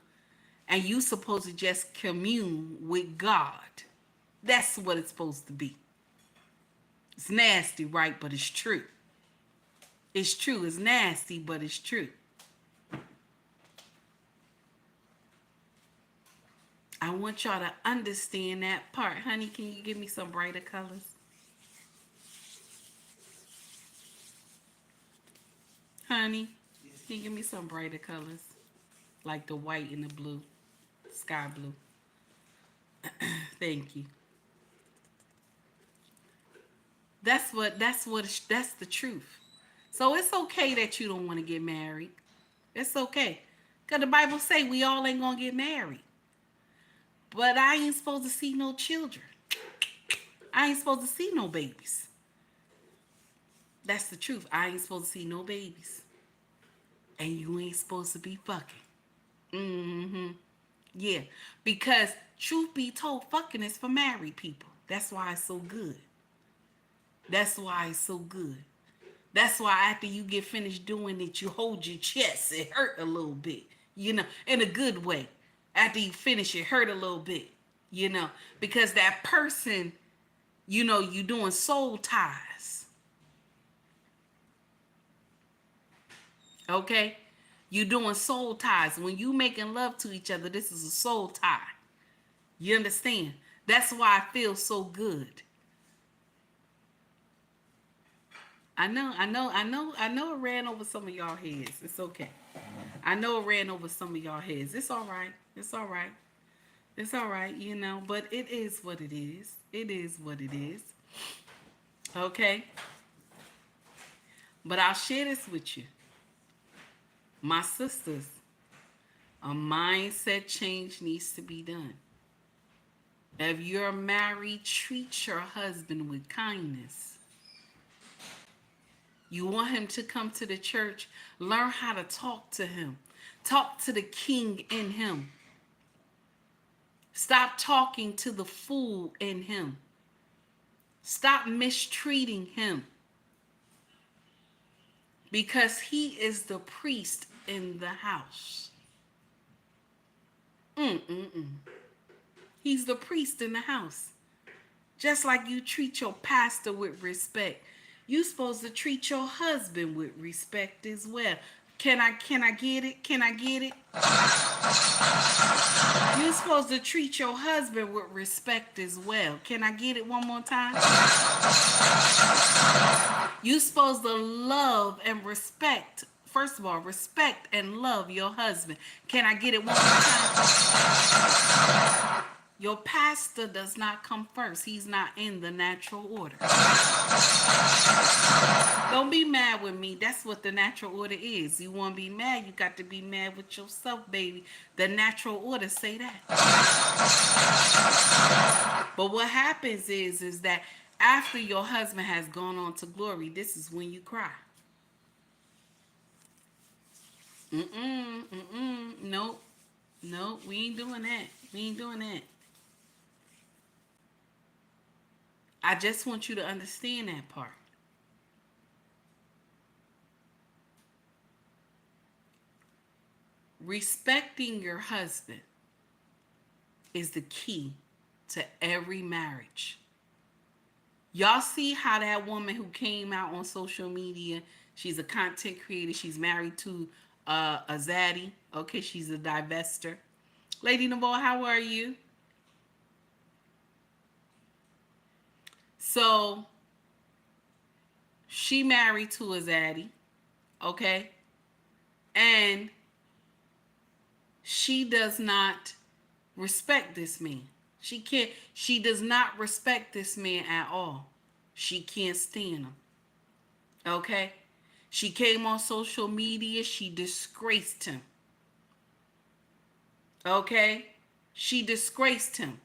And you supposed to just commune with God. That's what it's supposed to be. It's nasty, right? But it's true. It's true. It's nasty, but it's true. I want y'all to understand that part. Honey, can you give me some brighter colors? Honey, can you give me some brighter colors? Like the white and the blue. Sky blue. Thank you. That's the truth. So it's okay that you don't want to get married. It's okay. Because the Bible say we all ain't going to get married. But I ain't supposed to see no children. I ain't supposed to see no babies. That's the truth. I ain't supposed to see no babies. And you ain't supposed to be fucking. Mm-hmm. Yeah. Because truth be told, fucking is for married people. That's why it's so good. That's why it's so good. That's why after you get finished doing it, you hold your chest. It hurt a little bit, you know, in a good way. After you finish, it hurt a little bit, you know, because that person, you know, you doing soul ties. Okay? You doing soul ties. When you making love to each other, this is a soul tie. You understand? That's why I feel so good. I know it ran over some of y'all heads. It's okay. I know it ran over some of y'all heads. It's all right. It's all right. It's all right, you know, but it is what it is. It is what it is. Okay? But I'll share this with you. My sisters, a mindset change needs to be done. If you're married, treat your husband with kindness. You want him to come to the church, learn how to talk to him. Talk to the king in him. Stop talking to the fool in him. Stop mistreating him. Because he is the priest in the house. He's the priest in the house. Just like you treat your pastor with respect, you supposed to treat your husband with respect as well. Can I get it? Can I get it? You're supposed to treat your husband with respect as well. Can I get it one more time? You're supposed to love and respect. First of all, respect and love your husband. Can I get it one more time? Your pastor does not come first. He's not in the natural order. Don't be mad with me. That's what the natural order is. You want to be mad, you got to be mad with yourself, baby. The natural order say that. But what happens is that after your husband has gone on to glory, this is when you cry. Nope. Nope, we ain't doing that. We ain't doing that. I just want you to understand that part. Respecting your husband is the key to every marriage. Y'all see how that woman who came out on social media, she's a content creator, she's married to a zaddy. Okay, she's a divester. Lady Nabal, how are you? So she married to a zaddy, okay? And she does not respect this man. She does not respect this man at all. She can't stand him. Okay? She came on social media, she disgraced him. Okay? She disgraced him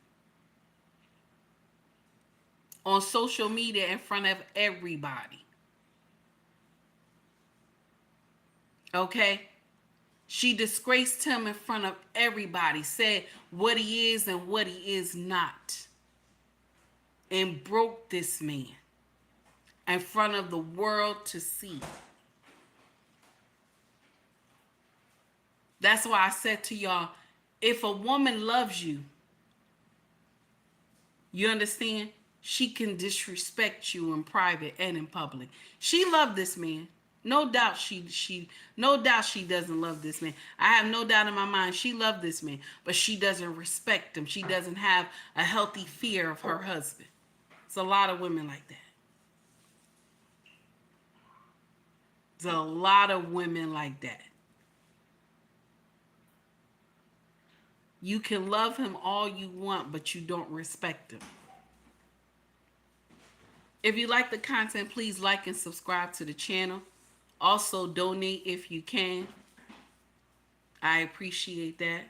on social media in front of everybody. Okay? She disgraced him in front of everybody, said what he is and what he is not, and broke this man in front of the world to see. That's why I said to y'all, if a woman loves you, you understand? She can disrespect you in private and in public. She loved this man. No doubt she doesn't love this man. I have no doubt in my mind she loved this man, but she doesn't respect him. She doesn't have a healthy fear of her husband. It's a lot of women like that. There's a lot of women like that. You can love him all you want, but you don't respect him. If you like the content, please like and subscribe to the channel. Also, donate if you can. I appreciate that.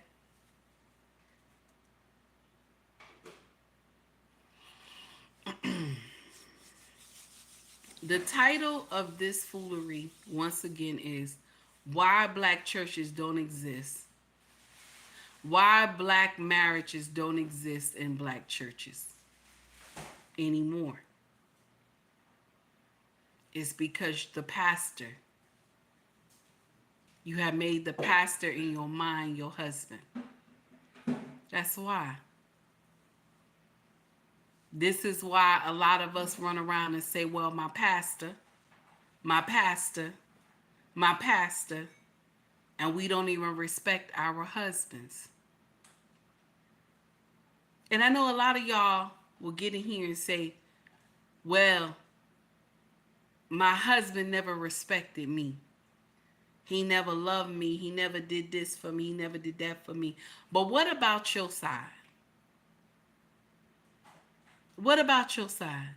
The title of this foolery, once again, is Why Black Churches Don't Exist. Why black marriages don't exist in black churches anymore. It's because the pastor, you have made the pastor in your mind your husband. That's why. This is why a lot of us run around and say, well, my pastor, and we don't even respect our husbands. And I know a lot of y'all will get in here and say, well, my husband never respected me. He never loved me. He never did this for me. He never did that for me. But what about your side? What about your side?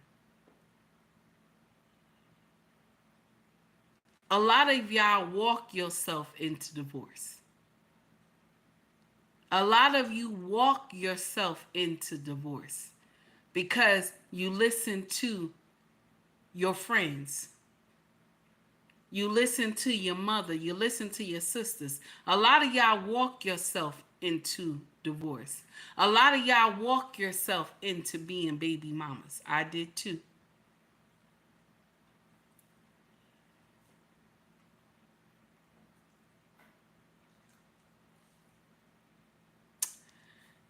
A lot of y'all walk yourself into divorce. A lot of you walk yourself into divorce because you listen to your friends. You listen to your mother. You listen to your sisters. A lot of y'all walk yourself into divorce. A lot of y'all walk yourself into being baby mamas. I did too.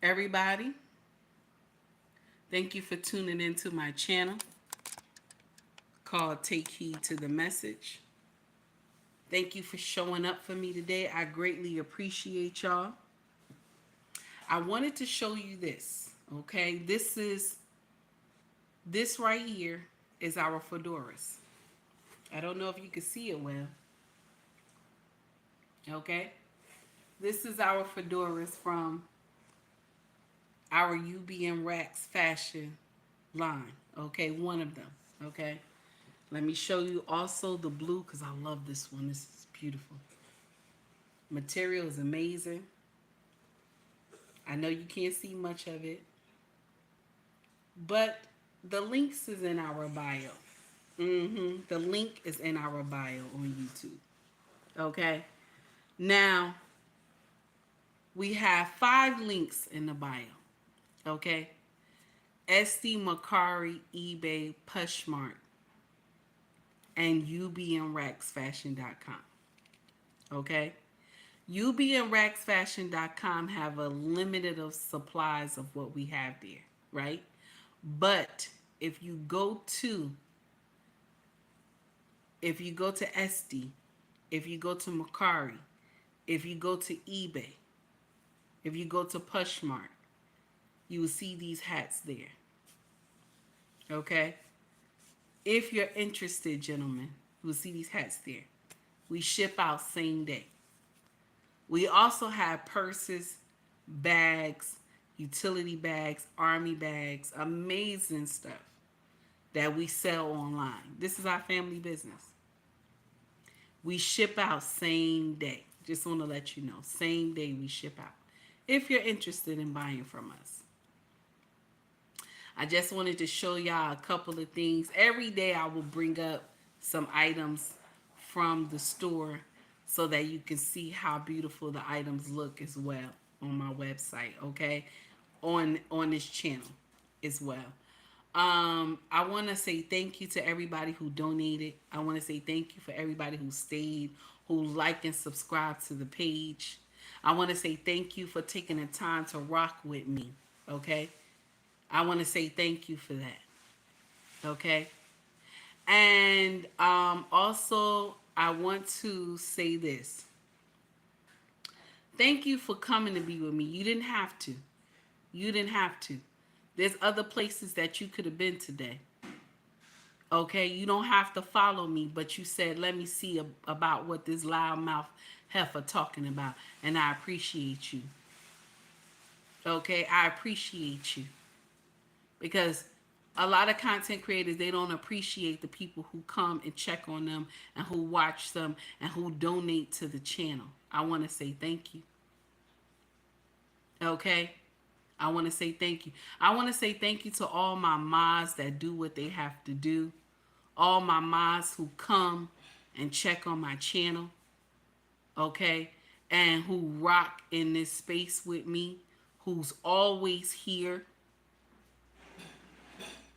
Everybody, Thank you for tuning into my channel called Take Heed to the Message. Thank you for showing up for me today. I greatly appreciate y'all. I wanted to show you this, okay? This right here is our fedoras. I don't know if you can see it well. Okay? This is our fedoras from our UBM Racks fashion line. Okay, one of them. Okay? Let me show you also the blue because I love this one. This is beautiful. Material is amazing. I know you can't see much of it, but the links is in our bio. The link is in our bio on YouTube. Okay? Now, we have 5 links in the bio. Okay? SD Macari, eBay, Pushmart, and UBMRacksFashion.com. Okay? UBMRacksFashion.com have a limited of supplies of what we have there, right? But if you go to SD, if you go to Macari, if you go to eBay, if you go to Pushmart, you will see these hats there. Okay? If you're interested, gentlemen, you will see these hats there. We ship out same day. We also have purses, bags, utility bags, army bags, amazing stuff that we sell online. This is our family business. We ship out same day. Just want to let you know, same day we ship out. If you're interested in buying from us. I just wanted to show y'all a couple of things. Every day I will bring up some items from the store so that you can see how beautiful the items look as well on my website, okay? On this channel as well. I want to say thank you to everybody who donated. I want to say thank you for everybody who stayed, who liked and subscribed to the page. I want to say thank you for taking the time to rock with me, okay? I want to say thank you for that, okay? And also, I want to say this. Thank you for coming to be with me. You didn't have to. You didn't have to. There's other places that you could have been today. Okay? You don't have to follow me, but you said, let me see about what this loudmouth heifer talking about. And I appreciate you. Okay? I appreciate you. Because a lot of content creators, they don't appreciate the people who come and check on them and who watch them and who donate to the channel. I want to say thank you. Okay? I want to say thank you. I want to say thank you to all my mods that do what they have to do. All my mods who come and check on my channel. Okay? And who rock in this space with me. Who's always here.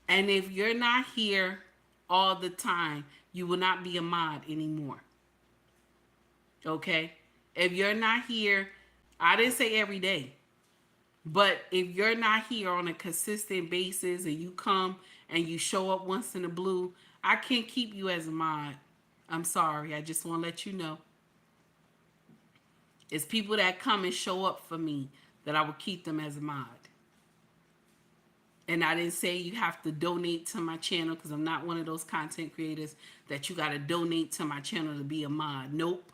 And if you're not here all the time, you will not be a mod anymore. Okay? If you're not here, I didn't say every day. But if you're not here on a consistent basis and you come and you show up once in a blue, I can't keep you as a mod. I'm sorry. I just want to let you know. It's people that come and show up for me that I will keep them as a mod. And I didn't say you have to donate to my channel because I'm not one of those content creators that you got to donate to my channel to be a mod. Nope.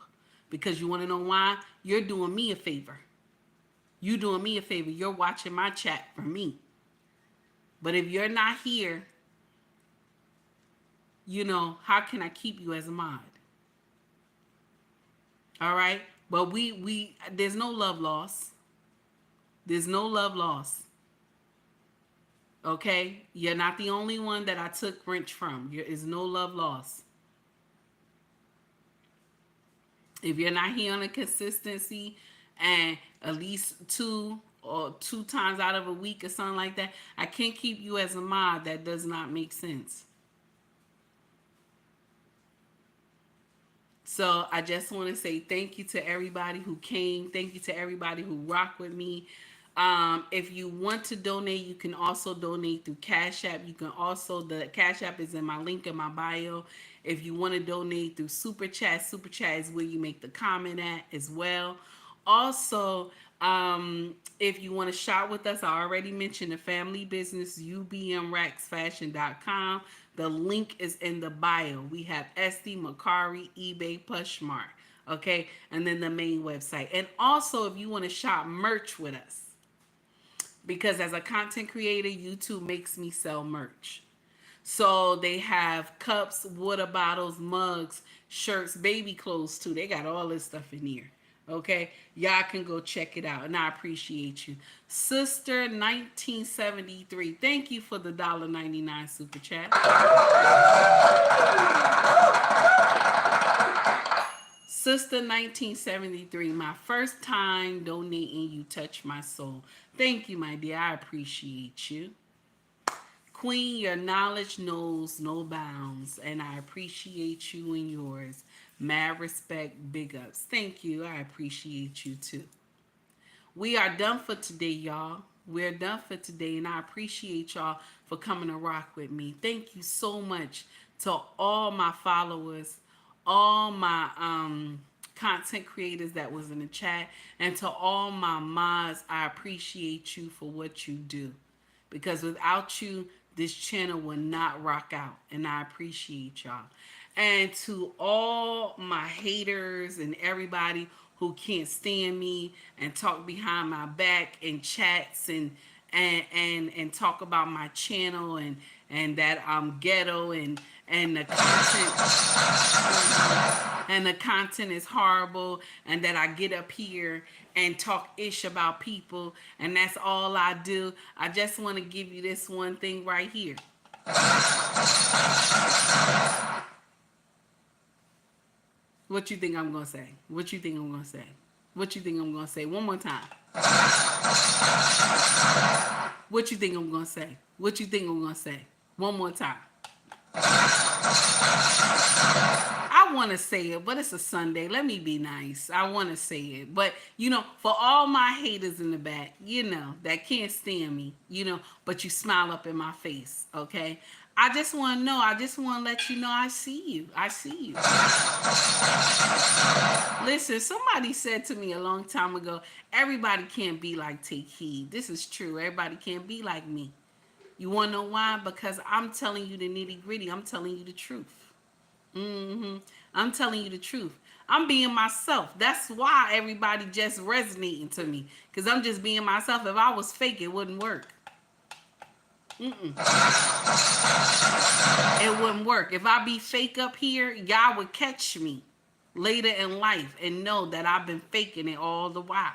Because you want to know why? You're doing me a favor. You doing me a favor. You're watching my chat for me. But if you're not here, you know, how can I keep you as a mod? All right? But there's no love loss. There's no love loss. Okay? You're not the only one that I took wrench from. There is no love loss. If you're not here on a consistency and at least two times out of a week or something like that, I can't keep you as a mod. That does not make sense. So I just want to say thank you to everybody who came. Thank you to everybody who rocked with me. If you want to donate, you can also donate through Cash App. You can also, the Cash App is in my link in my bio. If you want to donate through Super Chat is where you make the comment at as well. Also, if you want to shop with us, I already mentioned the family business, ubmracksfashion.com. The link is in the bio. We have Esty, Macari, eBay, Pushmark. Okay, and then the main website. And also, if you want to shop merch with us, because as a content creator, YouTube makes me sell merch. So they have cups, water bottles, mugs, shirts, baby clothes too. They got all this stuff in here. Okay, y'all can go check it out, and I appreciate you. Sister 1973, thank you for the $1.99 super chat. Sister 1973, my first time donating, you touch my soul. Thank you, my dear. I appreciate you. Queen, your knowledge knows no bounds, and I appreciate you and yours. Mad respect, big ups. Thank you. I appreciate you too. We are done for today, y'all. We're done for today, and I appreciate y'all for coming to rock with me. Thank you so much to all my followers, all my content creators that was in the chat, and to all my mods. I appreciate you for what you do, because without you, this channel will not rock out, and I appreciate y'all. And to all my haters and everybody who can't stand me and talk behind my back and chats and talk about my channel and that I'm ghetto and the content is horrible, and that I get up here and talk ish about people, and that's all I do. I just want to give you this one thing right here. What you think I'm gonna say? What you think I'm gonna say? What you think I'm gonna say? One more time. What you think I'm gonna say? What you think I'm gonna say? One more time. I want to say it, but it's a Sunday. Let me be nice. I want to say it. But, for all my haters in the back, that can't stand me, but you smile up in my face, okay? I just want to know. I just want to let you know I see you. I see you. Listen, somebody said to me a long time ago, everybody can't be like Take Heed. This is true. Everybody can't be like me. You want to know why? Because I'm telling you the nitty gritty. I'm telling you the truth. I'm telling you the truth. I'm being myself. That's why everybody just resonating to me. Because I'm just being myself. If I was fake, it wouldn't work. It wouldn't work. If I be fake up here, y'all would catch me later in life and know that I've been faking it all the while.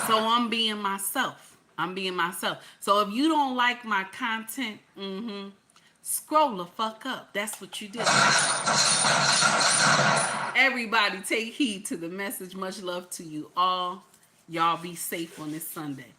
So I'm being myself. I'm being myself. So if you don't like my content, scroll the fuck up. That's what you do. Everybody take heed to the message. Much love to you all. Y'all be safe on this Sunday.